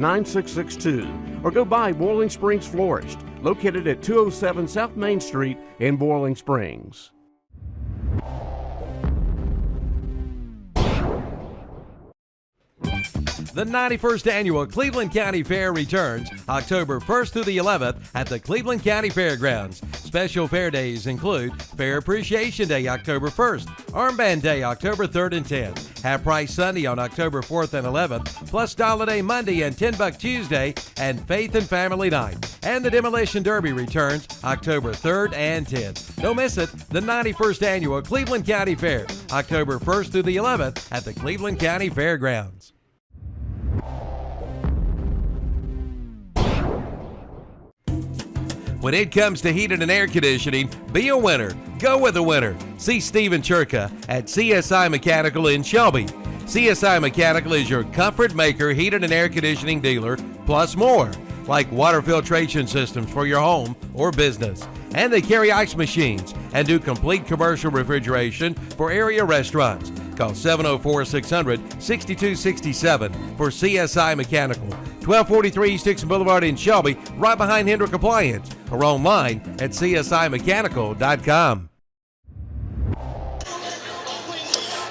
9662 or go by Boiling Springs Florist, located at 207 South Main Street in Boiling Springs. The 91st Annual Cleveland County Fair returns October 1st through the 11th at the Cleveland County Fairgrounds. Special fair days include Fair Appreciation Day October 1st, Armband Day October 3rd and 10th, Half Price Sunday on October 4th and 11th, plus Dollar Day Monday and $10 Tuesday, and Faith and Family Night. And the Demolition Derby returns October 3rd and 10th. Don't miss it, the 91st Annual Cleveland County Fair, October 1st through the 11th at the Cleveland County Fairgrounds. When it comes to heating and air conditioning, be a winner. Go with a winner. See Steven Churka at CSI Mechanical in Shelby. CSI Mechanical is your comfort maker heating and air conditioning dealer, plus more, like water filtration systems for your home or business. And they carry ice machines and do complete commercial refrigeration for area restaurants. Call 704-600-6267 for CSI Mechanical. 1243 East Dixon Boulevard in Shelby, right behind Hendrick Appliance, or online at csimechanical.com.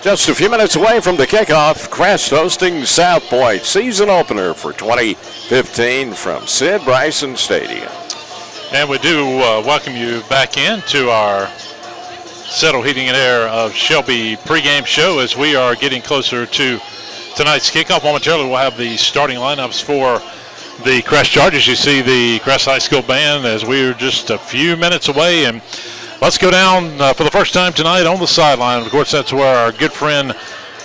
Just a few minutes away from the kickoff, Crest hosting South Point. Season opener for 2015 from Sid Bryson Stadium. And we do welcome you back into our Settle Heating and Air of Shelby pregame show as we are getting closer to tonight's kickoff. Momentarily, we'll have the starting lineups for the Crest Chargers. You see the Crest High School band as we're just a few minutes away. And let's go down for the first time tonight on the sideline. Of course, that's where our good friend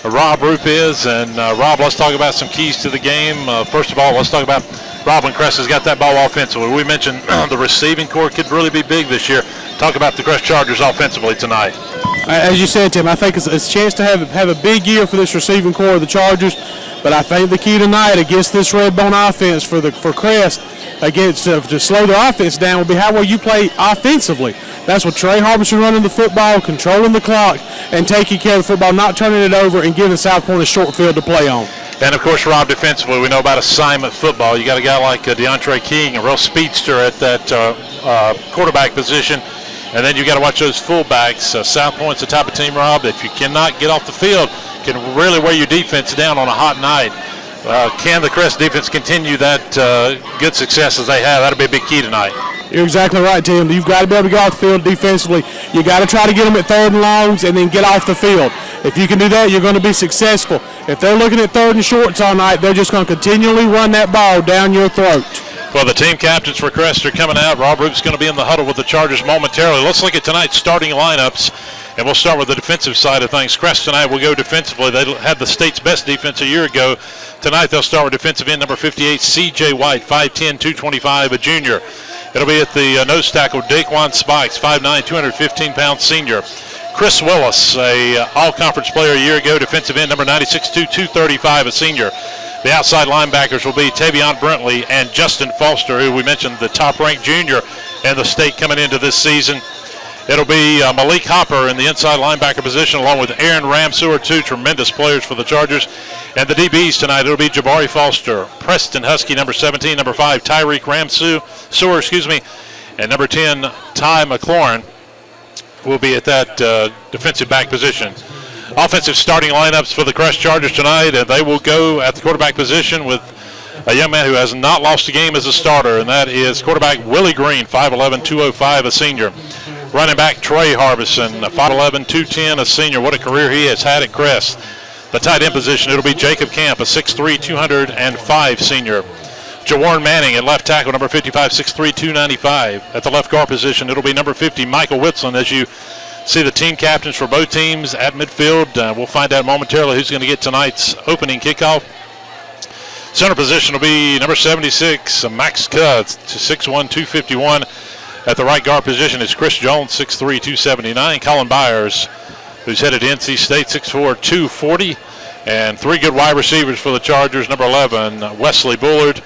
Rob Ruppe is. And Rob, let's talk about some keys to the game. First of all, let's talk about Rob and Crest has got that ball offensively. We mentioned the receiving core could really be big this year. Talk about the Crest Chargers offensively tonight. As you said, Tim, I think it's a chance to have a big year for this receiving core of the Chargers. But I think the key tonight against this Redbone offense for Crest, against to slow the offense down, will be how well you play offensively. That's what Trey Harbison running the football, controlling the clock, and taking care of the football, not turning it over and giving South Point a short field to play on. And, of course, Rob, defensively, we know about assignment football. You got a guy like DeAndre King, a real speedster at that quarterback position. And then you got to watch those fullbacks. South Point's the type of team, Rob, if you cannot get off the field, can really wear your defense down on a hot night. Can the Crest defense continue that good success as they have? That'll be a big key tonight. You're exactly right, Tim. You've got to be able to get off the field defensively. You got to try to get them at third and longs and then get off the field. If you can do that, you're going to be successful. If they're looking at third and shorts all night, they're just going to continually run that ball down your throat. Well, the team captains for Crest are coming out. Rob Ruppe's going to be in the huddle with the Chargers momentarily. Let's look at tonight's starting lineups, and we'll start with the defensive side of things. Crest tonight will go defensively. They had the state's best defense a year ago. Tonight they'll start with defensive end number 58, C.J. White, 5'10", 225, a junior. It'll be at the nose tackle, Daquan Spikes, 5'9", 215-pound senior. Chris Willis, a all-conference player a year ago, defensive end number 96'2", 235, a senior. The outside linebackers will be Tavion Brentley and Justin Foster, who we mentioned, the top-ranked junior in the state coming into this season. It'll be Malik Hopper in the inside linebacker position, along with Aaron Ramsewer, two tremendous players for the Chargers. And the DBs tonight, it'll be Jabari Foster, Preston Husky, number 17, number 5, Tyreek Ramsewer, and number 10, Ty McLaurin will be at that defensive back position. Offensive starting lineups for the Crest Chargers tonight, and they will go at the quarterback position with a young man who has not lost a game as a starter, and that is quarterback Willie Green, 5'11", 205, a senior. Running back Trey Harbison, 5'11", 210, a senior. What a career he has had at Crest. The tight end position, it'll be Jacob Camp, a 6'3", 205, senior. Jawarn Manning at left tackle, number 55, 6'3", 295. At the left guard position, it'll be number 50, Michael Whitson, as you see the team captains for both teams at midfield. We'll find out momentarily who's going to get tonight's opening kickoff. Center position will be number 76, Max Cutts, 6'1", 251. At the right guard position is Chris Jones, 6'3", 279. Colin Byers, who's headed to NC State, 6'4", 240. And three good wide receivers for the Chargers, number 11, Wesley Bullard.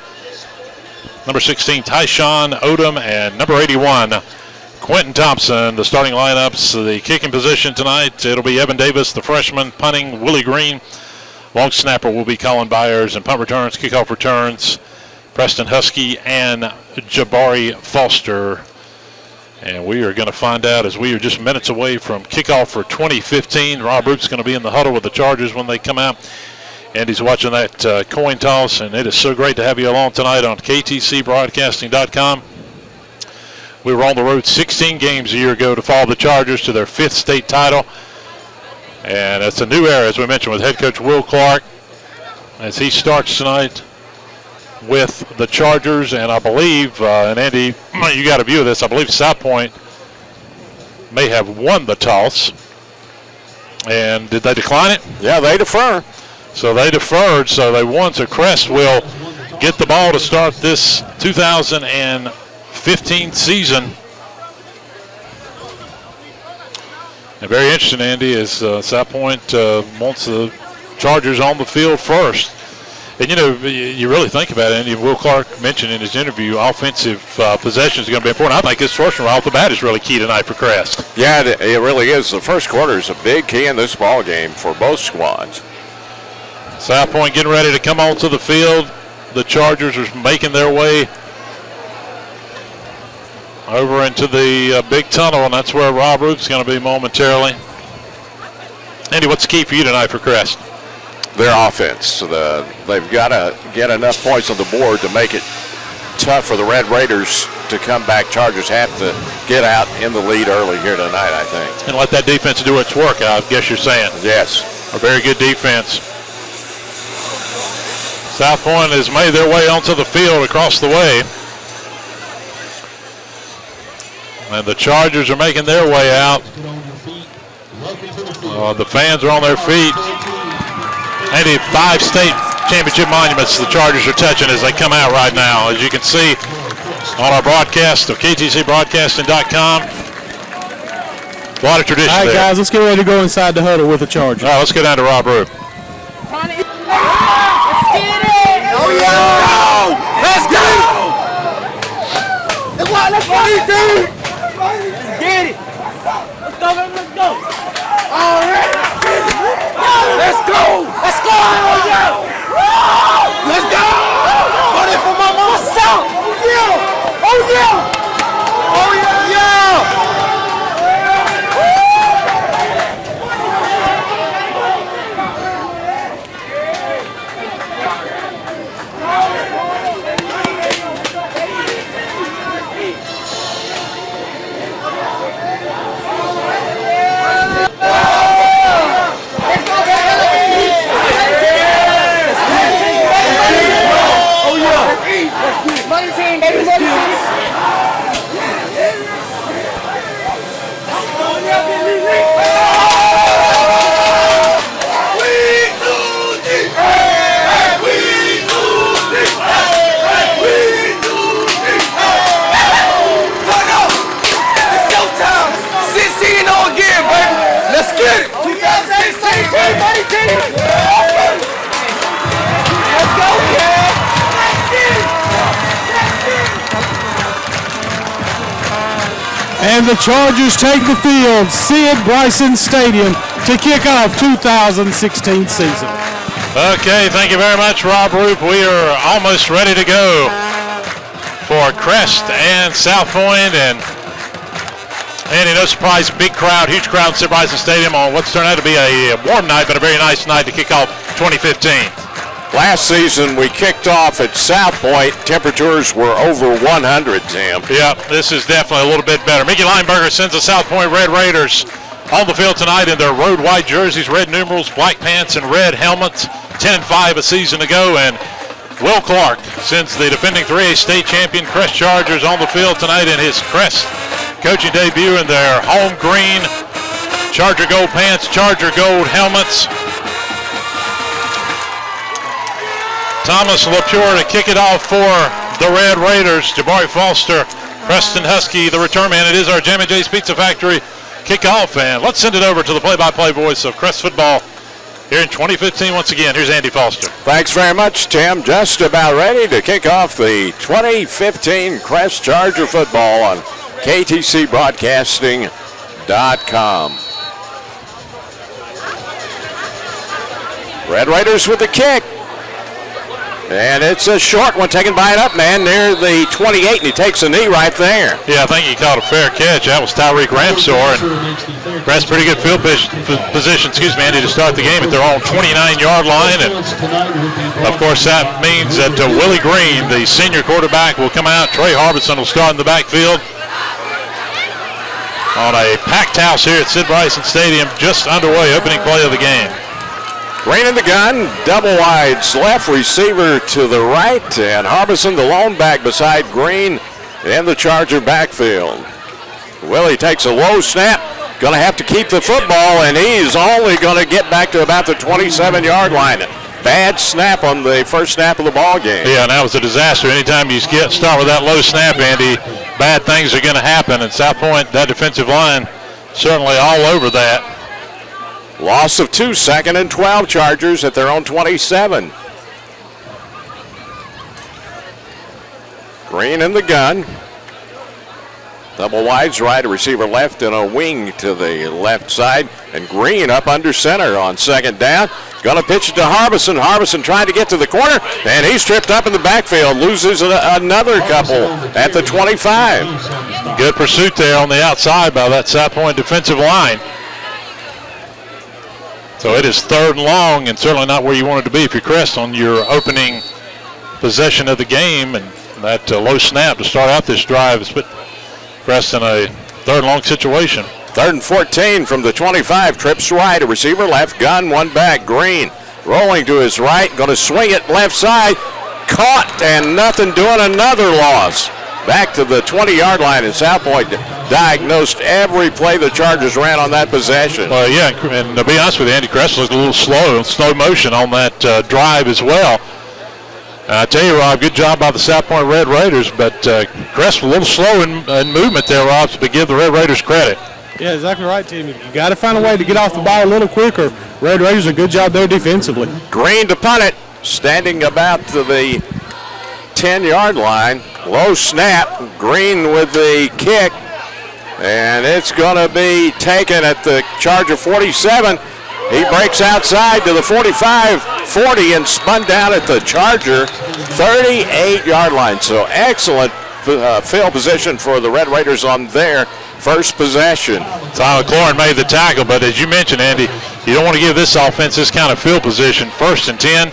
Number 16, Tyshawn Odom. And number 81, Quentin Thompson. The starting lineups, the kicking position tonight, it'll be Evan Davis, the freshman, punting Willie Green. Long snapper will be Colin Byers, and punt returns, kickoff returns, Preston Husky and Jabari Foster. And we are going to find out as we are just minutes away from kickoff for 2015. Rob Ruppe's going to be in the huddle with the Chargers when they come out. And he's watching that coin toss. And it is so great to have you along tonight on ktcbroadcasting.com. We were on the road 16 games a year ago to follow the Chargers to their 5th state title. And it's a new era, as we mentioned, with head coach Will Clark as he starts tonight with the Chargers. And I believe, and Andy, you got a view of this, I believe South Point may have won the toss. And did they decline it? Yeah, they defer. So they deferred, so they won. So Crest will get the ball to start this 2015 season. And very interesting, Andy, as South Point wants the Chargers on the field first. And, you know, you really think about it, Andy. Will Clark mentioned in his interview offensive possessions are going to be important. I think this first one right off the bat is really key tonight for Crest. Yeah, it really is. The first quarter is a big key in this ball game for both squads. South Point getting ready to come onto the field. The Chargers are making their way over into the big tunnel, and that's where Rob Ruppe's going to be momentarily. Andy, what's the key for you tonight for Crest? Their offense. They've got to get enough points on the board to make it tough for the Red Raiders to come back. Chargers have to get out in the lead early here tonight, I think. And let that defense do its work, I guess you're saying. Yes. A very good defense. South Point has made their way onto the field across the way. And the Chargers are making their way out. The fans are on their feet. Andy, 5 state championship monuments the Chargers are touching as they come out right now. As you can see on our broadcast of ktcbroadcasting.com. A lot of tradition there. All right, guys, let's get ready to go inside the huddle with the Chargers. All right, let's go down to Rob Ruppe. Oh, yeah! Let's go! Let's go, dude! Let's get it! Let's go, let's go! All right! Let's go! Let's go! Let's go! Money for my mama South! Oh, yeah! Oh, yeah! Oh, yeah! Yeah! Money team, baby, money team. Let's get it! 2016 money team! Let's go, yeah! And the Chargers take the field, Sid Bryson Stadium, to kick off 2016 season. Okay, thank you very much, Rob Ruppe. We are almost ready to go for Crest and South Point. And no surprise, big crowd, huge crowd in Sid Bryson Stadium on what's turned out to be a warm night, but a very nice night to kick off 2015. Last season, we kicked off at South Point. Temperatures were over 100, Tim. Yep, this is definitely a little bit better. Mickey Lineberger sends the South Point Red Raiders on the field tonight in their road white jerseys, red numerals, black pants, and red helmets. 10-5 a season ago. And Will Clark sends the defending 3A state champion Crest Chargers on the field tonight in his Crest coaching debut in their home green Charger gold pants, Charger gold helmets. Thomas LaPure to kick it off for the Red Raiders. Jabari Foster, Preston Husky, the return man. It is our Jammin' Jay's Pizza Factory kickoff, and let's send it over to the play-by-play voice of Crest football here in 2015 once again. Here's Andy Foster. Thanks very much, Tim. Just about ready to kick off the 2015 Crest Charger football on ktcbroadcasting.com. Red Raiders with the kick. And it's a short one taken by an up man near the 28, and he takes a knee right there. Yeah, I think he caught a fair catch. That was Tyreek Ramsor. And Crest pretty good field position, Andy, to start the game at their own 29-yard line. And, of course, that means that Willie Green, the senior quarterback, will come out. Trey Harbison will start in the backfield on a packed house here at Sid Bryson Stadium, just underway, opening play of the game. Green in the gun, double wides, left receiver to the right, and Harbison, the lone back beside Green in the Charger backfield. Willie takes a low snap, going to have to keep the football, and he's only going to get back to about the 27-yard line. Bad snap on the first snap of the ball game. Yeah, and that was a disaster. Anytime you start with that low snap, Andy, bad things are going to happen. And South Point, that defensive line, certainly all over that. Loss of 2, 2nd and 12 Chargers at their own 27. Green in the gun. Double wides right, a receiver left and a wing to the left side. And Green up under center on second down. Going to pitch it to Harbison. Harbison trying to get to the corner, and he's tripped up in the backfield. Loses another couple at the 25. Good pursuit there on the outside by that South Point defensive line. So it is 3rd and long, and certainly not where you want it to be if you're Crest on your opening possession of the game. And that low snap to start out this drive has put Crest in a 3rd and long situation. 3rd and 14 from the 25. Trips right, a receiver left, gun, one back. Green rolling to his right, going to swing it left side. Caught and nothing doing, another loss. Back to the 20-yard line, and South Point diagnosed every play the Chargers ran on that possession. Well, yeah, and to be honest with you, Andy, Crest looked a little slow motion on that drive as well. I tell you, Rob, good job by the South Point Red Raiders, but Crest was a little slow in movement there, Rob, to give the Red Raiders credit. Yeah, exactly right, Tim. You got to find a way to get off the ball a little quicker. Red Raiders a good job there defensively. Green to punt it, standing about to the 10-yard line. Low snap, Green with the kick, and it's going to be taken at the Charger 47. He breaks outside to the 45, 40, and spun down at the Charger 38-yard line. So excellent field position for the Red Raiders on their first possession. Tyler Cloran made the tackle, but as you mentioned, Andy, you don't want to give this offense this kind of field position. 1st and 10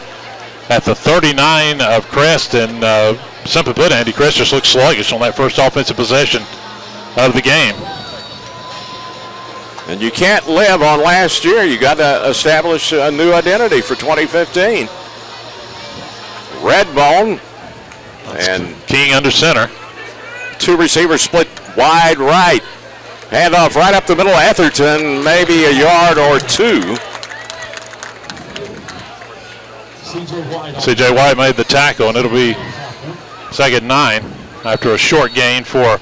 at the 39 of Crest, and simply put, Andy, Crest just looks sluggish on that first offensive possession of the game. And you can't live on last year. You got to establish a new identity for 2015. Redbone and King under center. 2 receivers split wide right. Handoff right up the middle of Etherton, maybe a yard or 2. C.J. White made the tackle, and it'll be 2nd and 9 after a short gain for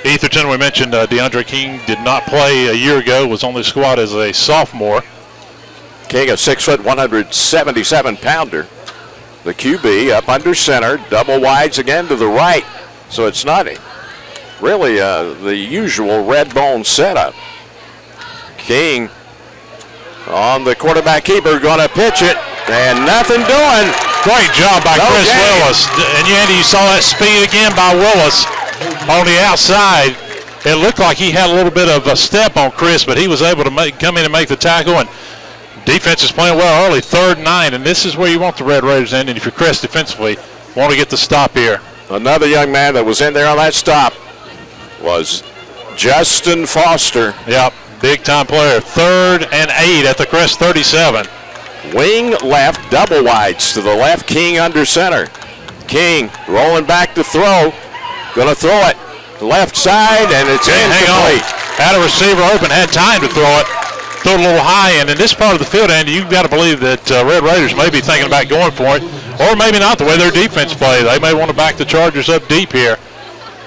Etherton. We mentioned DeAndre King did not play a year ago, was on the squad as a sophomore. King, a 6', 177-pounder. The QB up under center, double wides again to the right. So it's not really the usual Redbone setup. King on the quarterback keeper, going to pitch it, and nothing doing. Great job by Chris Willis. And Andy, you saw that speed again by Willis on the outside. It looked like he had a little bit of a step on Chris, but he was able to come in and make the tackle. And defense is playing well early, 3rd and 9, and this is where you want the Red Raiders in. And if you're Chris defensively, want to get the stop here. Another young man that was in there on that stop was Justin Foster. Yep, big-time player. 3rd and 8 at the Crest 37. Wing left, double wides to the left, King under center. King rolling back to throw. Going to throw it left side, and it's incomplete. Had a receiver open, had time to throw it. Threw it a little high, and in this part of the field, Andy, you've got to believe that Red Raiders may be thinking about going for it, or maybe not the way their defense plays. They may want to back the Chargers up deep here.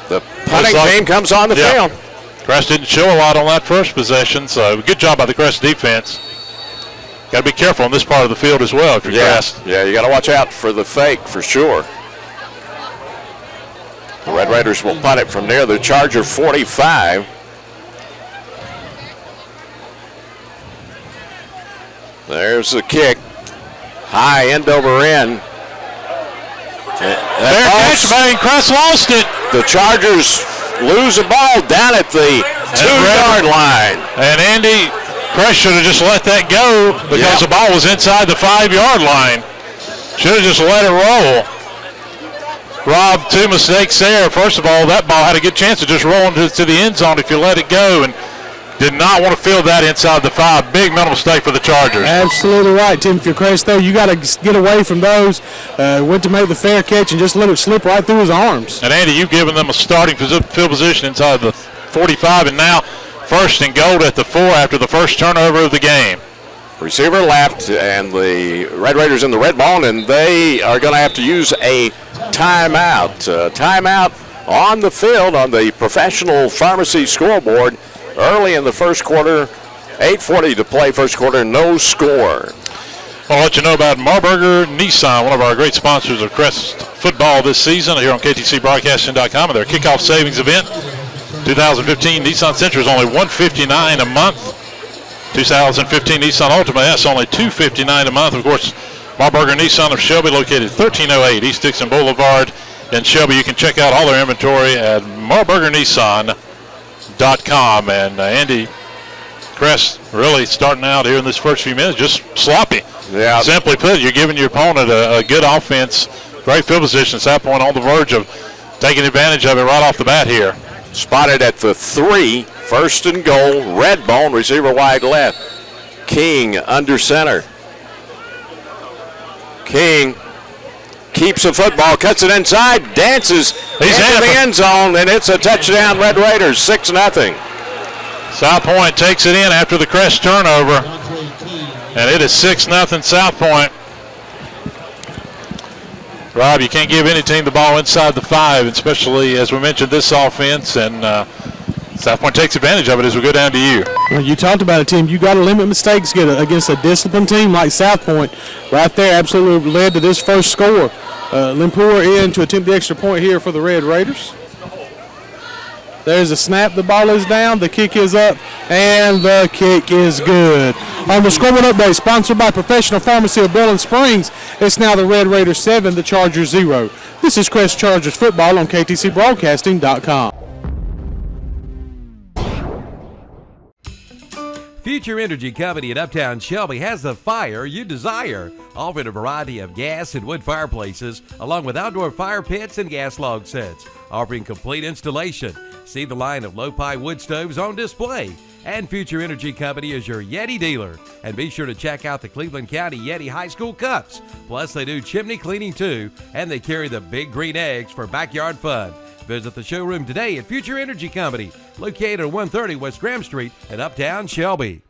The punting team comes on the field. Crest didn't show a lot on that first possession, so good job by the Crest defense. Got to be careful on this part of the field as well if you're Crest. Yeah, you got to watch out for the fake for sure. The Red Raiders will punt it from near the Charger 45. There's the kick. High end over end. Fair catch by Crest, lost it. The Chargers lose the ball down at the 2-yard line. And Andy, Crest should have just let that go because the ball was inside the 5-yard line. Should have just let it roll. Rob, 2 mistakes there. First of all, that ball had a good chance of just rolling to the end zone if you let it go, and did not want to field that inside the 5. Big mental mistake for the Chargers. Absolutely right, Tim. If you're Crest, though, you got to get away from those. Went to make the fair catch and just let it slip right through his arms. And Andy, you've given them a starting field position inside the 45, and now 1st and goal at the 4 after the first turnover of the game. Receiver left, and the Red Raiders in the red ball, and they are going to have to use a timeout. Timeout on the field on the Professional Pharmacy scoreboard early in the first quarter. 8:40 to play first quarter, no score. I'll let you know about Marburger Nissan, one of our great sponsors of Crest football this season here on KTCBroadcasting.com, and their kickoff savings event. 2015 Nissan Sentra is only $159 a month. 2015 Nissan Altima, that's only $259 a month. Of course, Marburger Nissan of Shelby, located 1308 East Dixon Boulevard in Shelby. You can check out all their inventory at marburgernissan.com. And Andy, Crest really starting out here in this first few minutes just sloppy. Yeah. Simply put, you're giving your opponent a good offense, great field position. At that point, on the verge of taking advantage of it right off the bat here. Spotted at the 3, 1st and goal, red bone, receiver wide left. King under center. King keeps the football, cuts it inside, dances into the end zone, and it's a touchdown, Red Raiders, 6-0. South Point takes it in after the Crest turnover, and it is 6-0 South Point. Rob, you can't give any team the ball inside the 5, especially, as we mentioned, this offense, and South Point takes advantage of it as we go down to you. Well, you talked about it, Tim. You got to limit mistakes against a disciplined team like South Point. Right there absolutely led to this first score. Limpour in to attempt the extra point here for the Red Raiders. There's a snap. The ball is down. The kick is up, and the kick is good. On the scoreboard update, sponsored by Professional Pharmacy of Bowling Springs, it's now the Red Raiders 7, the Chargers 0. This is Crest Chargers football on KTCBroadcasting.com. Future Energy Company in Uptown Shelby has the fire you desire, offering a variety of gas and wood fireplaces, along with outdoor fire pits and gas log sets, offering complete installation. See the line of low-pie wood stoves on display. And Future Energy Company is your Yeti dealer. And be sure to check out the Cleveland County Yeti High School Cups. Plus, they do chimney cleaning too, and they carry the big green eggs for backyard fun. Visit the showroom today at Future Energy Company, located at 130 West Graham Street in Uptown Shelby.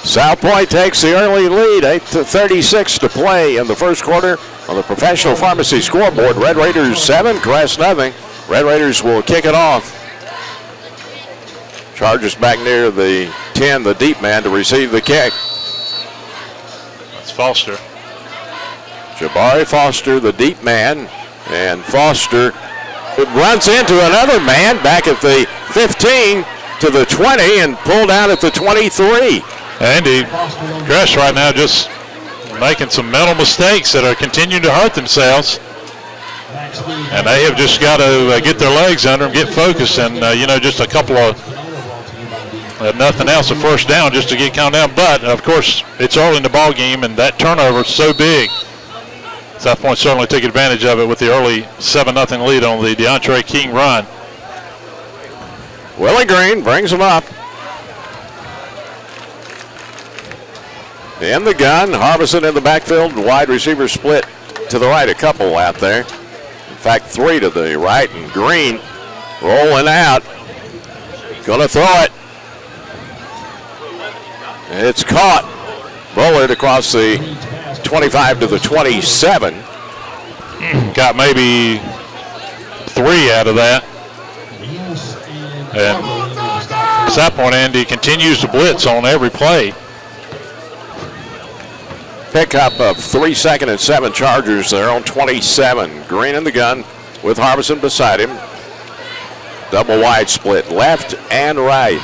South Point takes the early lead, 8:36 to play in the first quarter on the Professional Pharmacy scoreboard. Red Raiders 7, Crest 0. Red Raiders will kick it off. Chargers back near the 10, the deep man to receive the kick. That's Foster. Jabari Foster, the deep man, and Foster runs into another man back at the 15 to the 20 and pulled out at the 23. Andy, Crest right now just making some mental mistakes that are continuing to hurt themselves. And they have just got to get their legs under them, get focused, and, just a couple of nothing else, a first down just to get count down. But, of course, it's early in the ball game, and that turnover is so big. South Point certainly took advantage of it with the early 7-0 lead on the DeAndre King run. Willie Green brings him up. In the gun, Harbison in the backfield, wide receiver split to the right, a couple out there. In fact, 3 to the right, and Green rolling out. Gonna throw it. It's caught. Bullard across the 25 to the 27. Got maybe 3 out of that. And South Point, Andy, continues to blitz on every play. Pickup of 3 second and 7 Chargers there on 27. Green in the gun with Harbison beside him. Double wide split, left and right.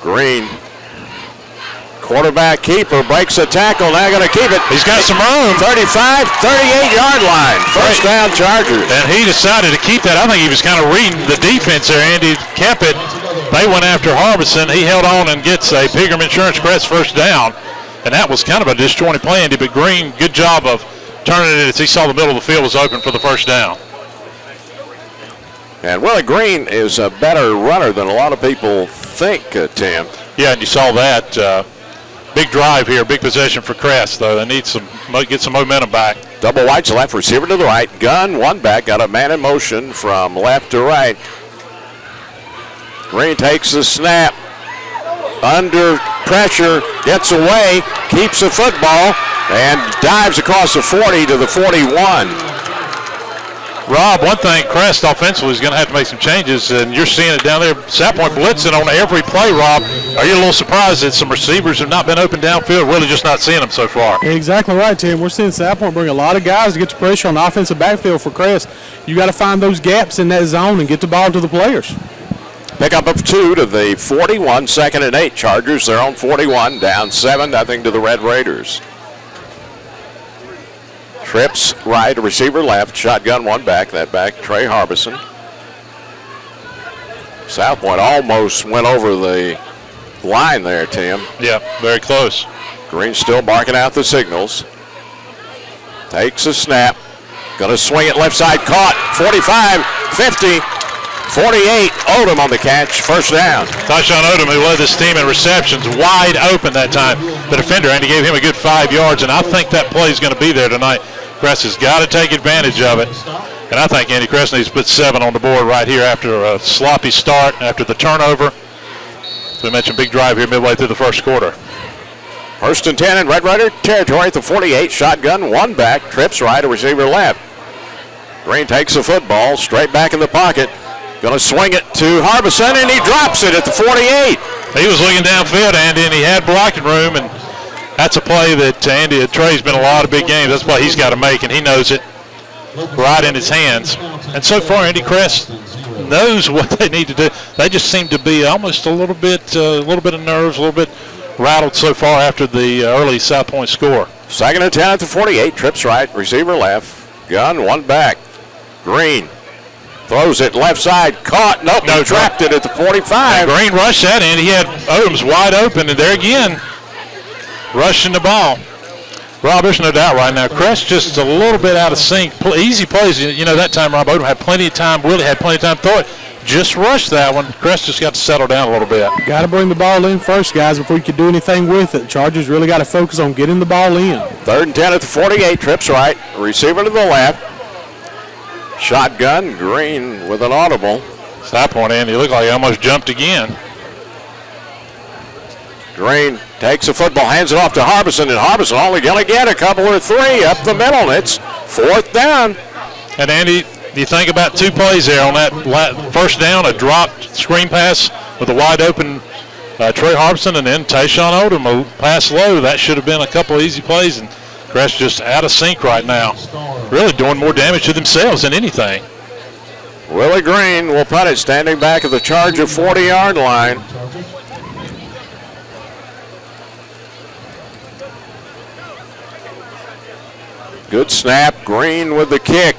Green Quarterback keeper breaks the tackle, now going to keep it. He's got some room. 35, 38-yard line. First down, Chargers. And he decided to keep that. I think he was kind of reading the defense there, and he kept it. They went after Harbison. He held on and gets a Pilgrim Insurance Crest first down. And that was kind of a disjointed play, Andy, but Green, good job of turning it as he saw the middle of the field was open for the first down. And Willie Green is a better runner than a lot of people think, Tim. Yeah, and you saw that. Big drive here, big possession for Crest, though. They need get some momentum back. Double wides left, receiver to the right. Gun, one back, got a man in motion from left to right. Green takes the snap. Under pressure, gets away, keeps the football, and dives across the 40 to the 41. Rob, one thing, Crest offensively is going to have to make some changes, and you're seeing it down there. South Point blitzing on every play, Rob. Are you a little surprised that some receivers have not been open downfield? Really just not seeing them so far. Exactly right, Tim. We're seeing South Point bring a lot of guys to get the pressure on the offensive backfield for Crest. You got to find those gaps in that zone and get the ball to the players. Pickup of 2 to the 41, 2nd and 8. Chargers, their own 41, down 7-0 to the Red Raiders. Trips right, receiver left, shotgun one back. That back, Trey Harbison. South Point almost went over the line there, Tim. Yeah, very close. Green still barking out the signals. Takes a snap. Going to swing it left side, caught. 45, 50, 48. Odom on the catch, first down. Tyshawn Odom, who led this team in receptions, wide open that time. The defender, and he gave him a good 5 yards, and I think that play is going to be there tonight. Crest has got to take advantage of it. And I think Andy Crest needs to put 7 on the board right here after a sloppy start, after the turnover. So we mentioned big drive here midway through the first quarter. First and 10 in Red Raider territory at the 48. Shotgun, one back, trips right, a receiver left. Green takes the football, straight back in the pocket. Going to swing it to Harbison, and he drops it at the 48. He was looking downfield, Andy, and he had blocking room, and that's a play that Andy, Trey's been a lot of big games. That's a play he's got to make, and he knows it right in his hands. And so far, Andy Crest knows what they need to do. They just seem to be almost a little bit of nerves, a little bit rattled so far after the early South Point score. 2nd and 10 at the 48. Trips right, receiver left. Gun, one back. Green throws it left side, caught. Nope, no, trapped it at the 45. And Green rushed that in. He had Odom's wide open, and there again, rushing the ball. Rob, there's no doubt right now. Crest just a little bit out of sync. Easy plays. You know, that time Rob Odom had plenty of time. Willie had plenty of time to throw it. Just rushed that one. Crest just got to settle down a little bit. Got to bring the ball in first, guys, before you can do anything with it. Chargers really got to focus on getting the ball in. 3rd and 10 at the 48. Trips right, receiver to the left. Shotgun, Green with an audible. South Point, Andy, looked like he almost jumped again. Green takes the football, hands it off to Harbison, and Harbison only going to get a couple or 3 up the middle, and it's 4th down. And Andy, you think about 2 plays there on that first down, a dropped screen pass with a wide open Trey Harbison, and then Tyshawn Odom, a pass low. That should have been a couple of easy plays, and Crest just out of sync right now. Really doing more damage to themselves than anything. Willie Green will punt it, standing back at the Charger 40-yard line. Good snap, Green with the kick.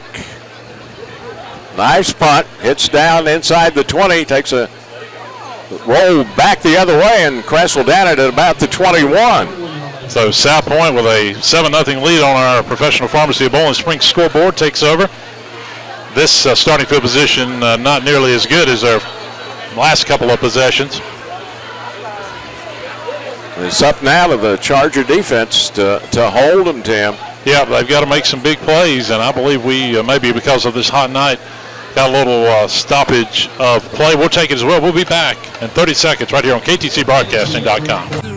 Nice punt, hits down inside the 20, takes a roll back the other way, and Crest will down it at about the 21. So South Point with a 7-0 lead on our Professional Pharmacy of Bowling Springs scoreboard takes over. This starting field position not nearly as good as their last couple of possessions. It's up now to the Charger defense to hold them, Tim. Yeah, they've got to make some big plays, and I believe we, maybe because of this hot night, got a little stoppage of play. We'll take it as well. We'll be back in 30 seconds right here on KTCBroadcasting.com.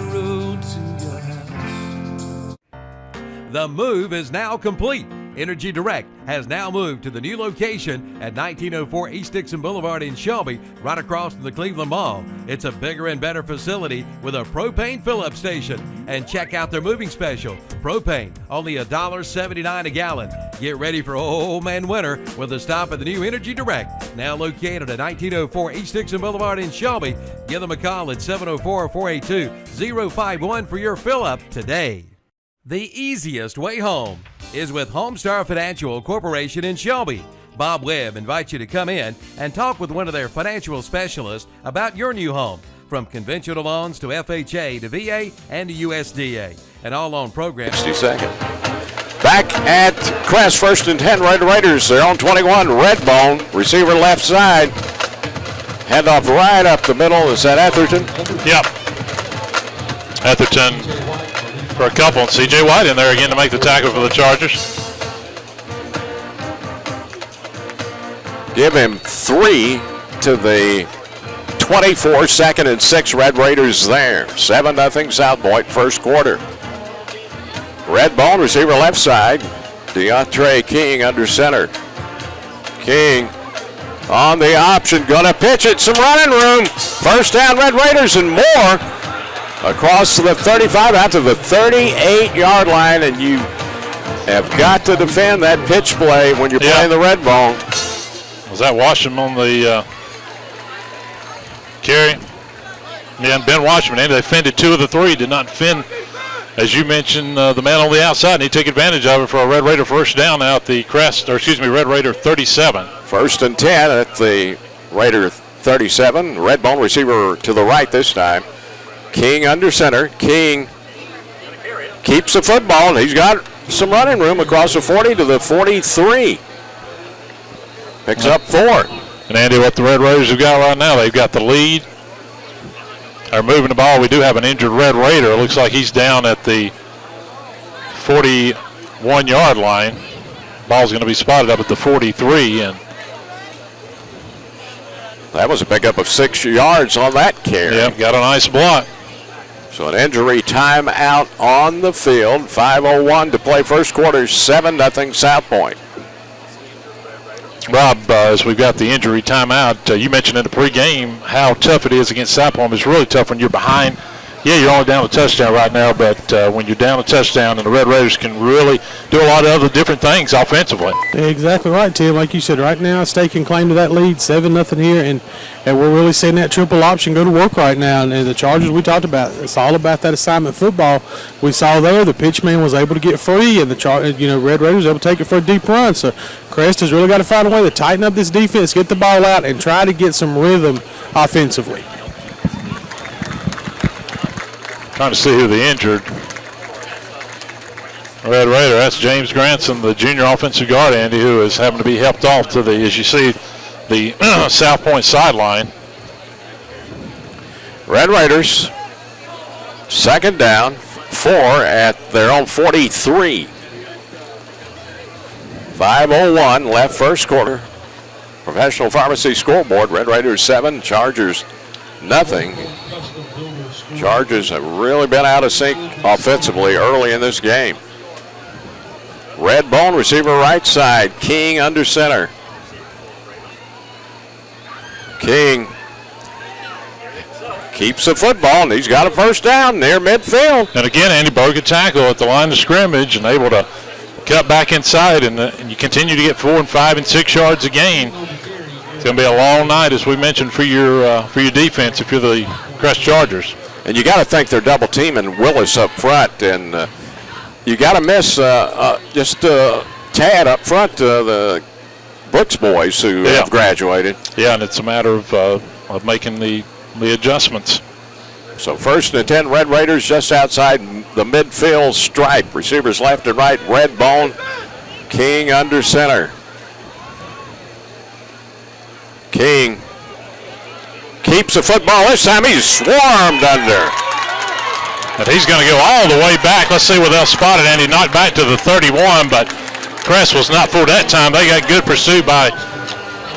The move is now complete. Energy Direct has now moved to the new location at 1904 East Dixon Boulevard in Shelby, right across from the Cleveland Mall. It's a bigger and better facility with a propane fill-up station. And check out their moving special. Propane, only $1.79 a gallon. Get ready for old man winter with a stop at the new Energy Direct, now located at 1904 East Dixon Boulevard in Shelby. Give them a call at 704-482-051 for your fill-up today. The easiest way home is with Homestar Financial Corporation in Shelby. Bob Webb invites you to come in and talk with one of their financial specialists about your new home, from conventional loans to FHA to VA and to USDA, and all loan programs. 60 seconds. Back at Crest, 1st and 10, Red Raiders. They're on 21. Redbone, receiver left side. Handoff right up the middle. Is that Atherton? Yep. Atherton for a couple. And C.J. White in there again to make the tackle for the Chargers. Give him 3 to the 24. 2nd and 6, Red Raiders there. 7-0 South Point, first quarter. Redbone, receiver left side. DeAndre King under center. King on the option, gonna pitch it, some running room. First down, Red Raiders, and more. Across to the 35, out to the 38-yard line, and you have got to defend that pitch play when you're playing the Redbone. Was that Washington on the carry? Yeah, and Ben Washington, they defended 2 of the 3, did not defend, as you mentioned, the man on the outside, and he took advantage of it for a Red Raider first down out the Red Raider 37. 1st and 10 at the Raider 37. Redbone receiver to the right this time. King under center. King keeps the football, and he's got some running room across the 40 to the 43. Picks up 4. And Andy, what the Red Raiders have got right now, they've got the lead. They're moving the ball. We do have an injured Red Raider. It looks like he's down at the 41-yard line. Ball's going to be spotted up at the 43, and that was a pickup of 6 yards on that carry. Yeah, got a nice block. So an injury timeout on the field. 5:01 to play first quarter. 7-0 South Point. Rob, as we've got the injury timeout, you mentioned in the pregame how tough it is against South Point. It's really tough when you're behind. Yeah, you're only down a touchdown right now, but when you're down a touchdown, and the Red Raiders can really do a lot of other different things offensively. Exactly right, Tim. Like you said, right now, State can claim to that lead, 7-0 here, and we're really seeing that triple option go to work right now. And the Chargers we talked about, it's all about that assignment football. We saw there the pitch man was able to get free, and the Red Raiders able to take it for a deep run. So Crest has really got to find a way to tighten up this defense, get the ball out, and try to get some rhythm offensively. Trying to see who the injured Red Raider. That's James Granson, the junior offensive guard, Andy, who is having to be helped off to the, as you see, the South Point sideline. Red Raiders, 2nd down, 4 at their own 43. 5:01 left first quarter. Professional Pharmacy scoreboard, Red Raiders 7, Chargers nothing. Chargers have really been out of sync offensively early in this game. Redbone, receiver right side. King under center. King keeps the football, and he's got a first down near midfield. And again, Andy broke a tackle at the line of scrimmage and able to cut back inside, and you continue to get 4 and 5 and 6 yards a gain. It's going to be a long night, as we mentioned, for your defense if you're the Crest Chargers. And you got to think they're double teaming Willis up front, and you got to miss just a tad up front the Brooks boys who have graduated. Yeah, and it's a matter of making the adjustments. So 1st and 10, Red Raiders just outside the midfield stripe. Receivers left and right. Redbone, King under center. King keeps the football. This time he's swarmed under. And he's going to go all the way back. Let's see where they'll spot it, and he knocked back to the 31, but Crest was not fooled that time. They got good pursuit by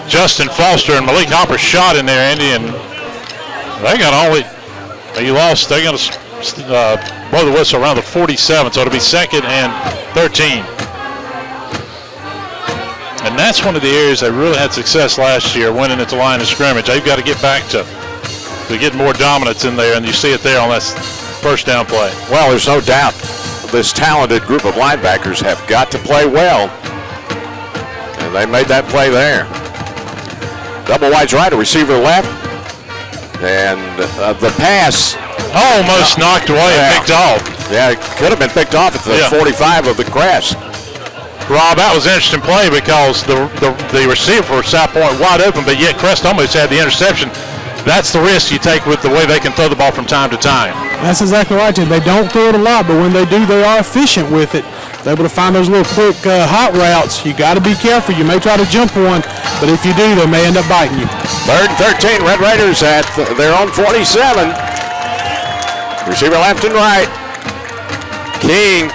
Justin Foster, and Malik Hopper shot in there, Andy, and they got only, they lost, they're going to blow the whistle around the 47, so it'll be 2nd and 13. And that's one of the areas they really had success last year, winning at the line of scrimmage. They've got to get back to get more dominance in there, and you see it there on that first down play. Well, there's no doubt this talented group of linebackers have got to play well, and they made that play there. Double wides right, a receiver left, and the pass almost knocked away and picked off. Yeah, it could have been picked off at the 45 of the Crest. Rob, that was an interesting play because the receiver for South Point wide open, but yet Crest almost had the interception. That's the risk you take with the way they can throw the ball from time to time. That's exactly right, Jim. They don't throw it a lot, but when they do, they are efficient with it. They're able to find those little quick hot routes. You got to be careful. You may try to jump one, but if you do, they may end up biting you. 3rd and 13, Red Raiders at their own 47. Receiver left and right. King,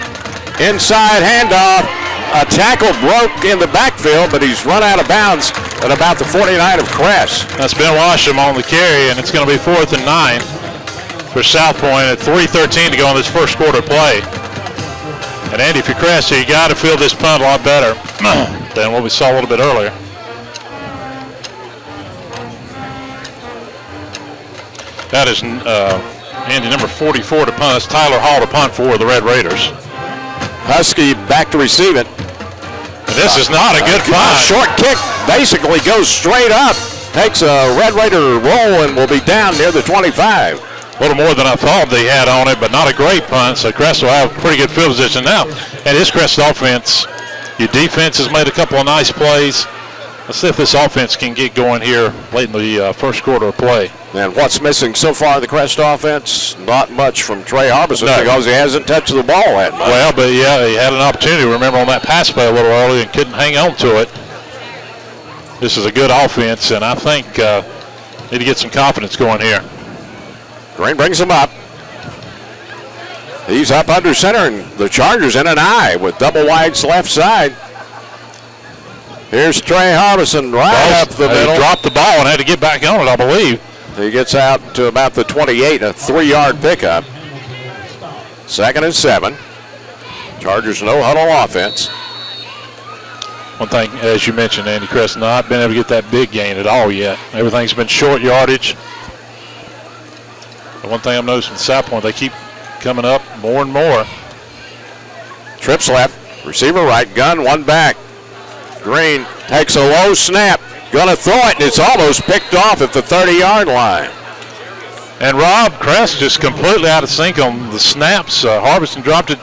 inside handoff. A tackle broke in the backfield, but he's run out of bounds at about the 49 of Crest. That's Ben Washam on the carry, and it's going to be 4th and 9 for South Point at 3:13 to go in this first quarter play. And Andy, if you're Crest, you got to feel this punt a lot better than what we saw a little bit earlier. That is Andy, number 44 to punt. That's Tyler Hall to punt for the Red Raiders. Husky back to receive it. And this is not a good punt. Short kick basically goes straight up. Takes a Red Raider roll and will be down near the 25. A little more than I thought they had on it, but not a great punt. So Crest will have pretty good field position now. And his Crest offense, your defense has made a couple of nice plays. Let's see if this offense can get going here late in the first quarter of play. And what's missing so far in the Crest offense? Not much from Trey Harbison because he hasn't touched the ball that much. Well, but yeah, he had an opportunity, remember, on that pass play a little early and couldn't hang on to it. This is a good offense, and I think need to get some confidence going here. Green brings him up. He's up under center, and the Chargers in an eye with double wides left side. Here's Trey Harbison right up the middle. He dropped the ball and had to get back on it, I believe. He gets out to about the 28, a 3-yard pickup. 2nd and 7. Chargers no huddle offense. One thing, as you mentioned, Andy, Crest not been able to get that big gain at all yet. Everything's been short yardage. The one thing I'm noticing with South Point, they keep coming up more and more. Trips left, receiver right, gun, one back. Green takes a low snap, gonna throw it, and it's almost picked off at the 30-yard line. And Rob, Crest just completely out of sync on the snaps. Harbison dropped it.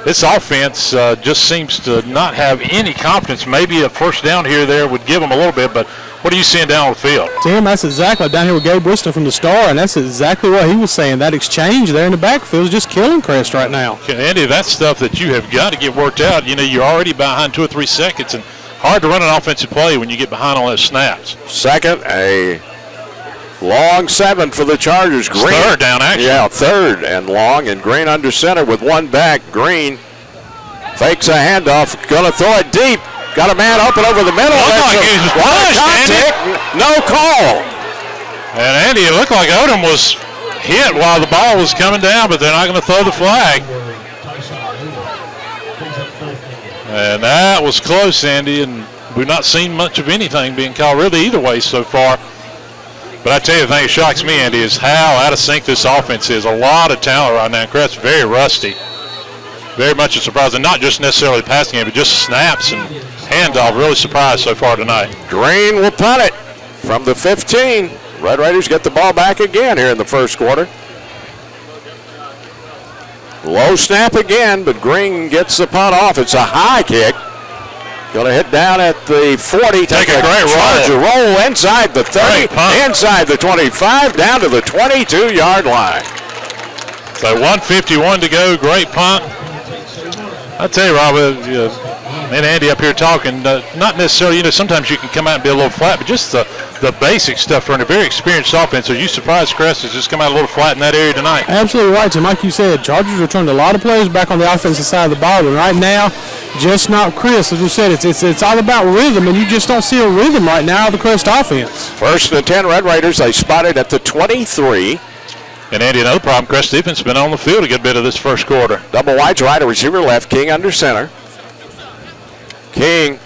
This offense just seems to not have any confidence. Maybe a first down here or there would give them a little bit, but what are you seeing down the field? Tim, that's exactly down here with Gabe Wiston from the Star, and that's exactly what he was saying. That exchange there in the backfield is just killing Crest right now. Andy, that's stuff that you have got to get worked out. You know, you're already behind 2 or 3 seconds, and hard to run an offensive play when you get behind on those snaps. Second, a long 7 for the Chargers. Green. It's 3rd down, actually. Yeah, 3rd and long, and Green under center with one back. Green fakes a handoff, gonna throw it deep. Got a man open over the middle. No call. And Andy, it looked like Odom was hit while the ball was coming down, but they're not going to throw the flag. And that was close, Andy, and we've not seen much of anything being called really either way so far. But I tell you, the thing that shocks me, Andy, is how out of sync this offense is. A lot of talent right now. Crest's very rusty. Very much a surprise, and not just necessarily the passing game, but just snaps and handoff. Really surprised so far tonight. Green will punt it from the 15. Red Raiders get the ball back again here in the first quarter. Low snap again, but Green gets the punt off. It's a high kick. Going to hit down at the 40. Take a great roll inside the 30, inside the 25, down to the 22-yard line. So 1:51 to go. Great punt. I tell you, Rob, and Andy up here talking, not necessarily, sometimes you can come out and be a little flat, but just the basic stuff for a very experienced offense. Are you surprised Crest has just come out a little flat in that area tonight? Absolutely right, Tim. Like you said, Chargers returned a lot of players back on the offensive side of the ball, and right now, just not Chris. As you said, it's all about rhythm, and you just don't see a rhythm right now of the Crest offense. 1st and 10 Red Raiders. They spotted at the 23. And Andy, another problem, Crest defense has been on the field a good bit of this first quarter. Double wides right, a receiver left, King under center. King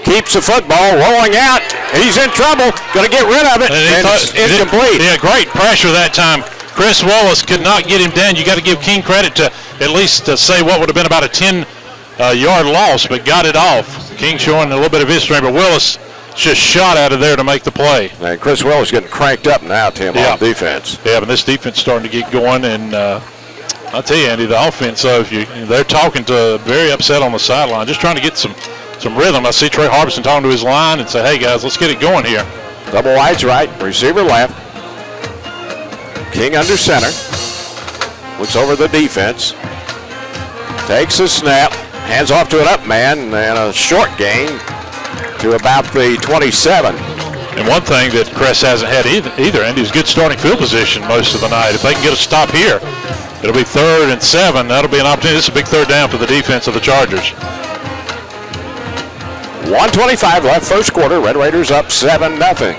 keeps the football rolling out. He's in trouble. Going to get rid of it. And it's incomplete. Yeah, great pressure that time. Chris Wallace could not get him down. You got to give King credit to at least say what would have been about a 10-yard loss, but got it off. King showing a little bit of his strength, but Willis just shot out of there to make the play. And Chris Willis getting cranked up now, Tim, on defense. Yeah, but this defense starting to get going, and I'll tell you, Andy, the offense, they're talking to very upset on the sideline, just trying to get some rhythm. I see Trey Harbison talking to his line and say, hey, guys, let's get it going here. Double wides right, receiver left. King under center. Looks over the defense. Takes a snap. Hands off to an up man and a short gain to about the 27. And one thing that Crest hasn't had either, Andy, is good starting field position most of the night. If they can get a stop here, it'll be 3rd and 7. That'll be an opportunity. This is a big third down for the defense of the Chargers. 1:25 left, first quarter. Red Raiders up 7-0.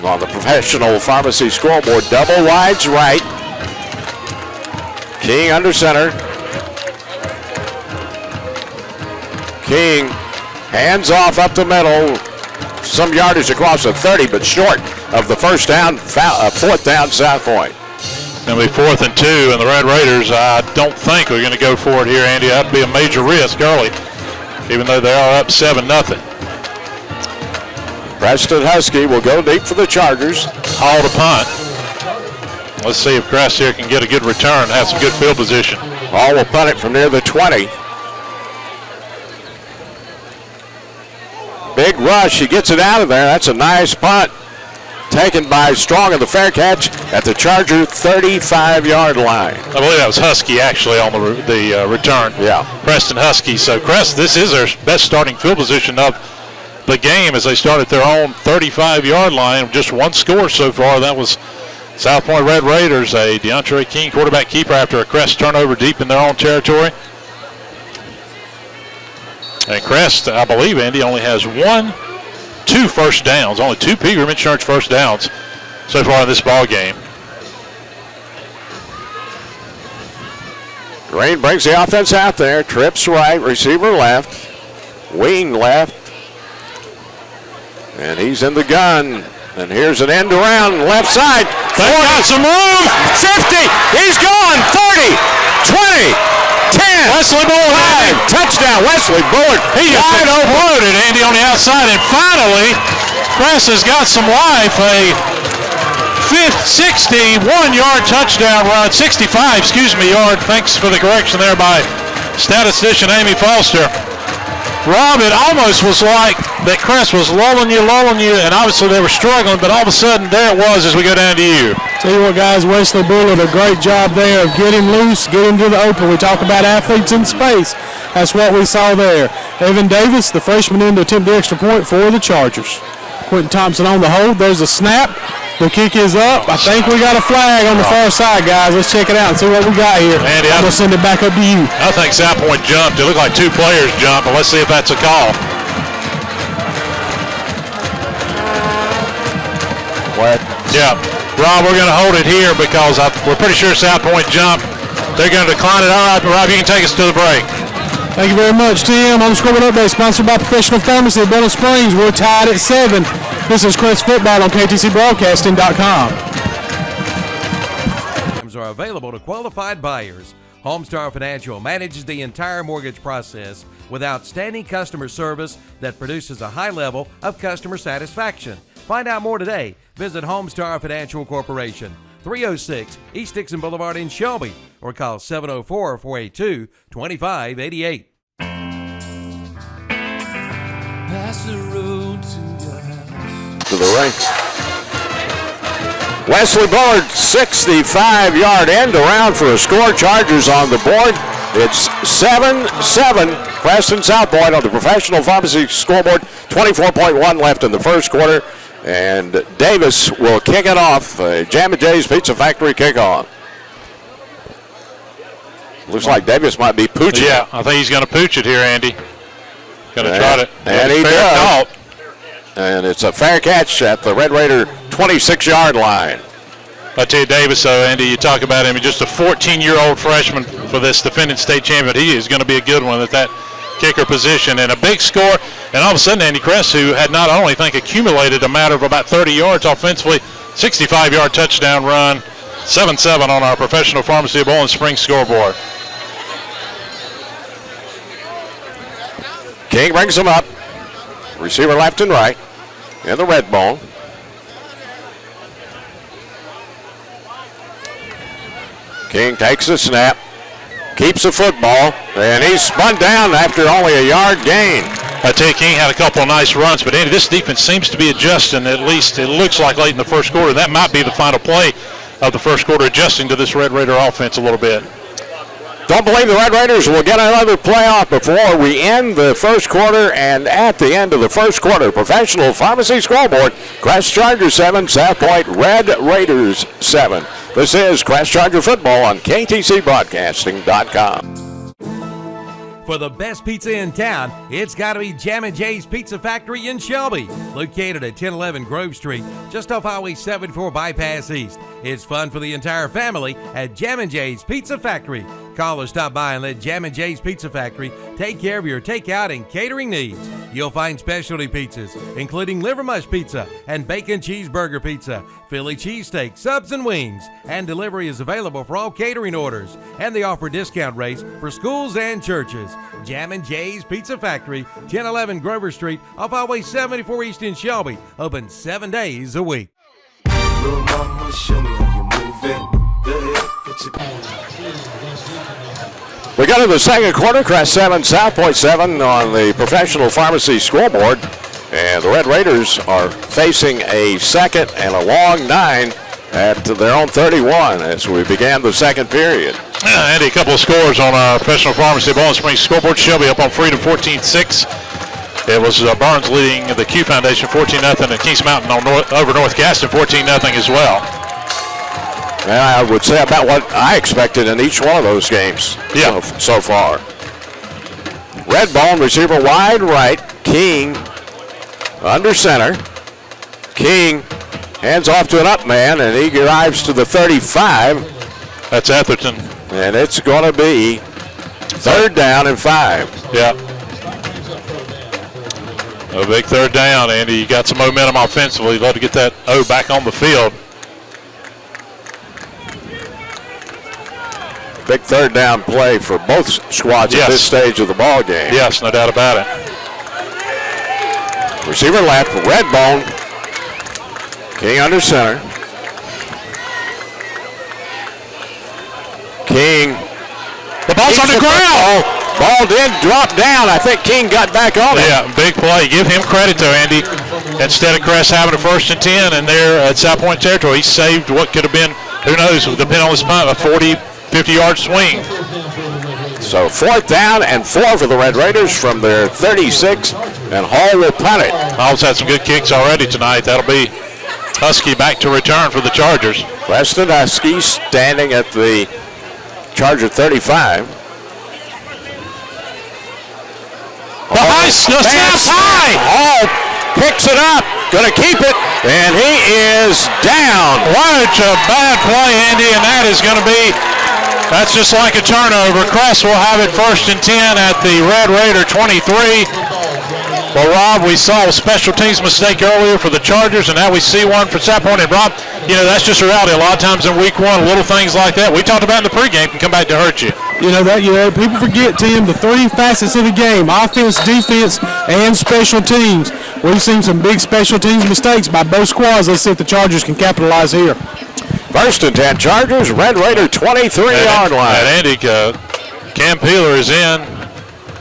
On the professional pharmacy scoreboard, double wides right. King under center. King hands off up the middle. Some yardage across the 30, but short of the first down, 4th down, South Point. It'll be 4th and 2, and the Red Raiders, I don't think we're going to go for it here, Andy. That'd be a major risk early, even though they are up 7-0. Preston Husky will go deep for the Chargers. Hauled a punt. Let's see if Crest here can get a good return and have some good field position. Hall will punt it from near the 20. Big rush, he gets it out of there. That's a nice punt. Taken by Strong of the fair catch at the Charger 35-yard line. I believe that was Husky actually on the return. Yeah. Preston Husky. So Crest, this is their best starting field position of the game as they start at their own 35-yard line. Just one score so far. That was South Point Red Raiders, a DeAndre King quarterback keeper after a Crest turnover deep in their own territory. And Crest, I believe, Andy, only has 2 first downs, only 2 Pegram Insurance first downs so far in this ball game. Green brings the offense out there, trips right, receiver left, wing left, and he's in the gun. And here's an end around left side. They got some room. 50. He's gone. 30, 20, 10. Wesley Bullard. 5. Touchdown. Wesley Bullard. He just exploded, Andy, on the outside. And finally, Crest has got some life. A 61-yard touchdown run. 65, yard. Thanks for the correction there by statistician Amy Foster. Rob, it almost was like that Crest was lulling you, and obviously they were struggling, but all of a sudden there it was as we go down to you. Tell you what, guys, Wesley Bullard, a great job there of getting loose, getting to the open. We talk about athletes in space. That's what we saw there. Evan Davis, the freshman, in to attempt the extra point for the Chargers. Quentin Thompson on the hold. There's a snap. The kick is up. I think we got a flag on the far side, guys. Let's check it out and see what we got here. Andy, I'm going to send it back up to you. I think South Point jumped. It looked like 2 players jumped, but let's see if that's a call. What? Yeah. Rob, we're going to hold it here because we're pretty sure South Point jumped. They're going to decline it. All right, but Rob, you can take us to the break. Thank you very much, Tim. On the scoreboard update, sponsored by Professional Pharmacy of Bella Springs. We're tied at 7. This is Crest Football on KTCBroadcasting.com. Are available to qualified buyers. Homestar Financial manages the entire mortgage process with outstanding customer service that produces a high level of customer satisfaction. Find out more today. Visit Homestar Financial Corporation, 306 East Dixon Boulevard in Shelby, or call 704-482-2588. Pass the road to your house. To the right. Wesley Bullard, 65-yard end around for a score. Chargers on the board. It's 7-7. Preston South Point on the Professional Pharmacy scoreboard. 24.1 left in the first quarter. And Davis will kick it off. Jammin' Jay's Pizza Factory kickoff. Looks like Davis might be pooching. Yeah, I think he's going to pooch it here, Andy. Going to try to. And he does. And it's a fair catch at the Red Raider 26-yard line. I tell you, Davis, Andy, you talk about him, just a 14-year-old freshman for this defending state champion. He is going to be a good one at that kicker position, and a big score. And all of a sudden, Andy Crest, who had not only, accumulated a matter of about 30 yards offensively, 65-yard touchdown run, 7-7 on our Professional Pharmacy of Bowling Springs scoreboard. King brings them up. Receiver left and right in the red bone. King takes the snap, keeps the football, and he's spun down after only a yard gain. I tell you, King had a couple of nice runs, but Andy, this defense seems to be adjusting, at least it looks like late in the first quarter. That might be the final play of the first quarter, adjusting to this Red Raider offense a little bit. Don't believe the Red Raiders will get another playoff before we end the first quarter, and at the end of the first quarter, Professional Pharmacy scoreboard, Crest Chargers 7, South Point Red Raiders 7. This is Crest Charger football on KTCBroadcasting.com. For the best pizza in town, it's got to be Jammin' Jay's Pizza Factory in Shelby, located at 1011 Grove Street, just off Highway 74 Bypass East. It's fun for the entire family at Jammin' Jay's Pizza Factory. Call or stop by and let Jammin' Jay's Pizza Factory take care of your takeout and catering needs. You'll find specialty pizzas, including liver mush pizza and bacon cheeseburger pizza, Philly cheesesteak, subs and wings, and delivery is available for all catering orders. And they offer discount rates for schools and churches. Jammin' Jay's Pizza Factory, 1011 Grover Street, off Highway 74 East in Shelby, open 7 days a week. Little mama, show me how you move it. Go ahead, put your We go to the second quarter, Crest 7, South Point 7 on the Professional Pharmacy scoreboard. And the Red Raiders are facing a second and a long 9 at their own 31 as we began the second period. Andy, a couple of scores on our Professional Pharmacy Bowling Springs scoreboard. Shelby up on Freedom 14-6. It was Burns leading the Q Foundation 14-0, and Kings Mountain on over North Gaston 14-0 as well. And I would say about what I expected in each one of those games so far. Red bone, receiver wide right. King under center. King hands off to an up man, and he arrives to the 35. That's Atherton. And it's going to be third down and 5. Yeah. A big third down, Andy. You got some momentum offensively. You'd love to get that O back on the field. Big third down play for both squads at this stage of the ball game. Yes, no doubt about it. Receiver left, red bone. King under center. King. The ball's on the ground. Ball did drop down. I think King got back on it. Yeah, big play. Give him credit, though, Andy. Instead of Crest having a 1st and 10 and there at South Point territory, he saved what could have been, who knows, depending on his punt, a 40, 50-yard swing. So 4th down and 4 for the Red Raiders from their 36, and Hall will punt it. Hall's had some good kicks already tonight. That'll be Husky back to return for the Chargers. Preston Husky standing at the Charger 35. The high snap high. Hall picks it up, going to keep it, and he is down. What a bad play, Andy, and that is going to be, that's just like a turnover. Crest will have it 1st and 10 at the Red Raider 23. Well, Rob, we saw a special teams mistake earlier for the Chargers, and now we see one for South Point. And Rob, you know, that's just a reality. A lot of times in week 1, little things like that we talked about in the pregame can come back to hurt you. You know, people forget, Tim, the 3 facets of the game: offense, defense, and special teams. We've seen some big special teams mistakes by both squads. Let's see if the Chargers can capitalize here. 1st and 10 Chargers, Red Raider 23-yard line. And Andy, Cam Peeler is in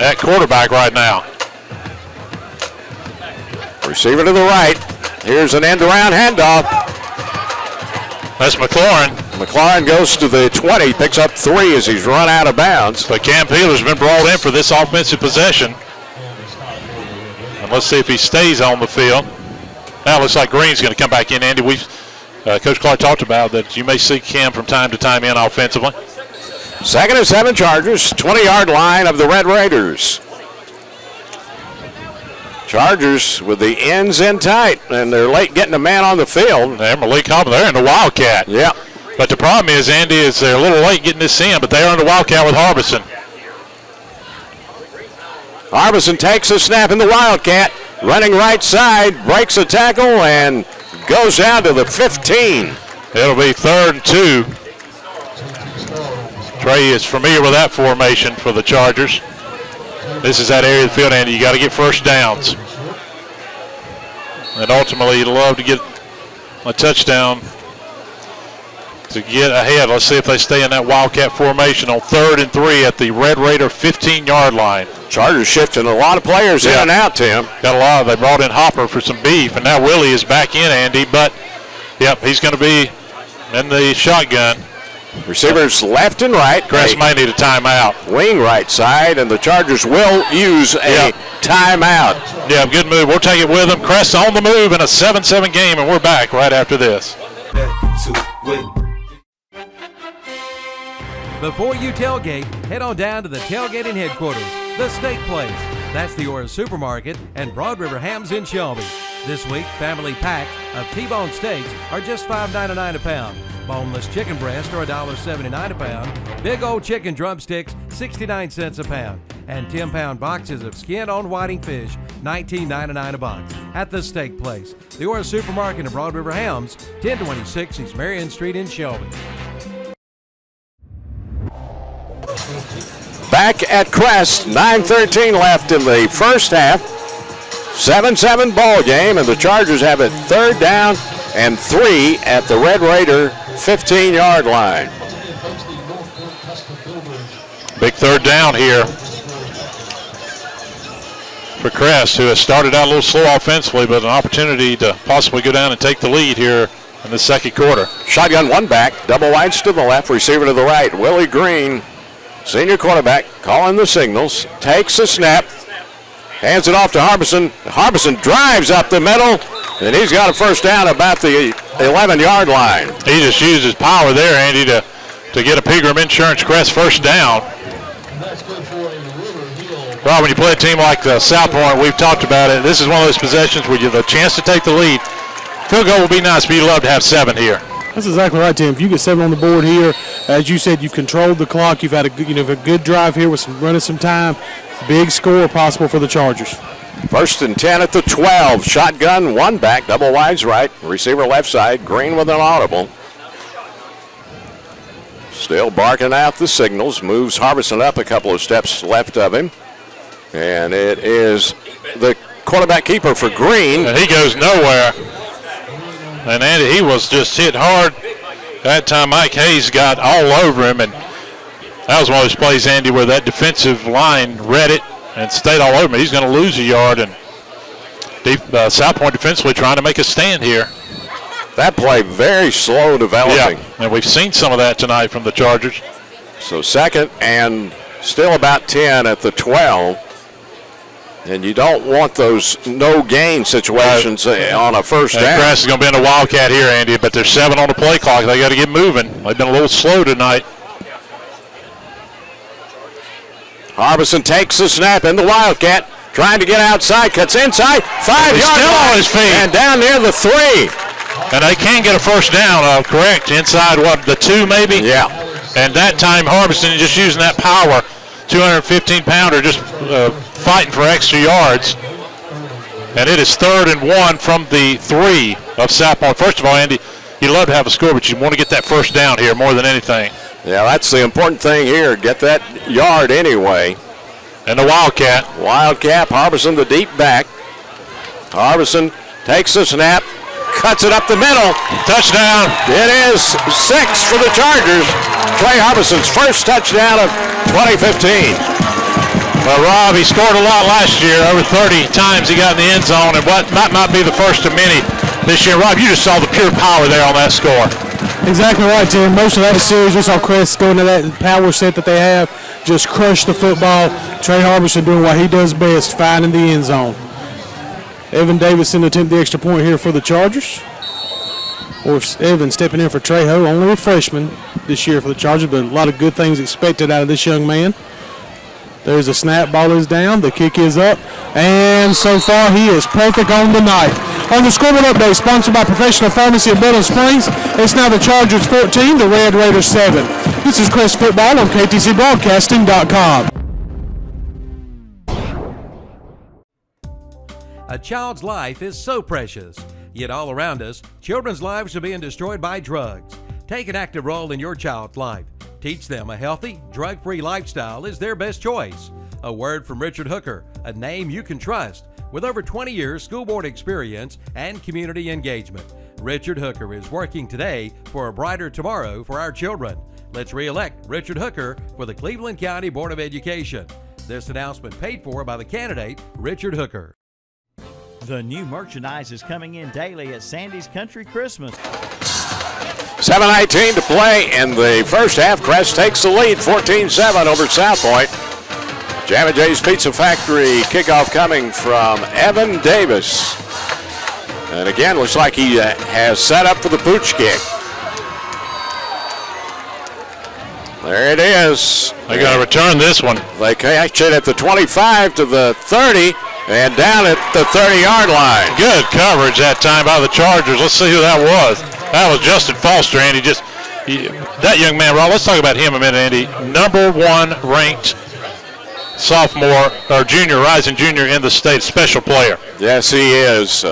at quarterback right now. Receiver to the right. Here's an end-around handoff. That's McLaurin. McLaurin goes to the 20, picks up 3 as he's run out of bounds. But Cam Peeler's been brought in for this offensive possession. And let's see if he stays on the field. Now it looks like Green's going to come back in, Andy. Coach Clark talked about that you may see Cam from time to time in offensively. 2nd and 7 Chargers, 20-yard line of the Red Raiders. Chargers with the ends in tight, and they're late getting a man on the field. They're Malik Cobbin. They're in the Wildcat. Yeah. But the problem is, Andy, is they're a little late getting this in, but they are in the Wildcat with Harbison. Harbison takes a snap in the Wildcat. Running right side, breaks a tackle, and goes down to the 15. It'll be 3rd and 2. Trey is familiar with that formation for the Chargers. This is that area of the field, Andy. You got to get first downs. And ultimately, you'd love to get a touchdown to get ahead. Let's see if they stay in that Wildcat formation on 3rd and 3 at the Red Raider 15-yard line. Chargers shifting a lot of players in and out, Tim. Got a lot. They brought in Hopper for some beef, and now Willie is back in, Andy. But, yep, he's going to be in the shotgun. Receivers left and right. Crest might need a timeout. Wing right side, and the Chargers will use a timeout. Yeah, good move. We'll take it with them. Crest on the move in a 7-7 game, and we're back right after this. Before you tailgate, head on down to the tailgating headquarters, the Steak Place. That's the Orr Supermarket and Broad River Hams in Shelby. This week, family packs of T-bone steaks are just $5.99 a pound. Boneless chicken breast are $1.79 a pound. Big old chicken drumsticks, 69 cents a pound. And 10-pound boxes of skin-on whiting fish, $19.99 a box. At the Steak Place, the Orr Supermarket and Broad River Hams, 1026 East Marion Street in Shelby. Back at Crest, 9:13 left in the first half. 7-7 ball game, and the Chargers have it 3rd down and 3 at the Red Raider 15-yard line. Big 3rd down here for Crest, who has started out a little slow offensively, but an opportunity to possibly go down and take the lead here in the second quarter. Shotgun one back, double wides to the left, receiver to the right. Willie Green, senior quarterback, calling the signals, takes a snap, hands it off to Harbison. Harbison drives up the middle, and he's got a first down about the 11-yard line. He just used his power there, Andy, to get a Pegram Insurance Crest first down. Well, when you play a team like South Point, we've talked about it, this is one of those possessions where you have a chance to take the lead. Field goal would be nice, but you'd love to have 7 here. That's exactly right, Tim. If you get 7 on the board here, as you said, you've controlled the clock. You've had a good drive here with running some time. Big score possible for the Chargers. 1st and 10 at the 12. Shotgun, one back, double wides right. Receiver left side. Green with an audible. Still barking out the signals. Moves Harbison up a couple of steps left of him. And it is the quarterback keeper for Green. And he goes nowhere. And Andy, he was just hit hard. That time Mike Hayes got all over him, and that was one of those plays, Andy, where that defensive line read it and stayed all over him. He's going to lose a yard, and South Point defensively trying to make a stand here. That play very slow developing. Yeah, and we've seen some of that tonight from the Chargers. So 2nd and still about 10 at the 12. And you don't want those no-gain situations on a first down. Crest is going to be in a Wildcat here, Andy, but there's 7 on the play clock. They got to get moving. They've been a little slow tonight. Harbison takes the snap in the Wildcat, trying to get outside, cuts inside, 5 yards. Still on his feet. And down near the 3. And they can get a first down, correct, inside, the 2 maybe? Yeah. And that time Harbison just using that power, 215-pounder, just fighting for extra yards. And it is 3rd and 1 from the 3 of South Point. First of all, Andy, you'd love to have a score, but you want to get that first down here more than anything. Yeah, that's the important thing here. Get that yard anyway. And the Wildcat. Wildcat, Harbison the deep back. Harbison takes the snap, cuts it up the middle. Touchdown. It is 6 for the Chargers. Trey Harbison's first touchdown of 2015. Well, Rob, he scored a lot last year. Over 30 times he got in the end zone, and that might be the first of many this year. Rob, you just saw the pure power there on that score. Exactly right, Tim. Most of that series, we saw Crest go into that power set that they have, just crush the football. Trey Harbison doing what he does best, finding the end zone. Evan Davidson attempt the extra point here for the Chargers. Or Evan stepping in for Trejo, only a freshman this year for the Chargers, but a lot of good things expected out of this young man. There's a snap, ball is down, the kick is up, and so far he is perfect on the night. On the scoreboard update, sponsored by Professional Pharmacy of Belleville Springs, it's now the Chargers 14, the Red Raiders 7. This is Crest Football on KTCBroadcasting.com. A child's life is so precious. Yet all around us, children's lives are being destroyed by drugs. Take an active role in your child's life. Teach them a healthy, drug-free lifestyle is their best choice. A word from Richard Hooker, a name you can trust, with over 20 years school board experience and community engagement. Richard Hooker is working today for a brighter tomorrow for our children. Let's re-elect Richard Hooker for the Cleveland County Board of Education. This announcement paid for by the candidate, Richard Hooker. The new merchandise is coming in daily at Sandy's Country Christmas. 7:19 to play in the first half. Crest takes the lead, 14-7 over South Point. Jammin' Jay's Pizza Factory kickoff coming from Evan Davis. And again, looks like he has set up for the pooch kick. There it is. They're going to return this one. They catch it at the 25 to the 30 and down at the 30-yard line. Good coverage that time by the Chargers. Let's see who that was. That was Justin Foster, Andy. That young man, Rob, let's talk about him a minute, Andy. Number 1 ranked sophomore or junior, rising junior in the state, special player. Yes, he is.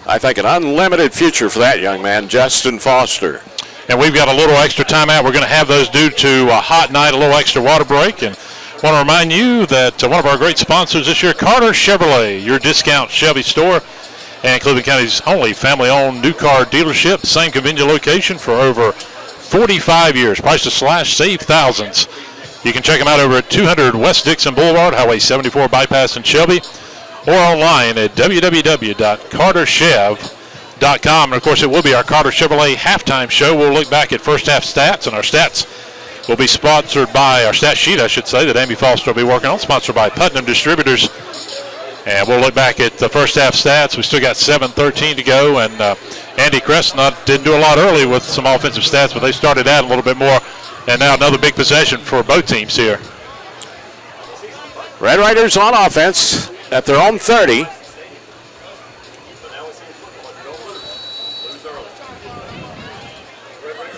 I think an unlimited future for that young man, Justin Foster. And we've got a little extra timeout. We're going to have those due to a hot night, a little extra water break. And want to remind you that one of our great sponsors this year, Carter Chevrolet, your discount Chevy store, and Cleveland County's only family-owned new car dealership. Same convenient location for over 45 years. Price to slash, save thousands. You can check them out over at 200 West Dixon Boulevard, Highway 74 bypass in Shelby, or online at www.carterchev.com. And, of course, it will be our Carter Chevrolet halftime show. We'll look back at first half stats, and our stats will be sponsored by, our stat sheet, I should say, that Amy Foster will be working on, sponsored by Putnam Distributors. And we'll look back at the first half stats. We still got 7:13 to go, and Andy Crest didn't do a lot early with some offensive stats, but they started out a little bit more. And now another big possession for both teams here. Red Raiders on offense at their own 30.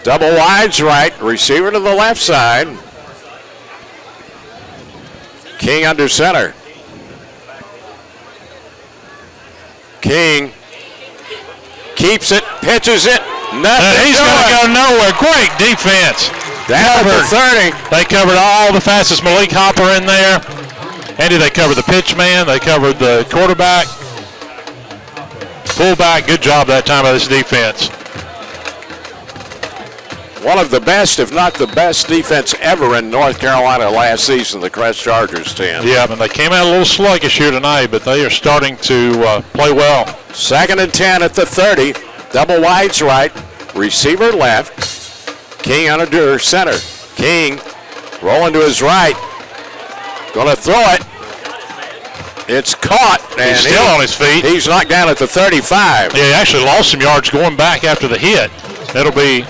Double wides right, receiver to the left side. King under center. King keeps it, pitches it, nothing. He's going to go nowhere. Great defense. Down at the 30. They covered all the fastest. Malik Hopper in there. Andy, they covered the pitch man. They covered the quarterback. Fullback. Good job that time by this defense. One of the best, if not the best defense ever in North Carolina last season, the Crest Chargers team. Yeah, and they came out a little sluggish here tonight, but they are starting to play well. 2nd and 10 at the 30. Double wides right, receiver left. King under center. King rolling to his right. Going to throw it. It's caught. And he's still on his feet. He's knocked down at the 35. Yeah, he actually lost some yards going back after the hit. It'll be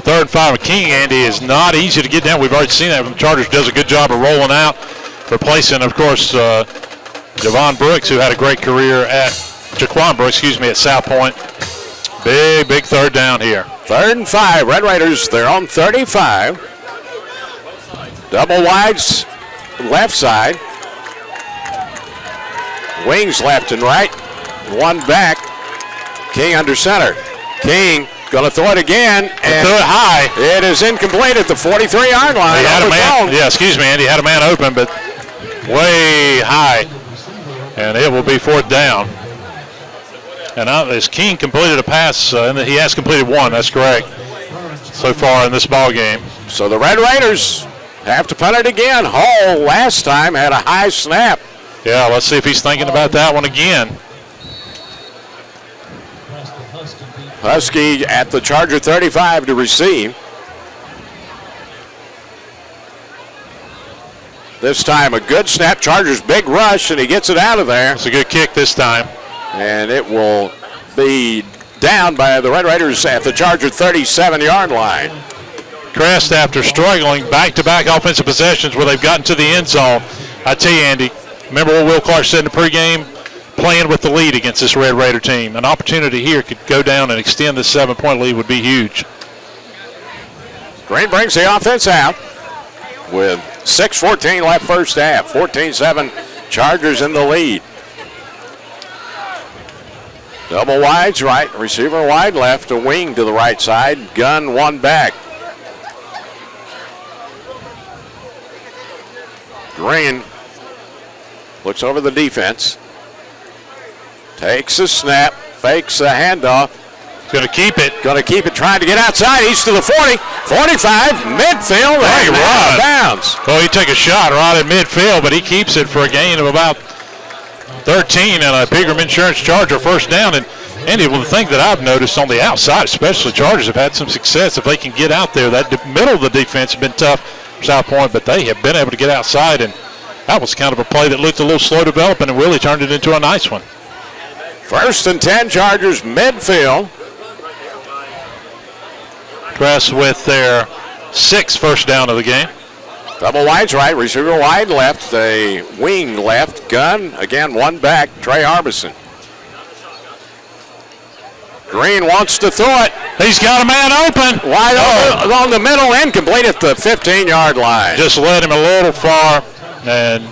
3rd and 5. King, Andy, is not easy to get down. We've already seen that. The Chargers does a good job of rolling out, replacing, of course, Jaquan Brooks, who had a great career at South Point. Big 3rd down here. 3rd and 5. Red Raiders, they're on 35. Double wides left side. Wings left and right. One back. King under center. King going to throw it again. And throw it high. It is incomplete at the 43-yard line. He had a man. Yeah, excuse me, Andy. Had a man open, but way high. And it will be 4th down. And as King completed a pass, and he has completed one. That's correct. So far in this ball game. So the Red Raiders have to punt it again. Hall last time had a high snap. Yeah, let's see if he's thinking about that one again. Husky at the Charger 35 to receive. This time a good snap. Chargers big rush, and he gets it out of there. It's a good kick this time. And it will be down by the Red Raiders at the Charger 37-yard line. Crest, after struggling back-to-back offensive possessions where they've gotten to the end zone. I tell you, Andy, remember what Will Clark said in the pregame? Playing with the lead against this Red Raider team. An opportunity here could go down and extend this 7-point lead would be huge. Green brings the offense out with 6:14 left first half. 14-7 Chargers in the lead. Double wides right, receiver wide left, a wing to the right side, gun one back. Green looks over the defense, takes a snap, fakes a handoff. Going to keep it. Going to keep it, trying to get outside. He's to the 40, 45, midfield, and out of bounds. Well, he took a shot right at midfield, but he keeps it for a gain of about 13 and a Pegram Insurance Charger first down. And Andy, well, the thing that I've noticed on the outside, especially Chargers have had some success if they can get out there. That middle of the defense has been tough for South Point, but they have been able to get outside, and that was kind of a play that looked a little slow developing and Willie turned it into a nice one. 1st and 10, Chargers midfield. Crest with their 6th first down of the game. Double wides right, receiver wide left, a wing left, gun, again one back, Trey Harbison. Green wants to throw it. He's got a man open. Wide open on the middle, incomplete at the 15-yard line. Just led him a little far, and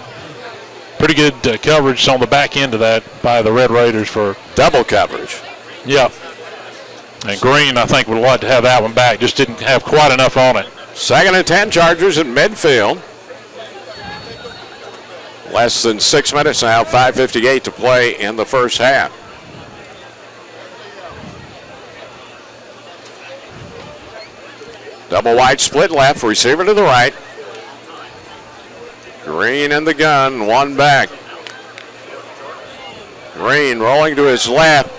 pretty good coverage on the back end of that by the Red Raiders for double coverage. Yep. And Green, I think, would like to have that one back. Just didn't have quite enough on it. 2nd and 10, Chargers at midfield. Less than 6 minutes now, 5:58 to play in the first half. Double wide split left, receiver to the right. Green in the gun, one back. Green rolling to his left,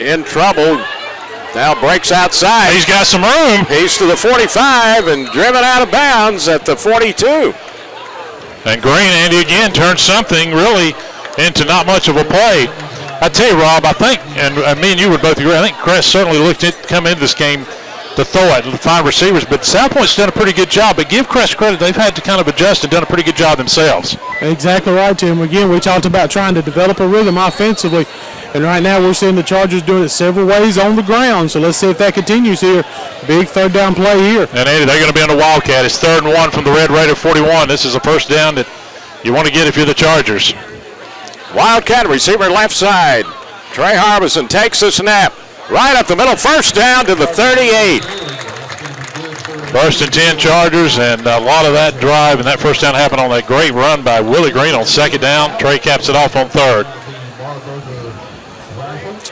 in trouble. Now breaks outside. He's got some room. He's to the 45 and driven out of bounds at the 42. And Green, Andy, again turned something really into not much of a play. I tell you, Rob, I think, and me and you would both agree, I think Crest certainly looked at come into this game to throw it, 5 receivers, but South Point's done a pretty good job. But give Crest credit, they've had to kind of adjust and done a pretty good job themselves. Exactly right, Tim. Again, we talked about trying to develop a rhythm offensively, and right now we're seeing the Chargers doing it several ways on the ground. So let's see if that continues here. Big 3rd down play here. And Andy, they're going to be on the Wildcat. It's 3rd and 1 from the Red Raider 41. This is a first down that you want to get if you're the Chargers. Wildcat receiver left side. Trey Harbison takes the snap. Right up the middle, first down to the 38. 1st and 10 Chargers, and a lot of that drive and that first down happened on that great run by Willie Green on 2nd down. Trey caps it off on 3rd.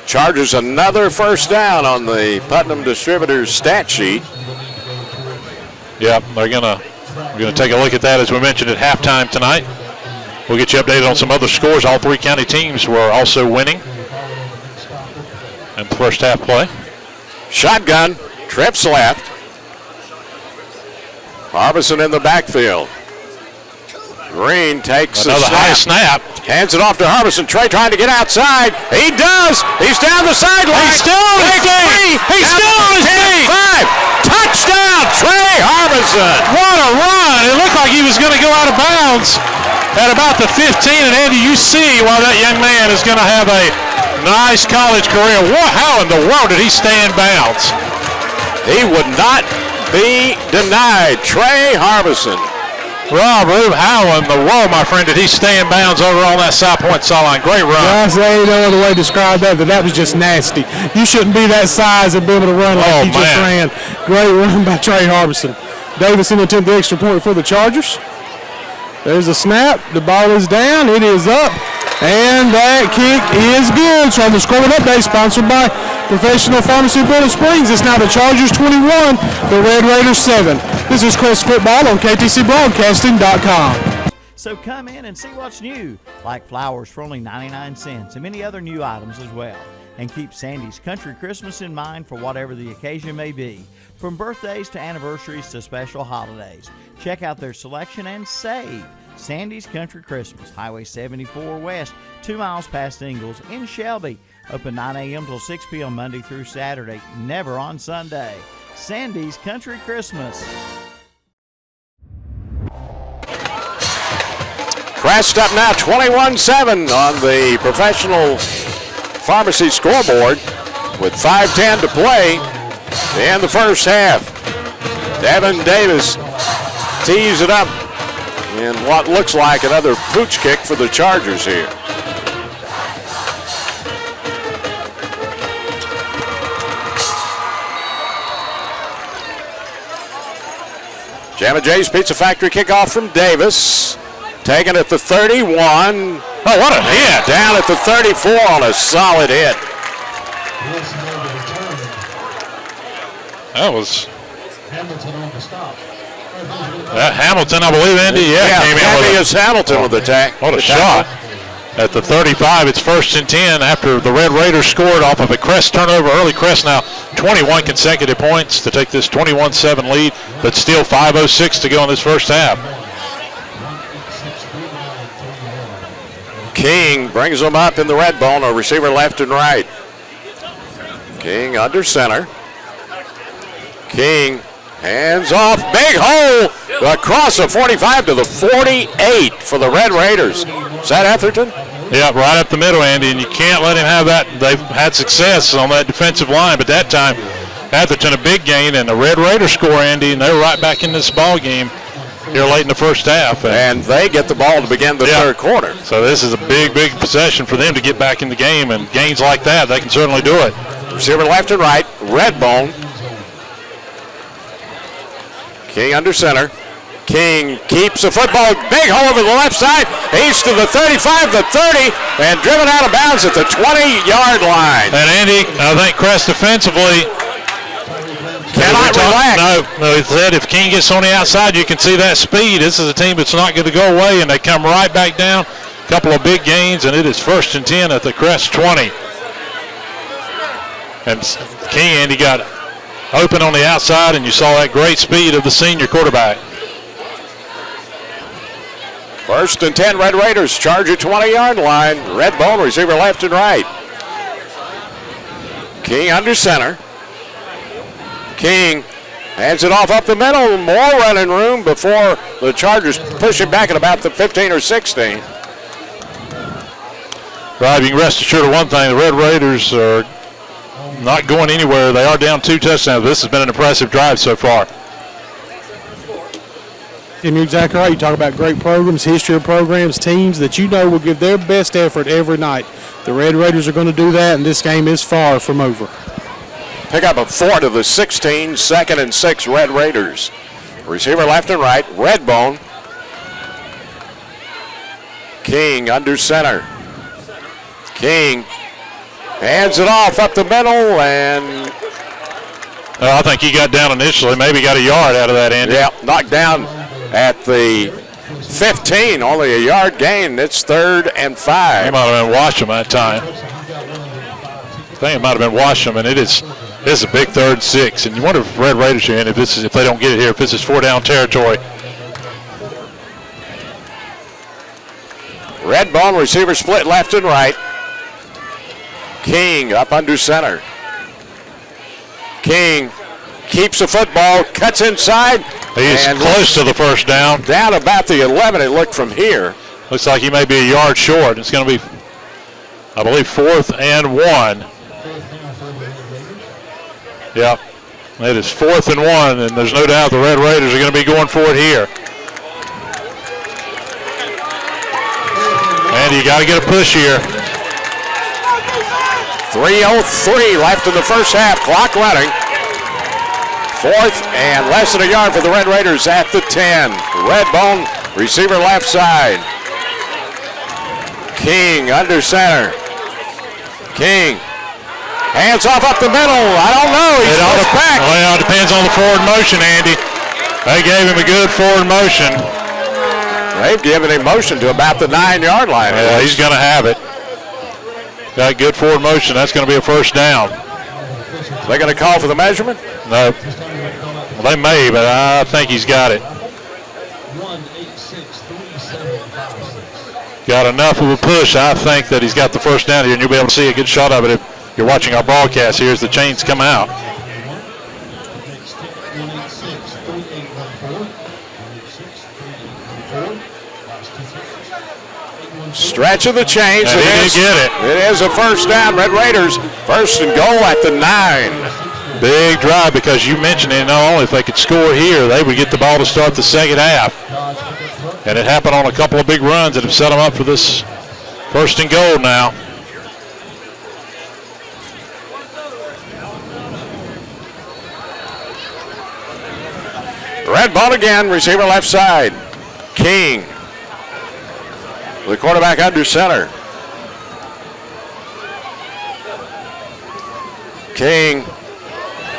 Chargers another first down on the Putnam Distributors stat sheet. Yep, we're gonna take a look at that as we mentioned at halftime tonight. We'll get you updated on some other scores. All 3 county teams were also winning in the first half play. Shotgun, trips left. Harbison in the backfield. Green takes another high snap. Hands it off to Harbison. Trey trying to get outside. He does. He's down the sideline. He's still on his feet. He's still on his feet. 5. Touchdown, Trey Harbison. What a run. It looked like he was going to go out of bounds at about the 15. And Andy, you see why that young man is going to have a nice college career. How in the world did he stay in bounds? He would not be denied. Trey Harbison. Rob Ruppe, how in the world, my friend, did he stay in bounds over on that South Point sideline? Great run. Guys, there ain't no other way to describe that, but that was just nasty. You shouldn't be that size and be able to run like you just ran. Great run by Trey Harbison. Davison attempt the extra point for the Chargers. There's a snap. The ball is down. It is up. And that kick is good. So on the scoring update, sponsored by Professional Pharmacy Bowling Springs. It's now the Chargers 21, the Red Raiders 7. This is Crest Football on KTCBroadcasting.com. So come in and see what's new, like flowers for only 99 cents and many other new items as well. And keep Sandy's Country Christmas in mind for whatever the occasion may be. From birthdays to anniversaries to special holidays. Check out their selection and save. Sandy's Country Christmas, Highway 74 West, 2 miles past Ingalls in Shelby. Open 9 a.m. till 6 p.m. Monday through Saturday, never on Sunday. Sandy's Country Christmas. Crest up now 21-7 on the Professional Pharmacy scoreboard with 5:10 to play in the first half. Devin Davis tees it up in what looks like another pooch kick for the Chargers here. Jamma J's Pizza Factory kickoff from Davis. Taken at the 31. Oh, what a hit. Down at the 34 on a solid hit. That was Hamilton, I believe, Andy. Yeah, came in with Hamilton with the attack. What a shot. At the 35, it's 1st and 10 after the Red Raiders scored off of a Crest turnover. Early Crest now 21 consecutive points to take this 21-7 lead, but still 5:06 to go in this first half. King brings them up in the red bone, a receiver left and right. King under center. King hands off, big hole across the 45 to the 48 for the Red Raiders. Is that Atherton? Yeah, right up the middle, Andy, and you can't let him have that. They've had success on that defensive line, but that time Atherton a big gain, and the Red Raiders score, Andy, and they're right back in this ball game here late in the first half. And they get the ball to begin the third quarter. So this is a big, big possession for them to get back in the game, and gains like that, they can certainly do it. Receiver left and right, Redbone. King under center. King keeps the football, big hole over the left side. He's to the 35, the 30, and driven out of bounds at the 20-yard line. And Andy, I think Crest defensively cannot relax. No, he said if King gets on the outside, you can see that speed. This is a team that's not going to go away, and they come right back down. A couple of big gains, and it is 1st and 10 at the Crest 20. And King, Andy, got open on the outside, and you saw that great speed of the senior quarterback. 1st and 10, Red Raiders, Charger 20-yard line. Redbone, receiver left and right. King under center. King hands it off up the middle. More running room before the Chargers push it back at about the 15 or 16. Rob, you can rest assured of one thing. The Red Raiders are not going anywhere. They are down 2 touchdowns. This has been an impressive drive so far. Tim, you're exactly right. You talk about great programs, history of programs, teams that you know will give their best effort every night. The Red Raiders are going to do that, and this game is far from over. Pick up a 4 to the 16, 2nd and 6, Red Raiders. Receiver left and right, Redbone. King under center. King hands it off up the middle, and I think he got down initially, maybe got a yard out of that, Andy. Yeah, knocked down at the 15, only a yard gain. It's 3rd and 5. He might have been Washam that time. I think it might have been Washam, and it's a big 3rd and 6. And you wonder if Red Raiders are in, if they don't get it here, if this is 4-down territory. Redbone, receiver split left and right. King up under center. King keeps the football, cuts inside. He's close to the 1st down. Down about the 11, it looked from here. Looks like he may be a yard short. It's going to be, I believe, 4th and 1. Yeah, it is 4th and 1, and there's no doubt the Red Raiders are going to be going for it here. And you got to get a push here. 3:03 left in the first half, clock running. 4th and less than a yard for the Red Raiders at the 10. Redbone, receiver left side. King under center. King hands off up the middle. I don't know. He's back. Well, it depends on the forward motion, Andy. They gave him a good forward motion. They've given him motion to about the 9-yard line. Yeah, he's going to have it. Got good forward motion. That's going to be a 1st down. They going to call for the measurement? No. Well, they may, but I think he's got it. Got enough of a push, I think, that he's got the 1st down here, and you'll be able to see a good shot of it if you're watching our broadcast here as the chains come out. Stretch of the chains. And he did get it. It is a 1st down. Red Raiders 1st and goal at the 9. Big drive, because you mentioned it, not only if they could score here, they would get the ball to start the 2nd half. And it happened on a couple of big runs that have set them up for this 1st and goal now. Red ball again, receiver left side. King. The quarterback under center. King.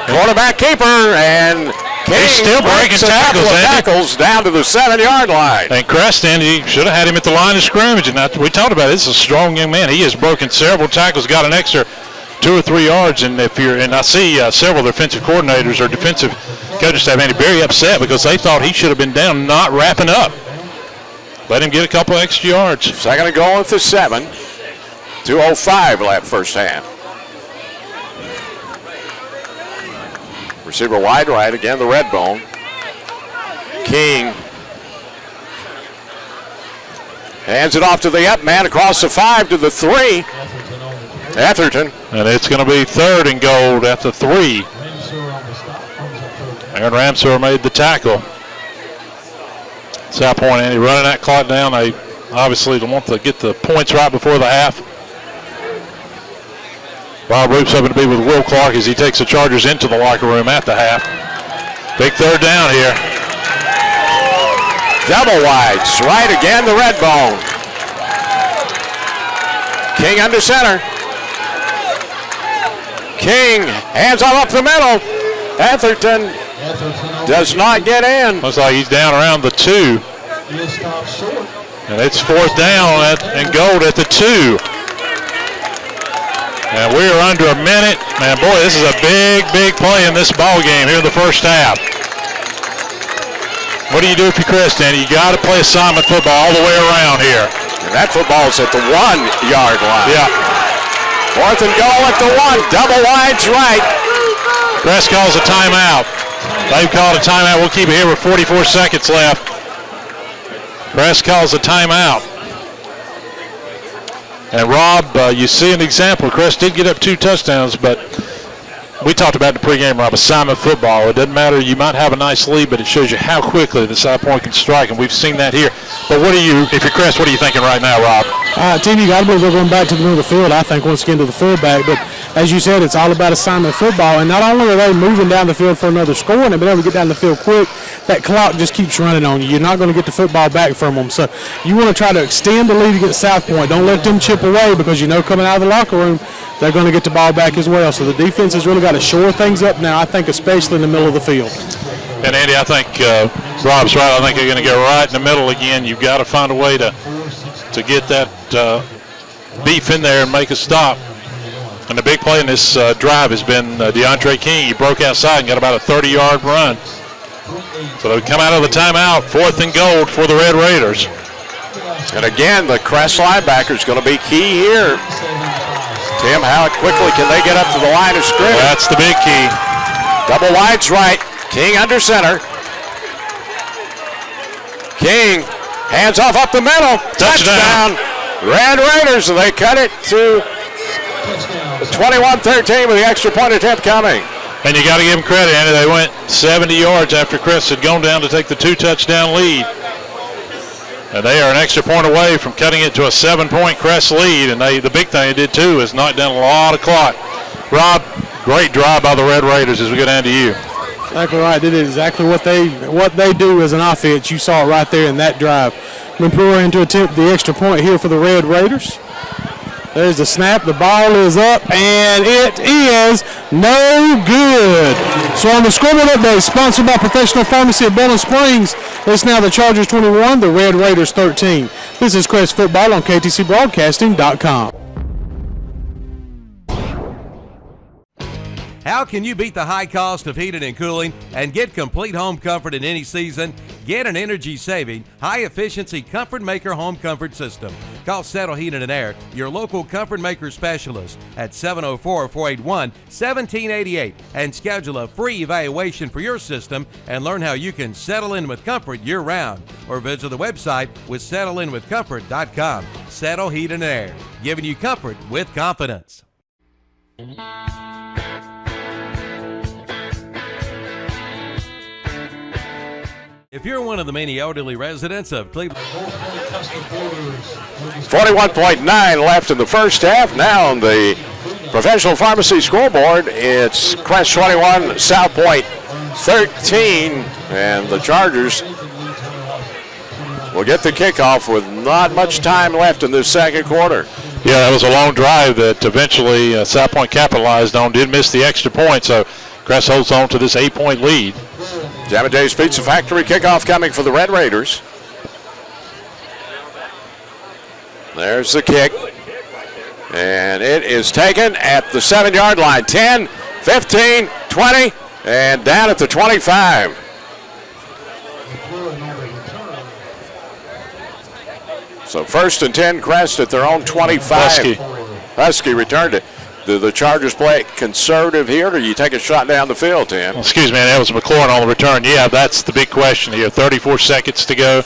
Quarterback keeper, and King He's still breaking tackles down to the 7-yard line. And Creston, he should have had him at the line of scrimmage. And we talked about it. This is a strong young man. He has broken several tackles, got an extra 2 or 3 yards. And I see several defensive coordinators or defensive coaches staff very upset because they thought he should have been down, not wrapping up. Let him get a couple extra yards. Second and goal at the 7. 2:05 left first half. Receiver wide right, again the red bone. King hands it off to the up man across the 5 to the 3. Atherton. And it's going to be 3rd and goal at the 3. Aaron Ramseur made the tackle. South Point, Andy, running that clock down. They obviously want to get the points right before the half. Rob Ruppe's hoping to be with Will Clark as he takes the Chargers into the locker room at the half. Big 3rd down here. Double wides, right again, the red bone. King under center. King hands off up the middle. Atherton does not get in. Looks like he's down around the 2. And it's 4th down and goal at the 2. And we are under a minute. Man, boy, this is a big, big play in this ball game here in the first half. What do you do if you're Creston? You got to play assignment football all the way around here. And that football's at the 1-yard line. Yeah. 4th and goal at the 1. Double wides right. Crest calls a timeout. They've called a timeout. We'll keep it here with 44 seconds left. Crest calls a timeout. And Rob, you see an example. Crest did get up 2 touchdowns, but we talked about the pregame, Rob, assignment football. It doesn't matter. You might have a nice lead, but it shows you how quickly the South Point can strike, and we've seen that here. But if you're Crest, what are you thinking right now, Rob? Team, you got to believe they're going back to the middle of the field, I think, once again to the fullback. But as you said, it's all about assignment football. And not only are they moving down the field for another score, and they've been able to get down the field quick, that clock just keeps running on you. You're not going to get the football back from them. So you want to try to extend the lead against South Point. Don't let them chip away because you know coming out of the locker room, they're going to get the ball back as well. So the defense has really got to shore things up now, I think, especially in the middle of the field. And, Andy, I think Rob's right. I think they're going to go right in the middle again. You've got to find a way to get that beef in there and make a stop. And the big play in this drive has been DeAndre King. He broke outside and got about a 30-yard run. So they come out of the timeout, 4th and goal for the Red Raiders. And again, the Crest linebacker is going to be key here. Tim, how quickly can they get up to the line of scrimmage? That's the big key. Double wides right. King under center. King hands off up the middle. Touchdown. Red Raiders, and they cut it to 21-13 with the extra point attempt coming. And you got to give them credit, Andy. They went 70 yards after Crest had gone down to take the 2-touchdown lead. And they are an extra point away from cutting it to a 7-point Crest lead. And the big thing they did, too, is knock down a lot of clock. Rob, great drive by the Red Raiders as we go down to you. Exactly right. They did exactly what they do as an offense. You saw it right there in that drive. McPure in to attempt the extra point here for the Red Raiders. There's the snap. The ball is up, and it is no good. So on the scoreboard update, sponsored by Professional Pharmacy of Bowling Springs, it's now the Chargers 21, the Red Raiders 13. This is Crest Football on KTCBroadcasting.com. How can you beat the high cost of heating and cooling and get complete home comfort in any season? Get an energy-saving, high-efficiency Comfort Maker home comfort system. Call Settle Heating and Air, your local Comfort Maker specialist, at 704-481-1788 and schedule a free evaluation for your system and learn how you can settle in with comfort year-round. Or visit the website with settleinwithcomfort.com. Settle Heating and Air, giving you comfort with confidence. If you're one of the many elderly residents of Cleveland, 41.9 left in the first half. Now on the Professional Pharmacy scoreboard, it's Crest 21, South Point 13. And the Chargers will get the kickoff with not much time left in this second quarter. Yeah, that was a long drive that eventually South Point capitalized on. Did miss the extra point, so Crest holds on to this 8-point lead. Jammin' Jay's Pizza Factory kickoff coming for the Red Raiders. There's the kick. And it is taken at the 7-yard line. 10, 15, 20, and down at the 25. So 1st and 10, Crest at their own 25. Husky returned it. Do the Chargers play conservative here, or do you take a shot down the field, Tim? Excuse me, that was McLaurin on the return. Yeah, that's the big question here. 34 seconds to go.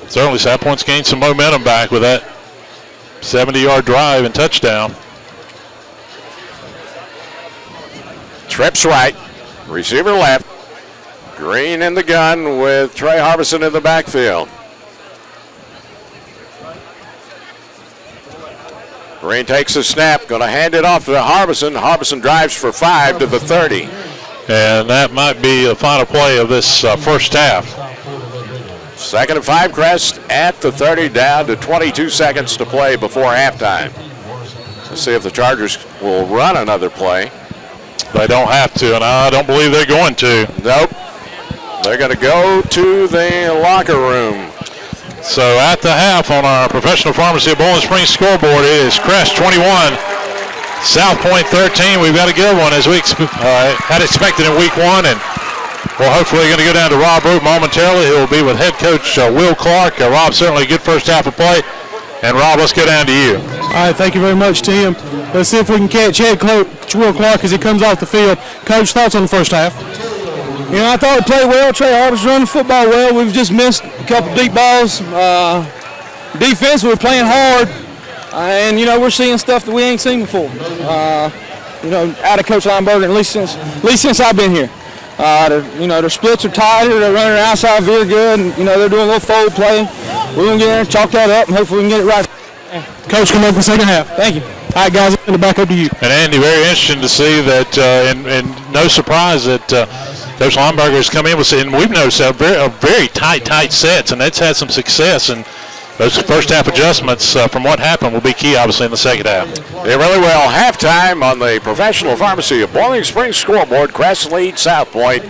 Certainly South Point's gained some momentum back with that 70-yard drive and touchdown. Trips right, receiver left. Green in the gun with Trey Harbison in the backfield. Green takes a snap, going to hand it off to Harbison. Harbison drives for 5 to the 30. And that might be the final play of this first half. 2nd and 5, Crest at the 30, down to 22 seconds to play before halftime. Let's see if the Chargers will run another play. They don't have to, and I don't believe they're going to. Nope. They're going to go to the locker room. So at the half on our Professional Pharmacy of Bowling Springs scoreboard, it is Crest 21, South Point 13. We've got a good one as we had expected in week 1, and we're hopefully going to go down to Rob Ruppe momentarily. He will be with head coach Will Clark. Rob, certainly a good first half of play. And Rob, let's go down to you. All right, thank you very much, Tim. Let's see if we can catch head coach Will Clark as he comes off the field. Coach, thoughts on the first half? You know, I thought we played well. Trey Harbison running the football well. We've just missed a couple deep balls. Defense, we're playing hard. And, you know, we're seeing stuff that we ain't seen before. You know, out of Coach Lineberger, at least since I've been here. You know, their splits are tighter. They're running outside very good. And, you know, they're doing a little fold play. We're going to get in there, chalk that up, and hopefully we can get it right. Coach, come up in the second half. Thank you. All right, guys, I'm going to back up to you. And Andy, very interesting to see that, and no surprise that Coach Lineberger has come in with, and we've noticed a very tight sets, and that's had some success. And those first half adjustments from what happened will be key, obviously, in the second half. Yeah, really well. Halftime on the Professional Pharmacy of Boiling Springs scoreboard. Crest leads South Point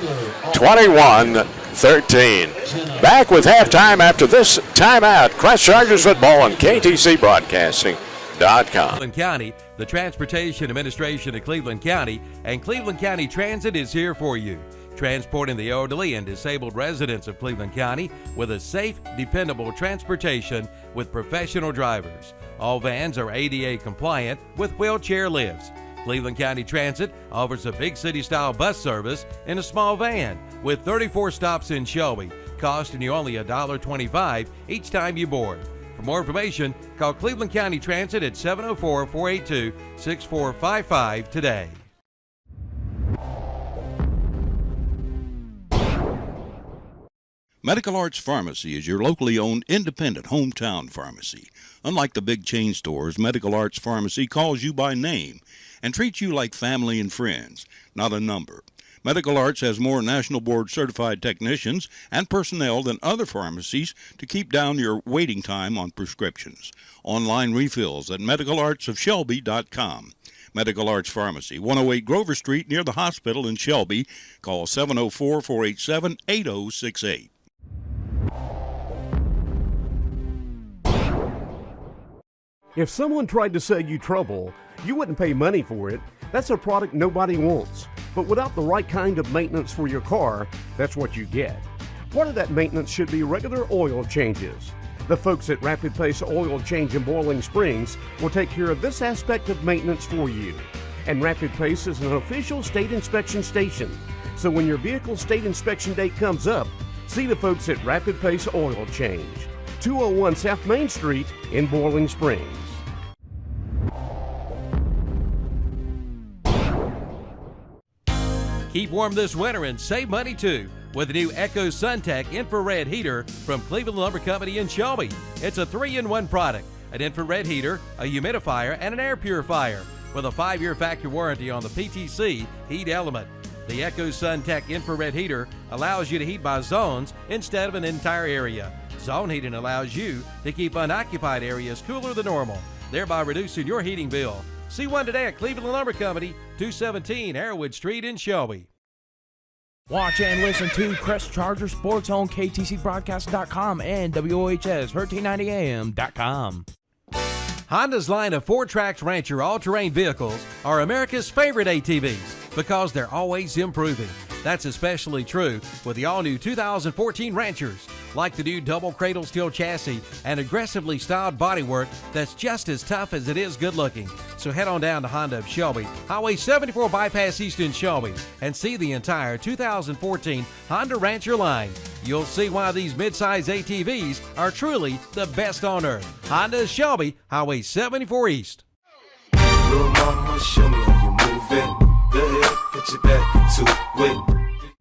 21-13. Back with halftime after this timeout. Crest Chargers football on KTCBroadcasting.com. Cleveland County, the Transportation Administration of Cleveland County, and Cleveland County Transit is here for you. Transporting the elderly and disabled residents of Cleveland County with a safe, dependable transportation with professional drivers. All vans are ADA compliant with wheelchair lifts. Cleveland County Transit offers a big city-style bus service in a small van with 34 stops in Shelby, costing you only $1.25 each time you board. For more information, call Cleveland County Transit at 704-482-6455 today. Medical Arts Pharmacy is your locally owned independent hometown pharmacy. Unlike the big chain stores, Medical Arts Pharmacy calls you by name and treats you like family and friends, not a number. Medical Arts has more National Board certified technicians and personnel than other pharmacies to keep down your waiting time on prescriptions. Online refills at medicalartsofshelby.com. Medical Arts Pharmacy, 108 Grover Street near the hospital in Shelby. Call 704-487-8068. If someone tried to sell you trouble, you wouldn't pay money for it. That's a product nobody wants. But without the right kind of maintenance for your car, that's what you get. Part of that maintenance should be regular oil changes. The folks at Rapid Pace Oil Change in Boiling Springs will take care of this aspect of maintenance for you. And Rapid Pace is an official state inspection station. So when your vehicle's state inspection date comes up, see the folks at Rapid Pace Oil Change, 201 South Main Street in Boiling Springs. Keep warm this winter and save money too with the new Echo SunTech infrared heater from Cleveland Lumber Company in Shelby. It's a 3-in-1 product, an infrared heater, a humidifier, and an air purifier with a 5-year factory warranty on the PTC heat element. The Echo SunTech infrared heater allows you to heat by zones instead of an entire area. Zone heating allows you to keep unoccupied areas cooler than normal, thereby reducing your heating bill. See one today at Cleveland Lumber Company, 217 Arrowwood Street in Shelby. Watch and listen to Crest Chargers Sports on KTCBroadcast.com and WOHS 1390am.com. Honda's line of 4-Trax Rancher all-terrain vehicles are America's favorite ATVs because they're always improving. That's especially true with the all-new 2014 Ranchers, like the new double cradle steel chassis and aggressively styled bodywork that's just as tough as it is good-looking. So head on down to Honda of Shelby, Highway 74 Bypass East in Shelby, and see the entire 2014 Honda Rancher line. You'll see why these midsize ATVs are truly the best on earth. Honda of Shelby, Highway 74 East. Little mama, show me how you move it. Go ahead, put your back into it.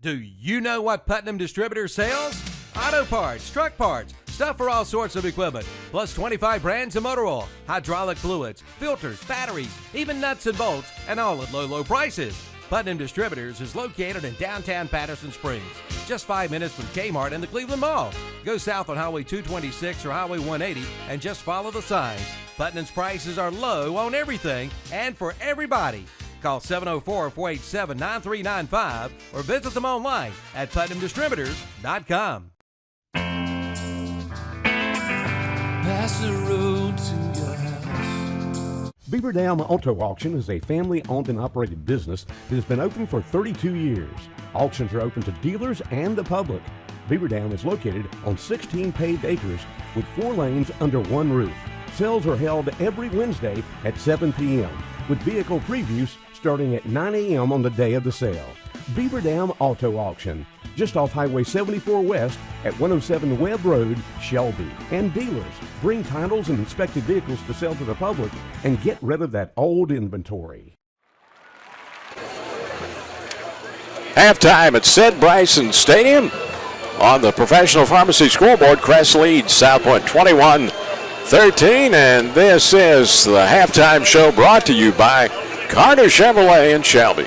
Do you know what Putnam Distributors sells? Auto parts, truck parts, stuff for all sorts of equipment, plus 25 brands of motor oil, hydraulic fluids, filters, batteries, even nuts and bolts, and all at low, low prices. Putnam Distributors is located in downtown Patterson Springs, just 5 minutes from Kmart and the Cleveland Mall. Go south on Highway 226 or Highway 180 and just follow the signs. Putnam's prices are low on everything and for everybody. Call 704-487-9395 or visit them online at PutnamDistributors.com. Pass the road to your house. Beaver Dam Auto Auction is a family-owned and operated business that has been open for 32 years. Auctions are open to dealers and the public. Beaver Dam is located on 16 paved acres with 4 lanes under one roof. Sales are held every Wednesday at 7 p.m. with vehicle previews starting at 9 a.m. on the day of the sale. Beaver Dam Auto Auction, just off Highway 74 West at 107 Webb Road, Shelby. And dealers, bring titles and inspected vehicles to sell to the public and get rid of that old inventory. Halftime at Sid Bryson Stadium. On the Professional Pharmacy scoreboard, Crest leads South Point 21-13, and this is the halftime show brought to you by Carter Chevrolet in Shelby.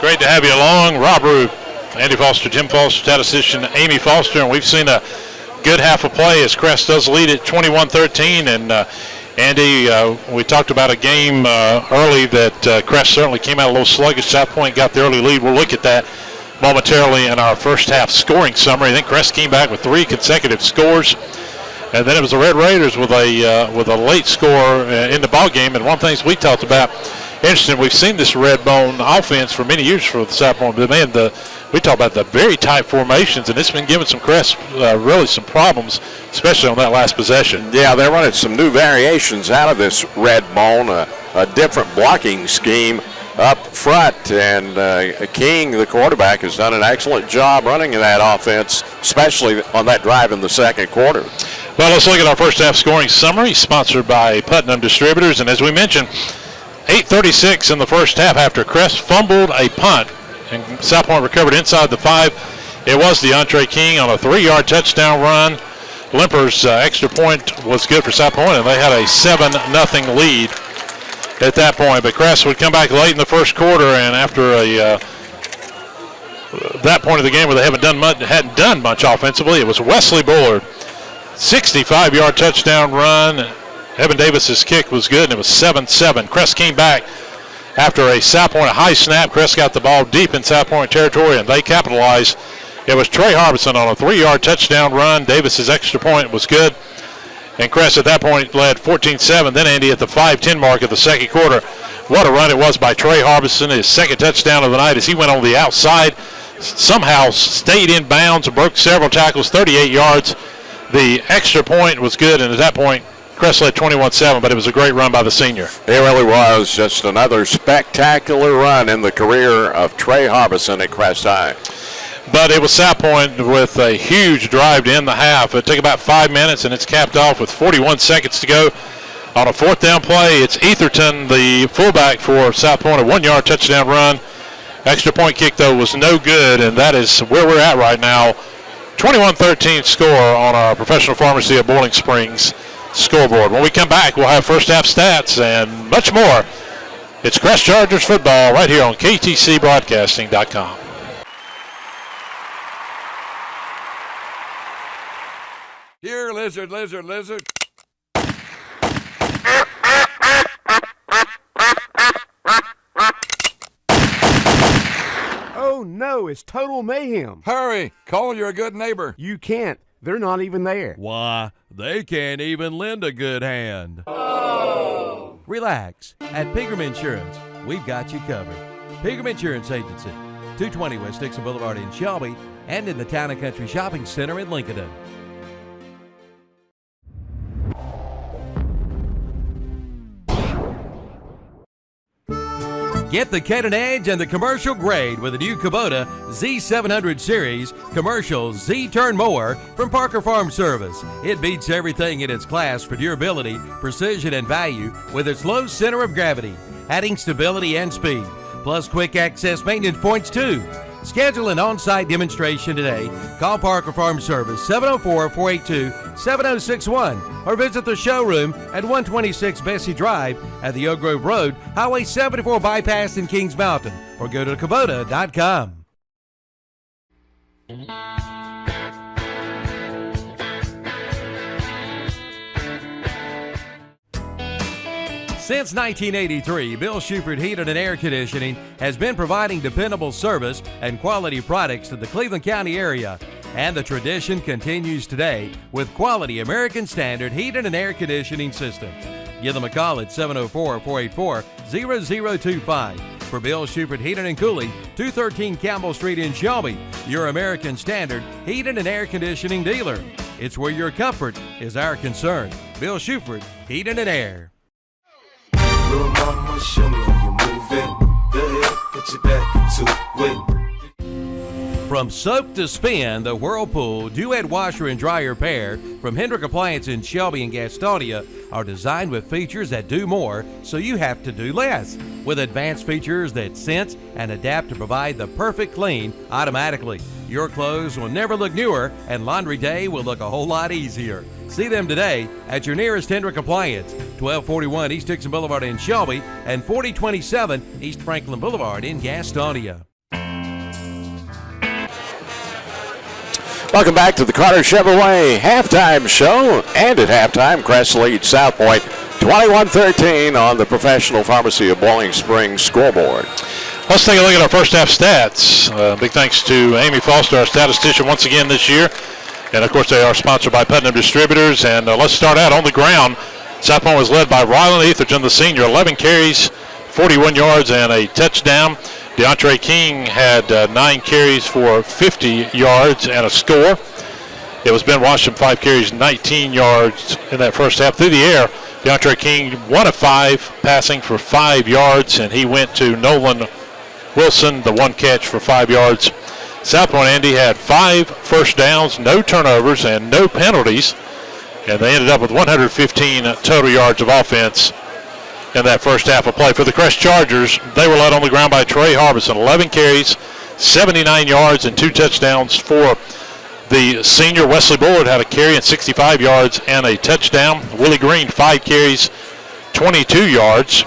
Great to have you along. Rob Ruppe, Andy Foster, Tim Foster, statistician Amy Foster, and we've seen a good half of play as Crest does lead at 21-13. And Andy, we talked about a game early that Crest certainly came out a little sluggish. South Point got the early lead. We'll look at that momentarily in our first half scoring summary. I think Crest came back with 3 consecutive scores. And then it was the Red Raiders with a late score in the ball game. And one of the things we talked about, interesting, we've seen this red bone offense for many years for the South Point. But man, we talk about the very tight formations, and it's been giving some Crest really some problems, especially on that last possession. Yeah, they're running some new variations out of this red bone, a different blocking scheme up front, and King, the quarterback, has done an excellent job running that offense, especially on that drive in the second quarter. Well, let's look at our first half scoring summary, sponsored by Putnam Distributors. And as we mentioned, 8:36 in the first half after Crest fumbled a punt, and South Point recovered inside the 5. It was DeAndre King on a 3-yard touchdown run. Limper's extra point was good for South Point, and they had a 7-0 lead at that point. But Crest would come back late in the first quarter, and after that point of the game where they hadn't done much offensively, it was Wesley Bullard, 65-yard touchdown run. Evan Davis's kick was good, and it was 7-7. Crest came back after a South Point high snap. Crest got the ball deep in South Point territory, and they capitalized. It was Trey Harbison on a 3-yard touchdown run. Davis's extra point was good, and Crest at that point led 14-7. Then Andy at the 5:10 mark of the second quarter. What a run it was by Trey Harbison, his second touchdown of the night as he went on the outside, somehow stayed in bounds, broke several tackles, 38 yards. The extra point was good, and at that point, Crest led 21-7, but it was a great run by the senior. It really was just another spectacular run in the career of Trey Harbison at Crest High. But it was South Point with a huge drive to end the half. It took about 5 minutes, and it's capped off with 41 seconds to go. On a 4th down play, it's Etherton, the fullback for South Point, a 1-yard touchdown run. Extra point kick, though, was no good, and that is where we're at right now. 21-13 score on our Professional Pharmacy of Boiling Springs scoreboard. When we come back, we'll have first half stats and much more. It's Crest Chargers football right here on KTCBroadcasting.com. Here, lizard, lizard, lizard. Oh no, it's total mayhem. Hurry, call your good neighbor. You can't. They're not even there. Why, they can't even lend a good hand. Oh. Relax. At Pegram Insurance, we've got you covered. Pegram Insurance Agency, 220 West Dixon Boulevard in Shelby, and in the Town and Country Shopping Center in Lincoln. Get the cutting edge and the commercial grade with the new Kubota Z700 Series Commercial Z-Turn Mower from Parker Farm Service. It beats everything in its class for durability, precision, and value with its low center of gravity, adding stability and speed, plus quick access maintenance points too. Schedule an on-site demonstration today. Call Parker Farm Service 704-482-7061 or visit the showroom at 126 Bessie Drive at the Oak Grove Road, Highway 74 bypass in Kings Mountain, or go to Kubota.com. Since 1983, Bill Shuford Heating and Air Conditioning has been providing dependable service and quality products to the Cleveland County area. And the tradition continues today with quality American Standard heating and air conditioning systems. Give them a call at 704-484-0025. For Bill Shuford Heating and Cooling, 213 Campbell Street in Shelby, your American Standard heating and air conditioning dealer. It's where your comfort is our concern. Bill Shuford Heating and Air. Little mama, show me how you move it. Go ahead, put your back into it. From soak to spin, the Whirlpool Duet Washer and Dryer pair from Hendrick Appliance in Shelby and Gastonia are designed with features that do more, so you have to do less. With advanced features that sense and adapt to provide the perfect clean automatically. Your clothes will never look newer, and laundry day will look a whole lot easier. See them today at your nearest Hendrick Appliance, 1241 East Dixon Boulevard in Shelby and 4027 East Franklin Boulevard in Gastonia. Welcome back to the Carter Chevrolet halftime show. And at halftime, Crest leads South Point 21-13 on the Professional Pharmacy of Boiling Springs scoreboard. Let's take a look at our first half stats. Big thanks to Amy Foster, our statistician, once again this year. And, of course, they are sponsored by Putnam Distributors. And let's start out on the ground. South Point was led by Rylan Etherton, the senior, 11 carries, 41 yards, and a touchdown. DeAndre King had 9 carries for 50 yards and a score. It was Ben Washington, 5 carries, 19 yards in that first half. Through the air, DeAndre King 1 of 5, passing for 5 yards, and he went to Nolan Wilson, the 1 catch for 5 yards. South Point, Andy, had 5 first downs, no turnovers, and no penalties, and they ended up with 115 total yards of offense in that first half of play. For the Crest Chargers, they were led on the ground by Trey Harbison, 11 carries, 79 yards, and 2 touchdowns for the senior. Wesley Bullard had a carry and 65 yards and a touchdown. Willie Green, 5 carries, 22 yards.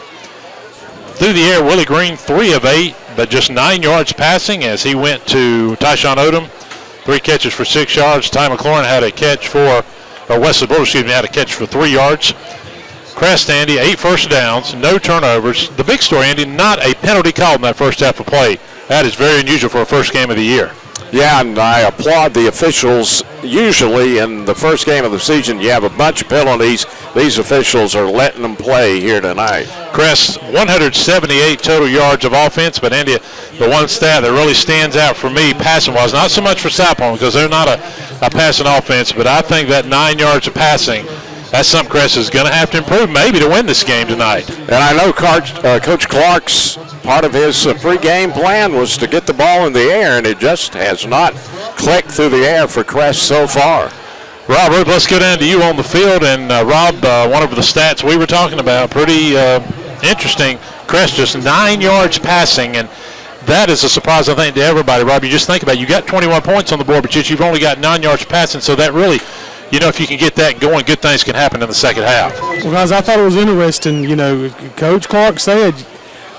Through the air, Willie Green, 3 of 8, but just 9 yards passing as he went to Tyshawn Odom, 3 catches for 6 yards. Ty McLaurin had a catch for, or Wesley Bullard, had a catch for 3 yards. Crest, Andy, 8 first downs, no turnovers. The big story, Andy, not a penalty called in that first half of play. That is very unusual for a first game of the year. Yeah, and I applaud the officials. Usually in the first game of the season, you have a bunch of penalties. These officials are letting them play here tonight. Crest, 178 total yards of offense, but Andy, the one stat that really stands out for me passing-wise, not so much for South Point because they're not a passing offense, but I think that 9 yards of passing, that's something Crest is going to have to improve maybe to win this game tonight. And I know Coach Clark's part of his pregame plan was to get the ball in the air, and it just has not clicked through the air for Crest so far. Rob, let's go down to you on the field. And, Rob, one of the stats we were talking about, pretty interesting. Crest just 9 yards passing, and that is a surprise, I think, to everybody. Rob, you just think about it. You got 21 points on the board, but yet you've only got 9 yards passing, so that really – you know, if you can get that going, good things can happen in the second half. Well, guys, I thought it was interesting. You know, Coach Clark said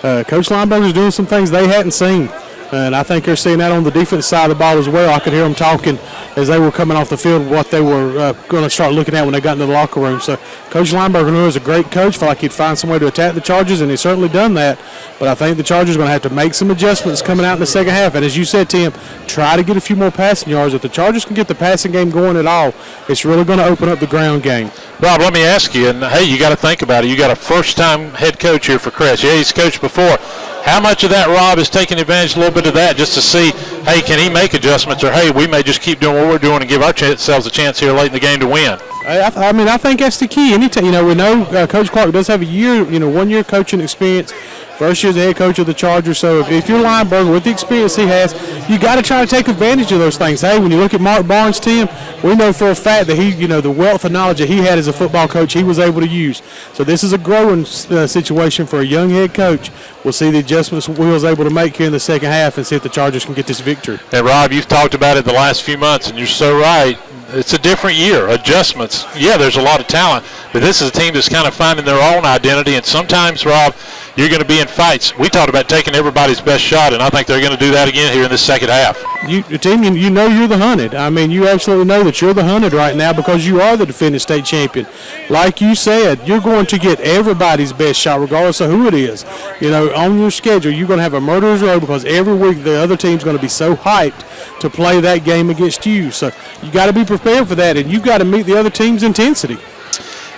Coach Lineberger's doing some things they hadn't seen. And I think they're seeing that on the defense side of the ball as well. I could hear them talking as they were coming off the field what they were going to start looking at when they got into the locker room. So Coach Lineberger knew he was a great coach. Felt like he'd find some way to attack the Chargers, and he's certainly done that. But I think the Chargers are going to have to make some adjustments coming out in the second half. And as you said, Tim, try to get a few more passing yards. If the Chargers can get the passing game going at all, it's really going to open up the ground game. Rob, let me ask you, and hey, you got to think about it. You got a first-time head coach here for Crest. Yeah, he's coached before. How much of that, Rob, is taking advantage a little bit of that just to see, hey, can he make adjustments, or hey, we may just keep doing what we're doing and give ourselves a chance here late in the game to win? I mean, I think that's the key. Anytime, we know Coach Clark does have a year, 1 year coaching experience. First year as the head coach of the Chargers. So if you're Lineberger with the experience he has, you got to try to take advantage of those things. Hey, when you look at Mark Barnes' team, we know for a fact that he, the wealth of knowledge that he had as a football coach, he was able to use. So this is a growing situation for a young head coach. We'll see the adjustments Will's able to make here in the second half and see if the Chargers can get this victory. And Rob, you've talked about it the last few months, and you're so right. It's a different year. Adjustments. Yeah, there's a lot of talent, but this is a team that's kind of finding their own identity, and sometimes, Rob, you're going to be in fights. We talked about taking everybody's best shot, and I think they're going to do that again here in this second half. You're the hunted. I mean, you absolutely know that you're the hunted right now because you are the defending state champion. Like you said, you're going to get everybody's best shot regardless of who it is. On your schedule, you're going to have a murderer's row because every week the other team's going to be so hyped to play that game against you. So you got to be prepared for that, and you got to meet the other team's intensity.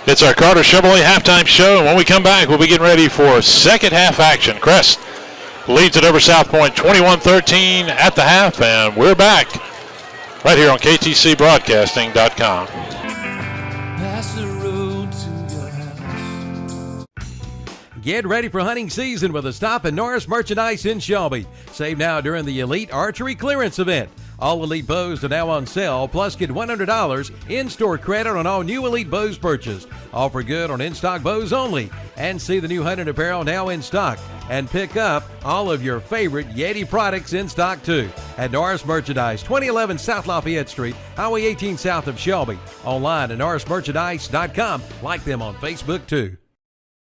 It's our Carter Chevrolet halftime show, and when we come back, we'll be getting ready for second half action. Crest leads it over South Point 21-13 at the half, and we're back right here on KTCBroadcasting.com. Pass the road to your house. Get ready for hunting season with a stop at Norris Merchandise in Shelby. Save now during the Elite Archery Clearance Event. All Elite bows are now on sale, plus get $100 in-store credit on all new Elite bows purchased. Offer good on in-stock bows only. And see the new hunting apparel now in stock. And pick up all of your favorite Yeti products in stock too. At Norris Merchandise, 2011 South Lafayette Street, Highway 18 south of Shelby. Online at norrismerchandise.com. Like them on Facebook too.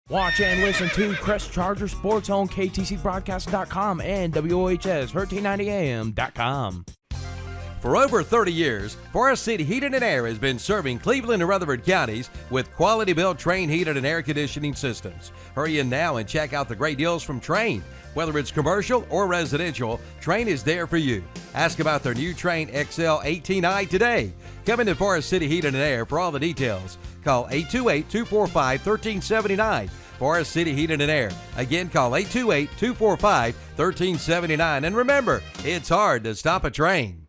Watch and listen to Crest Chargers Sports on KTCBroadcast.com and WOHS1390AM.com. For over 30 years, Forest City Heating and Air has been serving Cleveland and Rutherford counties with quality-built Trane heated and air conditioning systems. Hurry in now and check out the great deals from Trane. Whether it's commercial or residential, Trane is there for you. Ask about their new Trane XL 18i today. Come into Forest City Heating and Air for all the details. Call 828-245-1379. Forest City Heating and Air. Again, call 828-245-1379. And remember, it's hard to stop a train.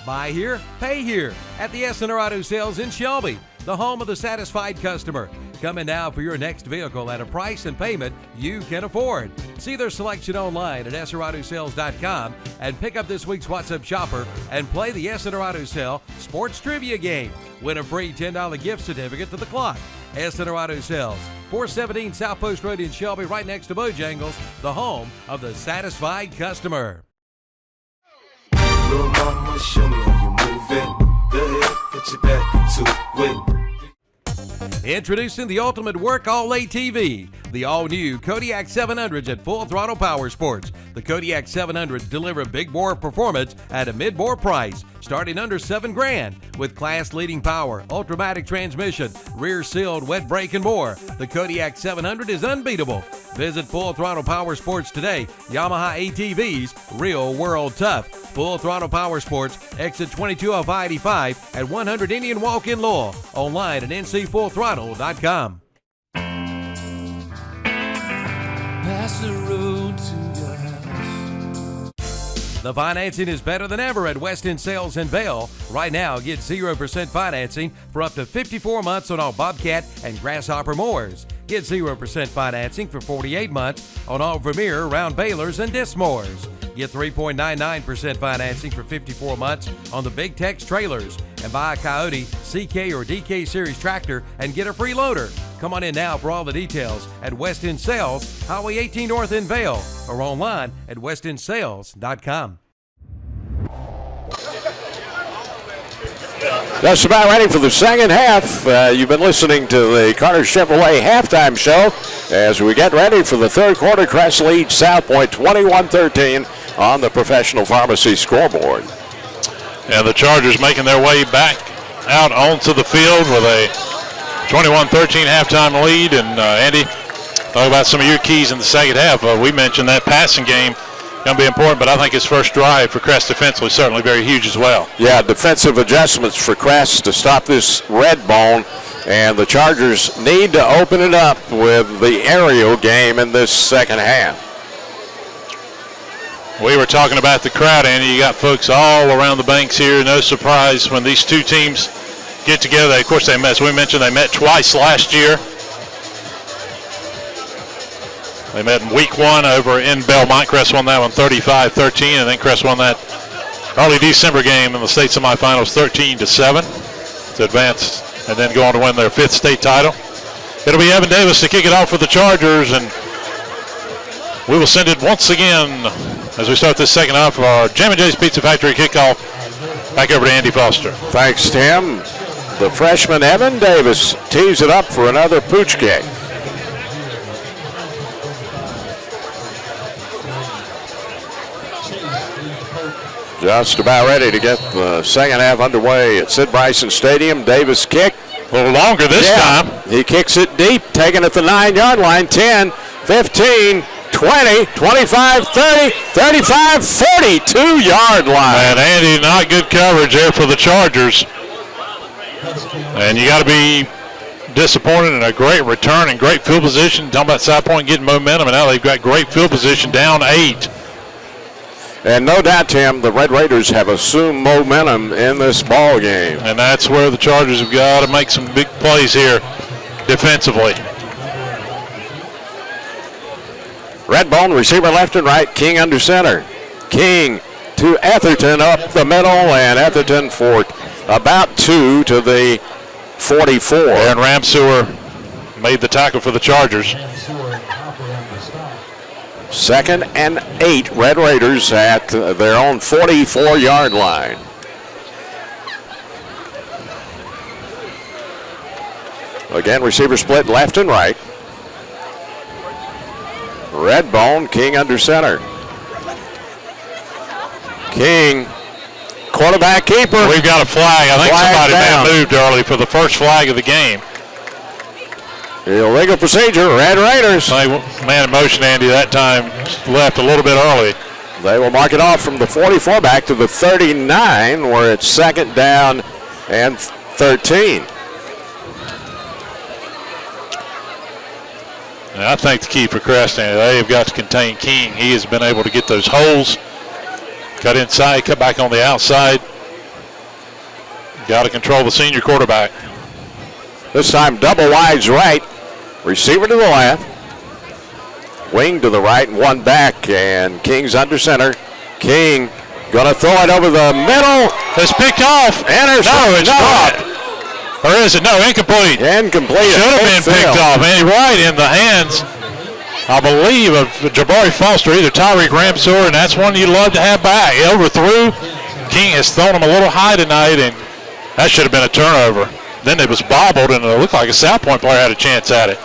Buy here, pay here at the S&R Auto Sales in Shelby, the home of the satisfied customer. Come in now for your next vehicle at a price and payment you can afford. See their selection online at srautosales.com and pick up this week's What's Up Shopper and play the S&R Auto Sale Sports Trivia Game. Win a free $10 gift certificate to the clock. S&R Auto Sales, 417 South Post Road in Shelby, right next to Bojangles, the home of the satisfied customer. Little mama, show me how you move it. Go ahead, put your back into it. Introducing the ultimate work-all ATV, the all-new Kodiak 700s at Full Throttle Power Sports. The Kodiak 700s deliver big bore performance at a mid-bore price, starting under $7,000 with class-leading power, ultramatic transmission, rear-sealed wet brake, and more. The Kodiak 700 is unbeatable. Visit Full Throttle Power Sports today. Yamaha ATVs, real world tough. Full Throttle Power Sports, exit 2205-85 at 100 Indian Walk in Lowell. Online at ncfullthrottle.com. Pass the road to your house. The financing is better than ever at Weston Sales in Vail. Right now, get 0% financing for up to 54 months on all Bobcat and Grasshopper mowers. Get 0% financing for 48 months on all Vermeer, round balers, and disc mowers. Get 3.99% financing for 54 months on the Big Tex trailers. And buy a Coyote, CK, or DK Series tractor and get a free loader. Come on in now for all the details at Weston Sales, Highway 18 North in Vail, or online at westonsales.com. Just about ready for the second half. You've been listening to the Carter Chevrolet halftime show as we get ready for the third quarter. Crest leads South Point 21-13 on the Professional Pharmacy scoreboard. And the Chargers making their way back out onto the field with a 21-13 halftime lead. And Andy, talk about some of your keys in the second half. We mentioned that passing game going to be important, but I think his first drive for Crest defensively is certainly very huge as well. Yeah, defensive adjustments for Crest to stop this red bone, and the Chargers need to open it up with the aerial game in this second half. We were talking about the crowd, Andy. You got folks all around the banks here. No surprise when these two teams get together. Of course, they met, as we mentioned, they met twice last year. They met in week one over in Belmont. Crest won that one 35-13, and then Crest won that early December game in the state semifinals 13-7 to advance and then go on to win their fifth state title. It'll be Evan Davis to kick it off for the Chargers, and we will send it once again as we start this second half of our Jam & J's Pizza Factory kickoff. Back over to Andy Foster. Thanks, Tim. The freshman Evan Davis tees it up for another pooch kick. Just about ready to get the second half underway at Sid Bryson Stadium. Davis kick. A little longer this time. He kicks it deep, taking it the 9-yard line. 10, 15, 20, 25, 30, 35, 42-yard line. And Andy, not good coverage there for the Chargers. And you got to be disappointed in a great return and great field position. Talking about South Point getting momentum, and now they've got great field position down 8. And no doubt, Tim, the Red Raiders have assumed momentum in this ball game. And that's where the Chargers have got to make some big plays here defensively. Redbone, receiver left and right. King under center. King to Etherton up the middle, and Etherton for about 2 to the 44. And Ramseur made the tackle for the Chargers. 2nd and 8, Red Raiders at their own 44-yard line. Again, receiver split left and right. Redbone, King under center. King, quarterback keeper. We've got a flag. I think Flag somebody down. may have moved early for the first flag of the game. Illegal procedure, Red Raiders. Man in motion, Andy, that time left a little bit early. They will mark it off from the 44 back to the 39, where it's 2nd down and 13. And I think the key for Crest, Andy, they've got to contain King. He has been able to get those holes, cut inside, cut back on the outside. Got to control the senior quarterback. This time double wides right. Receiver to the left. Wing to the right and one back. And King's under center. King going to throw it over the middle. It's picked off. No, it's dropped. Or is it? No, incomplete. Incomplete. Should have been picked off. And right in the hands, I believe, of Jabari Foster, either Tyreek Ramseur, and that's one you love to have back. He overthrew. King has thrown him a little high tonight, and that should have been a turnover. Then it was bobbled, and it looked like a South Point player had a chance at it.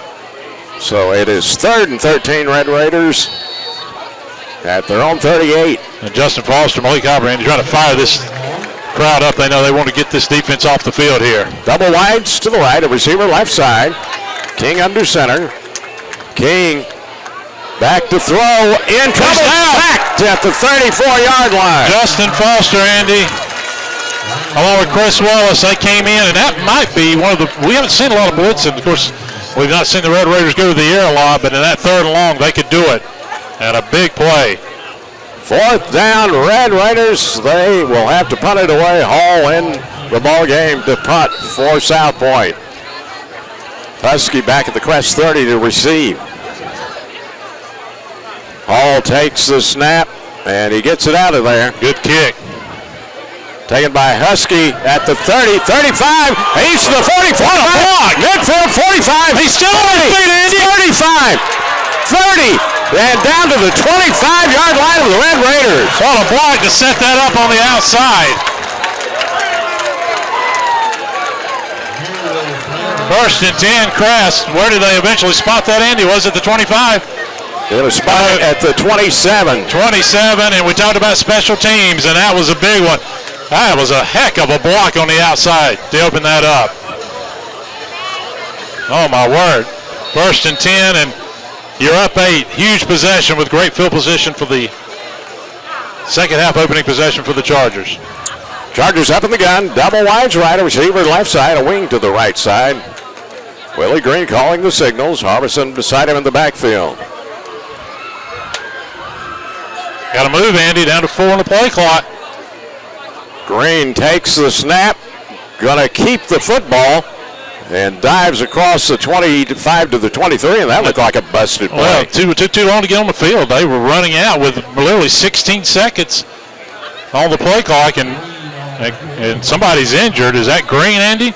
So it is 3rd and 13, Red Raiders at their own 38. And Justin Foster, Malik Aubrey, trying to fire this crowd up. They know they want to get this defense off the field here. Double wides to the right, a receiver left side. King under center. King back to throw, in trouble, sacked at the 34-yard line. Justin Foster, Andy, along with Chris Wallace, they came in, and that might be one of the, we haven't seen a lot of blitzing. Of course, we've not seen the Red Raiders go to the air a lot, but in that 3rd and long, they could do it. And a big play. 4th down, Red Raiders. They will have to punt it away. Hall in the ball game to punt for South Point. Husky back at the Crest 30 to receive. Hall takes the snap, and he gets it out of there. Good kick. Taken by Husky at the 30, 35. He's to the 40, 45. Midfield 45. He's still on his feet, Andy. 35, 30, and down to the 25-yard line of the Red Raiders. What a block to set that up on the outside. First and 10, Crest. Where did they eventually spot that, Andy? Was it the 25? It was spotted at the 27. 27, and we talked about special teams, and that was a big one. That was a heck of a block on the outside to open that up. Oh, my word. First and 10, and you're up 8. Huge possession with great field position for the second half opening possession for the Chargers. Chargers up in the gun. Double wides right, a receiver left side, a wing to the right side. Willie Green calling the signals. Harbison beside him in the backfield. Got to move, Andy, down to 4 on the play clock. Green takes the snap, gonna keep the football, and dives across the 25 to the 23, and that looked like a busted play. Well, it took too long to get on the field. They were running out with literally 16 seconds on the play clock, and somebody's injured. Is that Green, Andy?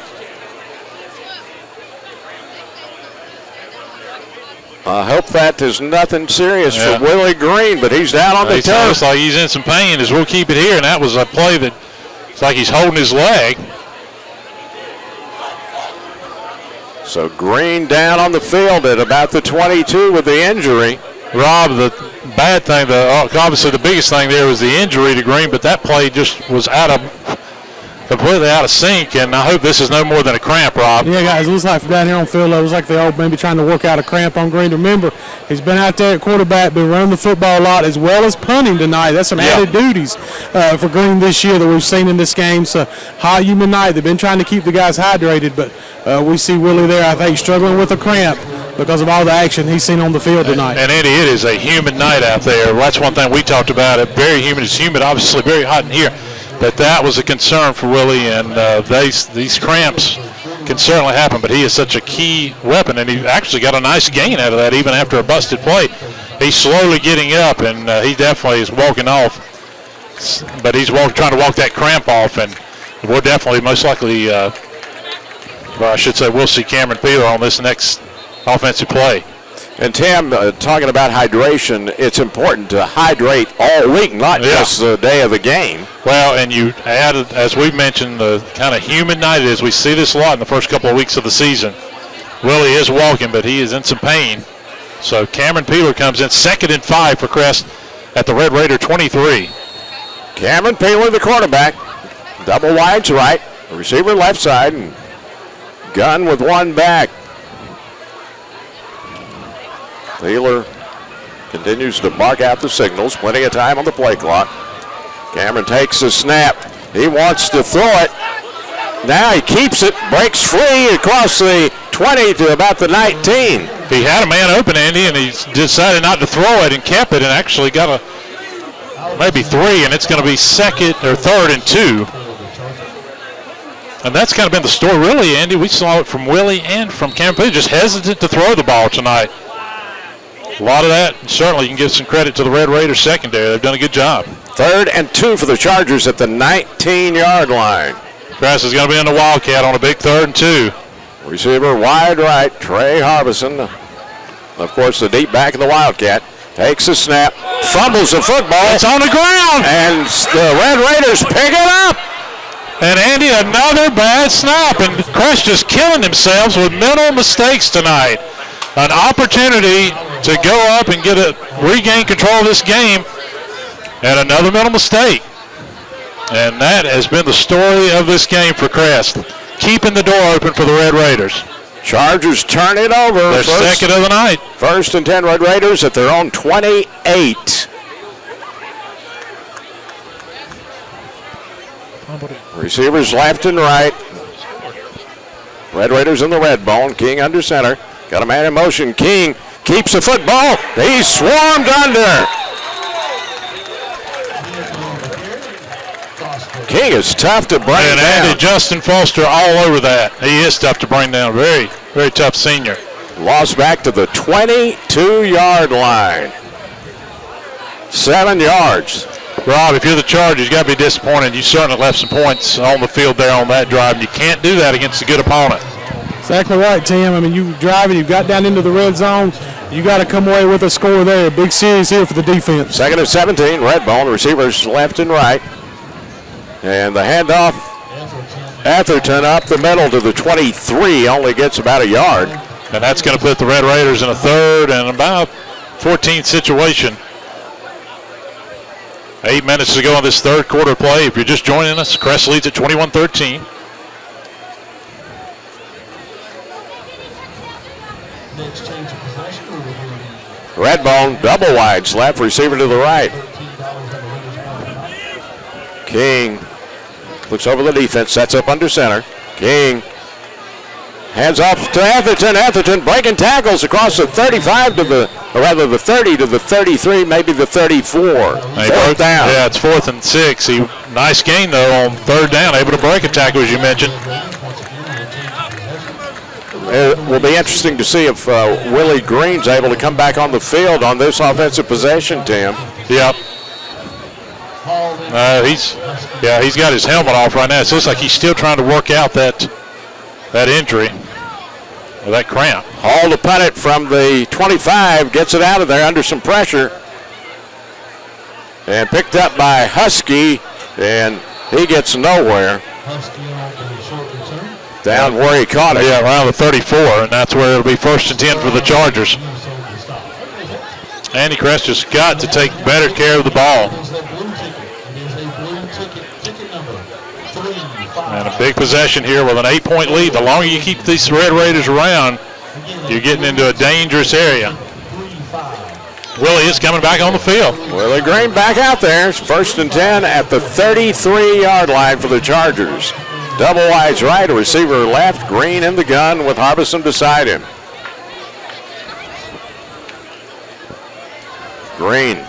I hope that is nothing serious for Willie Green, but he's down on the turf. Looks like he's in some pain as we'll keep it here, and that was a play that it's like he's holding his leg. So Green down on the field at about the 22 with the injury. Rob, the bad thing, obviously the biggest thing there was the injury to Green, but that play just was completely out of sync, and I hope this is no more than a cramp, Rob. Yeah, guys, it looks like down here on field, it looks like they're all maybe trying to work out a cramp on Green. Remember, he's been out there at quarterback, been running the football a lot, as well as punting tonight. That's some added duties for Green this year that we've seen in this game. So, high human night. They've been trying to keep the guys hydrated, but we see Willie there, I think, struggling with a cramp because of all the action he's seen on the field tonight. And Andy, it is a humid night out there. That's one thing we talked about. It very humid. It's humid, obviously very hot in here. But that was a concern for Willie, and these cramps can certainly happen, but he is such a key weapon, and he actually got a nice gain out of that even after a busted play. He's slowly getting up, and he definitely is walking off, but he's trying to walk that cramp off, and we'll definitely most likely, I should say we'll see Cameron Peeler on this next offensive play. And Tim, talking about hydration, it's important to hydrate all week, not just the day of the game. Well, and you added, as we mentioned, the kind of humid night it is. We see this a lot in the first couple of weeks of the season. Willie is walking, but he is in some pain. So Cameron Peeler comes in 2nd and 5 for Crest at the Red Raider 23. Cameron Peeler, the quarterback. Double wides right, receiver left side, and gun with one back. Peeler continues to mark out the signals. Plenty of time on the play clock. Cameron takes the snap. He wants to throw it. Now he keeps it, breaks free across the 20 to about the 19. He had a man open, Andy, and he decided not to throw it and kept it and actually got maybe 3, and it's going to be 3rd and 2. And that's kind of been the story, really, Andy. We saw it from Willie and from Cameron Peeler, just hesitant to throw the ball tonight. A lot of that, certainly you can give some credit to the Red Raiders secondary. They've done a good job. 3rd and 2 for the Chargers at the 19-yard line. Crest is going to be in the Wildcat on a big 3rd and 2. Receiver wide right, Trey Harbison. Of course, the deep back of the Wildcat. Takes the snap, fumbles the football. It's on the ground. And the Red Raiders pick it up. And Andy, another bad snap. And Crest just killing themselves with mental mistakes tonight. An opportunity to go up and regain control of this game, and another mental mistake. And that has been the story of this game for Crest, keeping the door open for the Red Raiders. Chargers turn it over. Their second of the night. 1st and 10 Red Raiders at their own 28. Receivers left and right. Red Raiders in the red bone. King under center. Got a man in motion. King keeps the football. He's swarmed under. King is tough to bring down. And Andy, Justin Foster all over that. He is tough to bring down. Very, very tough senior. Lost back to the 22-yard line. 7 yards. Rob, if you're the Chargers, you got to be disappointed. You certainly left some points on the field there on that drive. You can't do that against a good opponent. Exactly right, Tim. I mean, you driving, you got down into the red zone. You got to come away with a score there. Big series here for the defense. 2nd and 17, red ball. Receivers left and right. And the handoff Atherton up the middle to the 23, only gets about a yard. And that's going to put the Red Raiders in a third and about 14th situation. 8 minutes to go in this third quarter play. If you're just joining us, Crest leads at 21-13. Redbone, double wides, left receiver to the right. King looks over the defense, sets up under center. King hands off to Atherton. Atherton breaking tackles across the 35 to the 30 to the 33, maybe the 34. Fourth down. Yeah, it's 4th and 6. Nice gain, though, on third down, able to break a tackle, as you mentioned. It will be interesting to see if Willie Green's able to come back on the field on this offensive possession, Tim. Yep. He's got his helmet off right now. It looks like he's still trying to work out that injury, or that cramp. Hall to punt it from the 25, gets it out of there under some pressure. And picked up by Husky, and he gets nowhere. Down where he caught it. Yeah, around the 34, and that's where it'll be 1st and 10 for the Chargers. Andy Crest just got to take better care of the ball. And a big possession here with an 8-point lead. The longer you keep these Red Raiders around, you're getting into a dangerous area. Willie is coming back on the field. Willie Green back out there. It's 1st and 10 at the 33-yard line for the Chargers. Double wides right, a receiver left. Green in the gun with Harbison beside him. Green.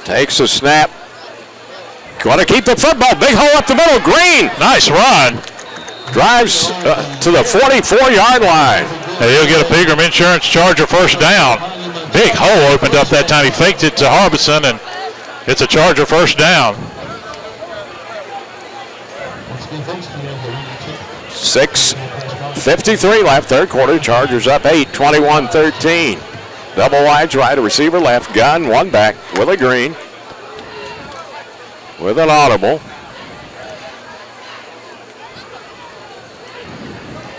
Takes a snap. Going to keep the football. Big hole up the middle. Green. Nice run. Drives to the 44-yard line. And he'll get a Pegram Insurance Charger first down. Big hole opened up that time. He faked it to Harbison, and it's a Charger first down. 6:53 left, third quarter. Chargers up 8, 21-13. Double wides right, a receiver left, gun, one back. Willie Green with an audible.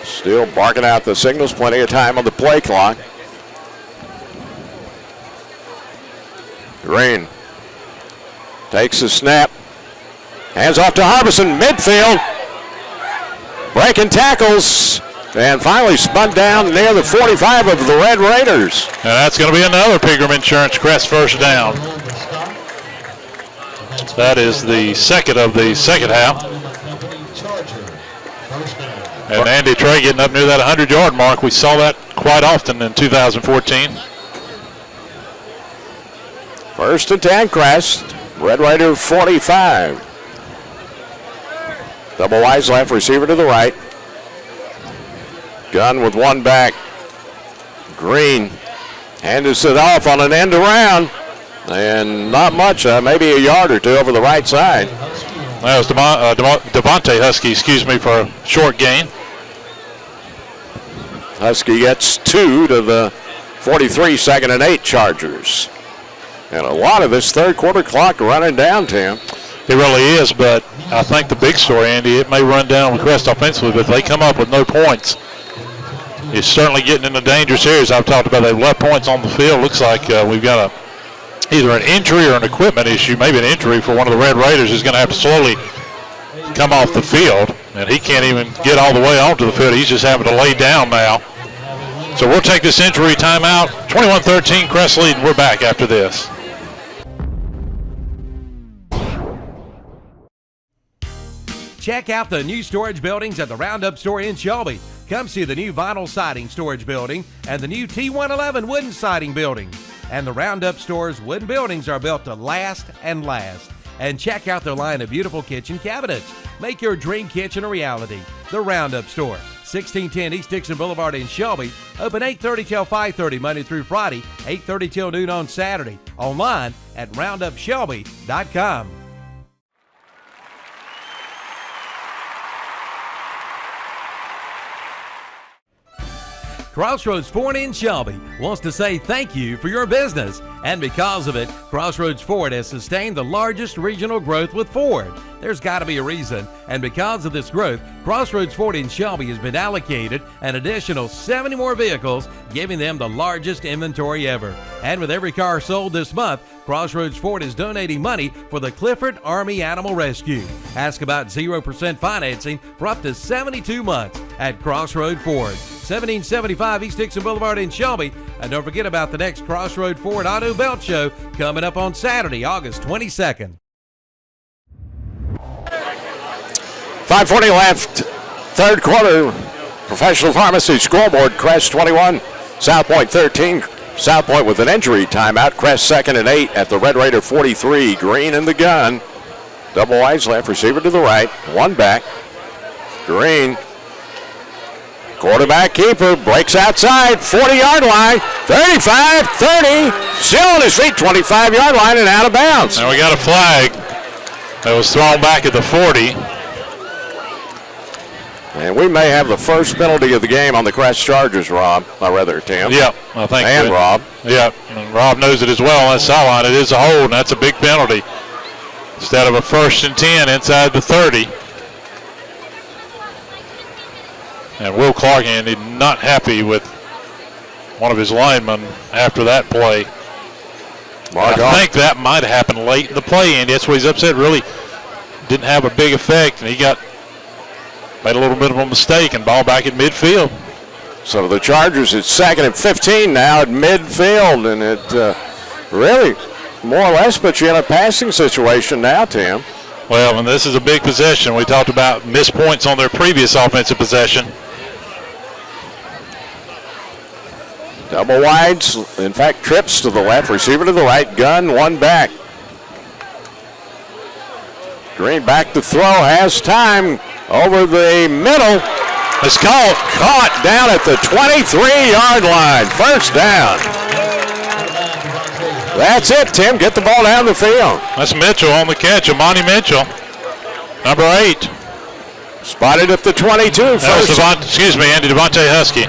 Still barking out the signals, plenty of time on the play clock. Green takes a snap, hands off to Harbison, midfield, breaking tackles, and finally spun down near the 45 of the Red Raiders. And that's going to be another Pegram Insurance Crest first down. That is the second of the second half. And Andy Trey getting up near that 100-yard mark. We saw that quite often in 2014. 1st and 10, Crest. Red Raider 45. Double wides left, receiver to the right. Gun with one back. Green hands it off on an end around. And not much, maybe a yard or two over the right side. That was Devontae Husky, for a short gain. Husky gets 2 to the 43, 2nd and 8 Chargers. And a lot of this third quarter clock running down, Tim. It really is, but I think the big story, Andy, it may run down with Crest offensively, but if they come up with no points, it's certainly getting into dangerous areas. I've talked about they've left points on the field. Looks like we've got either an injury or an equipment issue, maybe an injury for one of the Red Raiders who's going to have to slowly come off the field, and he can't even get all the way onto the field. He's just having to lay down now. So we'll take this injury timeout. 21-13, Crest lead, and we're back after this. Check out the new storage buildings at the Roundup store in Shelby. Come see the new vinyl siding storage building and the new T111 wooden siding building. And the Roundup store's wooden buildings are built to last and last. And check out their line of beautiful kitchen cabinets. Make your dream kitchen a reality. The Roundup store, 1610 East Dixon Boulevard in Shelby. Open 8:30 till 5:30 Monday through Friday, 8:30 till noon on Saturday. Online at roundupshelby.com. Crossroads Ford in Shelby wants to say thank you for your business. And because of it, Crossroads Ford has sustained the largest regional growth with Ford. There's got to be a reason. And because of this growth, Crossroads Ford in Shelby has been allocated an additional 70 more vehicles, giving them the largest inventory ever. And with every car sold this month, Crossroads Ford is donating money for the Clifford Army Animal Rescue. Ask about 0% financing for up to 72 months at Crossroad Ford, 1775 East Dixon Boulevard in Shelby. And don't forget about the next Crossroad Ford Auto Belt Show coming up on Saturday, August 22nd. 5:40 left, third quarter. Professional Pharmacy scoreboard, Crest 21, South Point 13. South Point with an injury timeout. Crest second and 8 at the Red Raider 43. Green in the gun. Double wides left, receiver to the right. One back. Green. Quarterback keeper breaks outside, 40-yard line, 35, 30, still on his feet, 25-yard line and out of bounds. Now we got a flag that was thrown back at the 40. And we may have the first penalty of the game on the Crest Chargers, Rob, or rather Tim. Yep, I think. And Rob. Yep, and Rob knows it as well on that sideline. It is a hold, and that's a big penalty. Instead of a 1st and 10 inside the 30. And Will Clark, Andy, not happy with one of his linemen after that play. I think that might have happened late in the play, Andy. That's why he's upset. Really didn't have a big effect, and he made a little bit of a mistake and ball back at midfield. So the Chargers, it's 2nd and 15 now at midfield, and it really more or less puts you in a passing situation now, Tim. Well, and this is a big possession. We talked about missed points on their previous offensive possession. Double wides, in fact, trips to the left, receiver to the right, gun, one back. Green back to throw, has time over the middle. It's caught down at the 23-yard line. First down. That's it, Tim. Get the ball down the field. That's Mitchell on the catch, Amani Mitchell, number 8. Spotted at the 22. Andy Devontae Husky.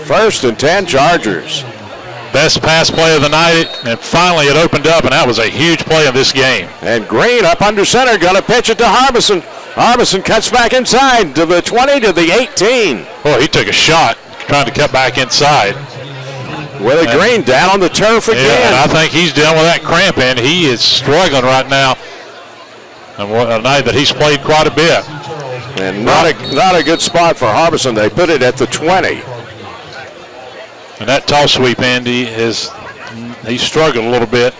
1st and 10 Chargers. Best pass play of the night, and finally it opened up, and that was a huge play in this game. And Green up under center, going to pitch it to Harbison. Harbison cuts back inside to the 20 to the 18. Oh, he took a shot trying to cut back inside. Willie Green down on the turf again. Yeah, and I think he's dealing with that cramp, and he is struggling right now. And what a night that he's played quite a bit. And not a good spot for Harbison. They put it at the 20. And that toss sweep, Andy, he struggled a little bit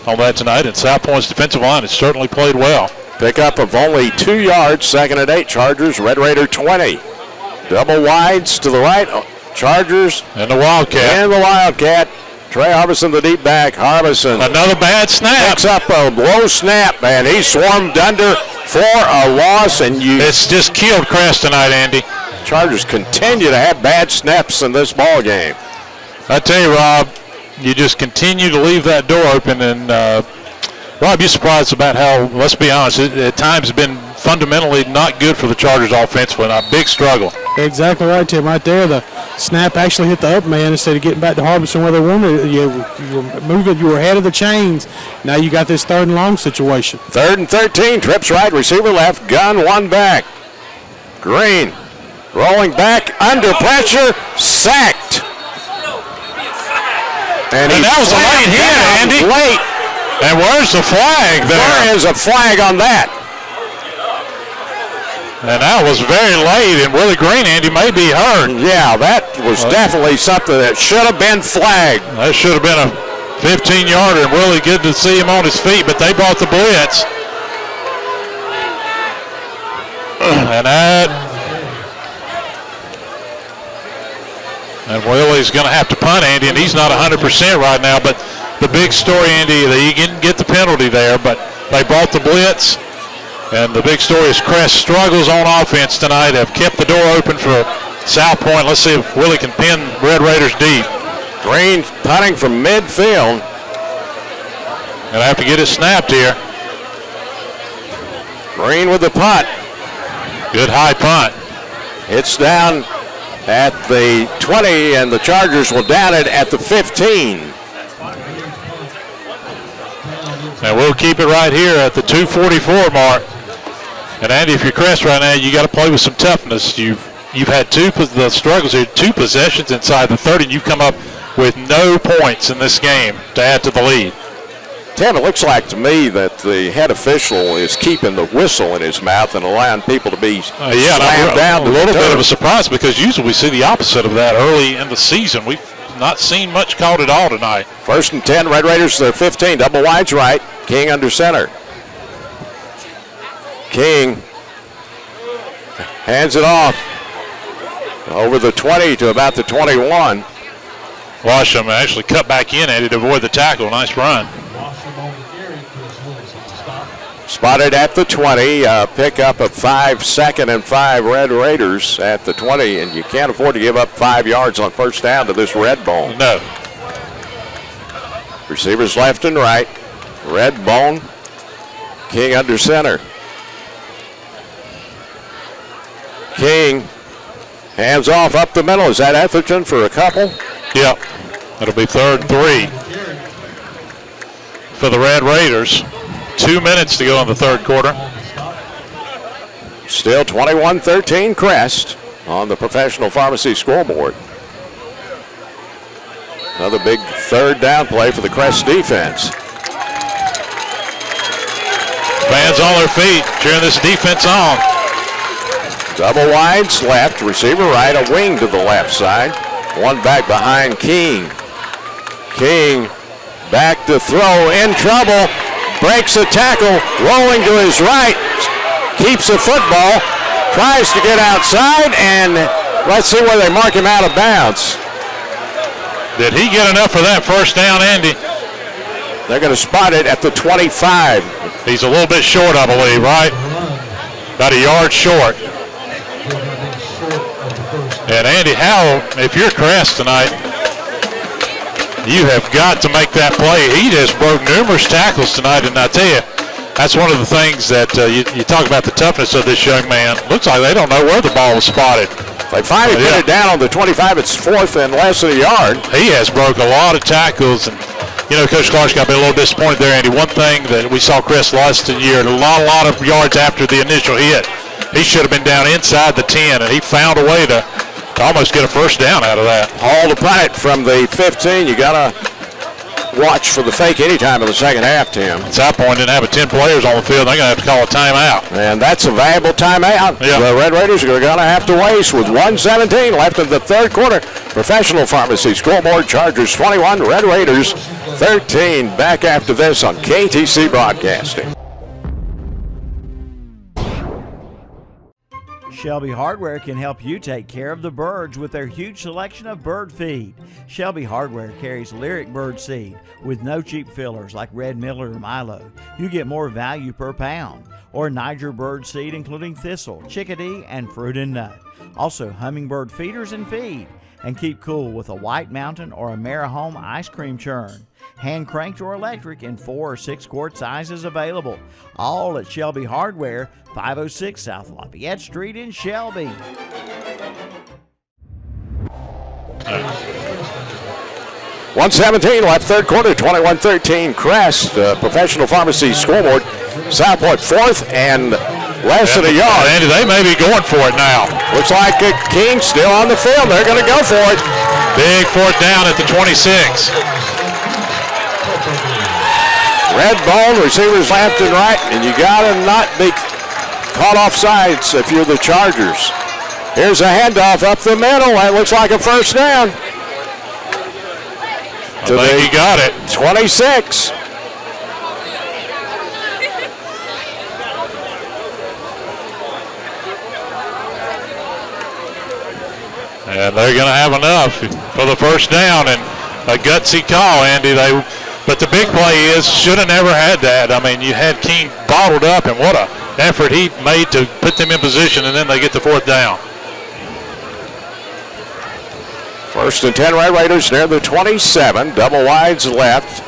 on that tonight. And South Point's defensive line has certainly played well. Pickup of only 2 yards, 2nd and 8. Chargers, Red Raider 20. Double wides to the right. Chargers. And the Wildcat. Trey Harbison, the deep back. Harbison. Another bad snap. Picks up a low snap, and he swarmed under for a loss. And it's just killed Crest tonight, Andy. Chargers continue to have bad snaps in this ball game. I tell you, Rob, you just continue to leave that door open, and Rob, you're surprised about how, let's be honest, it at times has been fundamentally not good for the Chargers offensively, and a big struggle. Exactly right, Tim. Right there, the snap actually hit the up man instead of getting back to Harbison where they wanted. You were moving, you were ahead of the chains. Now you got this 3rd and long situation. 3rd and 13, trips right, receiver left, gun, one back. Green. Rolling back, under pressure, sacked. And that was a late hit, Andy. Late. And where's the flag there? There is a flag on that. And that was very late, and Willie Green, Andy, may be hurt. Yeah, that was definitely something that should have been flagged. That should have been a 15-yarder, and Willie, good to see him on his feet, but they brought the blitz. And Willie's going to have to punt, Andy, and he's not 100% right now. But the big story, Andy, they didn't get the penalty there, but they brought the blitz. And the big story is Crest struggles on offense tonight, have kept the door open for South Point. Let's see if Willie can pin Red Raiders deep. Green punting from midfield. Gonna have to get it snapped here. Green with the punt. Good high punt. It's down at the 20, and the Chargers will down it at the 15. And we'll keep it right here at the 2:44 mark. And Andy, if you're Crest right now, you got to play with some toughness. You've had the struggles here, 2 possessions inside the 30, and you've come up with no points in this game to add to the lead. Tim, it looks like to me that the head official is keeping the whistle in his mouth and allowing people to be slammed down. A little bit of a surprise, because usually we see the opposite of that early in the season. We've not seen much called at all tonight. 1st and 10, Red Raiders to their 15. Double wides right. King under center. King hands it off over the 20 to about the 21. Washam actually cut back in, Eddie, to avoid the tackle. Nice run. Spotted at the 20, pickup of 5 2nd and 5 Red Raiders at the 20, and you can't afford to give up 5 yards on 1st down to this Red Bone. No. Receivers left and right. Red Bone, King under center. King hands off up the middle. Is that Etherton for a couple? Yep. It'll be 3rd and 3 for the Red Raiders. 2 minutes to go in the 3rd quarter. Still 21-13 Crest on the Professional Pharmacy scoreboard. Another big 3rd down play for the Crest defense. Fans on their feet, cheering this defense on. Double wides left, receiver right, a wing to the left side. One back behind King. King back to throw, in trouble. Breaks a tackle, rolling to his right, keeps the football, tries to get outside, and let's see where they mark him out of bounds. Did he get enough for that 1st down, Andy? They're going to spot it at the 25. He's a little bit short, I believe, right? About a yard short. And Andy Howell, if you're Crest tonight, you have got to make that play. He just broke numerous tackles tonight, and I tell you, that's one of the things that you talk about the toughness of this young man. Looks like they don't know where the ball was spotted. They finally put it down on the 25. It's 4th and less than a yard. He has broke a lot of tackles, and you know, Coach Clark's got to be a little disappointed there, Andy. One thing that we saw Crest last year, a lot of yards after the initial hit. He should have been down inside the 10, and he found a way to almost get a 1st down out of that. Hall to punt it from the 15. You got to watch for the fake anytime in the 2nd half, Tim. At that point, didn't have 10 players on the field. They're going to have to call a timeout. And that's a valuable timeout. Yeah. The Red Raiders are going to have to waste with 1:17 left in the 3rd quarter. Professional Pharmacy scoreboard, Chargers 21, Red Raiders 13. Back after this on KTC Broadcasting. Shelby Hardware can help you take care of the birds with their huge selection of bird feed. Shelby Hardware carries Lyric bird seed with no cheap fillers like Red Miller or Milo. You get more value per pound. Or Niger bird seed including thistle, chickadee, and fruit and nut. Also hummingbird feeders and feed. And keep cool with a White Mountain or a Marahome ice cream churn. Hand cranked or electric in 4 or 6 quart sizes available. All at Shelby Hardware, 506 South Lafayette Street in Shelby. $1:17 left 3rd quarter, 21-13 Crest. Professional Pharmacy scoreboard. Southport 4th and less than a yard. Andy, they may be going for it now. Looks like King still on the field. They're going to go for it. Big 4th down at the 26. Red Bone, receivers left and right, and you got to not be caught off sides if you're the Chargers. Here's a handoff up the middle. That looks like a 1st down. I think he got it. 26. And they're going to have enough for the 1st down, and a gutsy call, Andy. But the big play is, should have never had that. I mean, you had King bottled up, and what an effort he made to put them in position, and then they get the 4th down. 1st and 10 Red Raiders near the 27. Double wides left.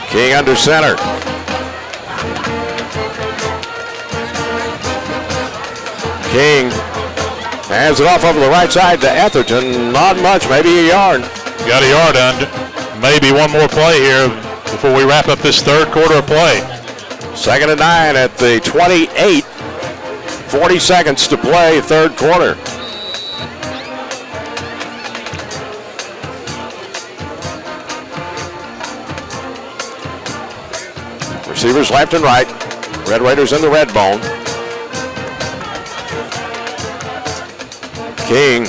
King under center. King hands it off over the right side to Etherton. Not much, maybe a yard. Got a yard on. Maybe one more play here before we wrap up this third quarter of play. 2nd and 9 at the 28. 40 seconds to play, third quarter. Receivers left and right. Red Raiders in the red bone. King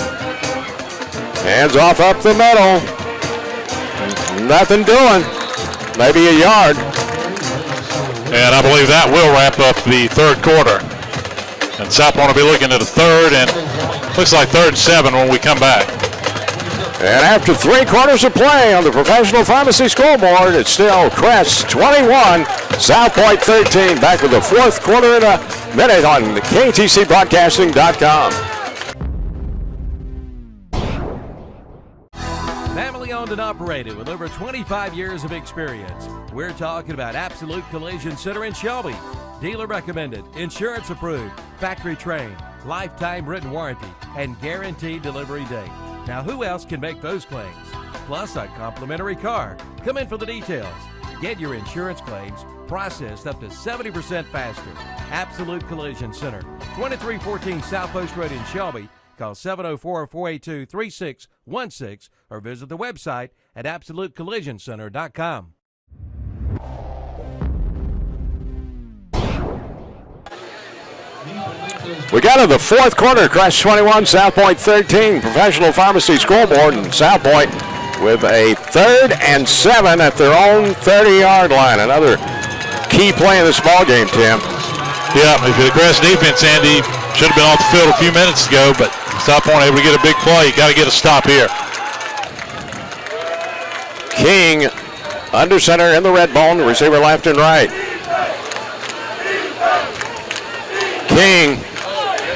hands off up the middle. Nothing doing. Maybe a yard. And I believe that will wrap up the third quarter. And South Point will be looking at a third, and looks like 3rd and 7 when we come back. And after 3 quarters of play on the Professional Pharmacy scoreboard, it's still Crest 21, South Point 13. Back with the fourth quarter in a minute on KTCBroadcasting.com. Family owned and operated with over 25 years of experience. We're talking about Absolute Collision Center in Shelby. Dealer recommended, insurance approved, factory trained, lifetime written warranty, and guaranteed delivery date. Now who else can make those claims? Plus a complimentary car. Come in for the details. Get your insurance claims processed up to 70% faster. Absolute Collision Center, 2314 South Post Road in Shelby. Call 704-482-3616 or visit the website at absolutecollisioncenter.com. We got to the fourth quarter, Crest 21, South Point 13, Professional Pharmacy scoreboard, and South Point with a 3rd and 7 at their own 30-yard line. Another key play in this ball game, Tim. Yeah, if the Crest defense, Andy, should have been off the field a few minutes ago, but South Point able to get a big play. You got to get a stop here. King under center in the red bone, receiver left and right. King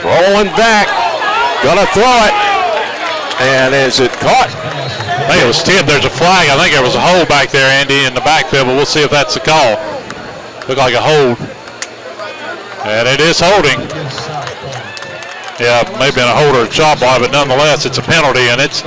rolling back, gonna throw it, and is it caught? I think it was tipped. There's a flag. I think there was a hold back there, Andy, in the backfield, but we'll see if that's the call. Looked like a hold. And it is holding. Yeah, maybe been a hold or a chop block, but nonetheless, it's a penalty, and it's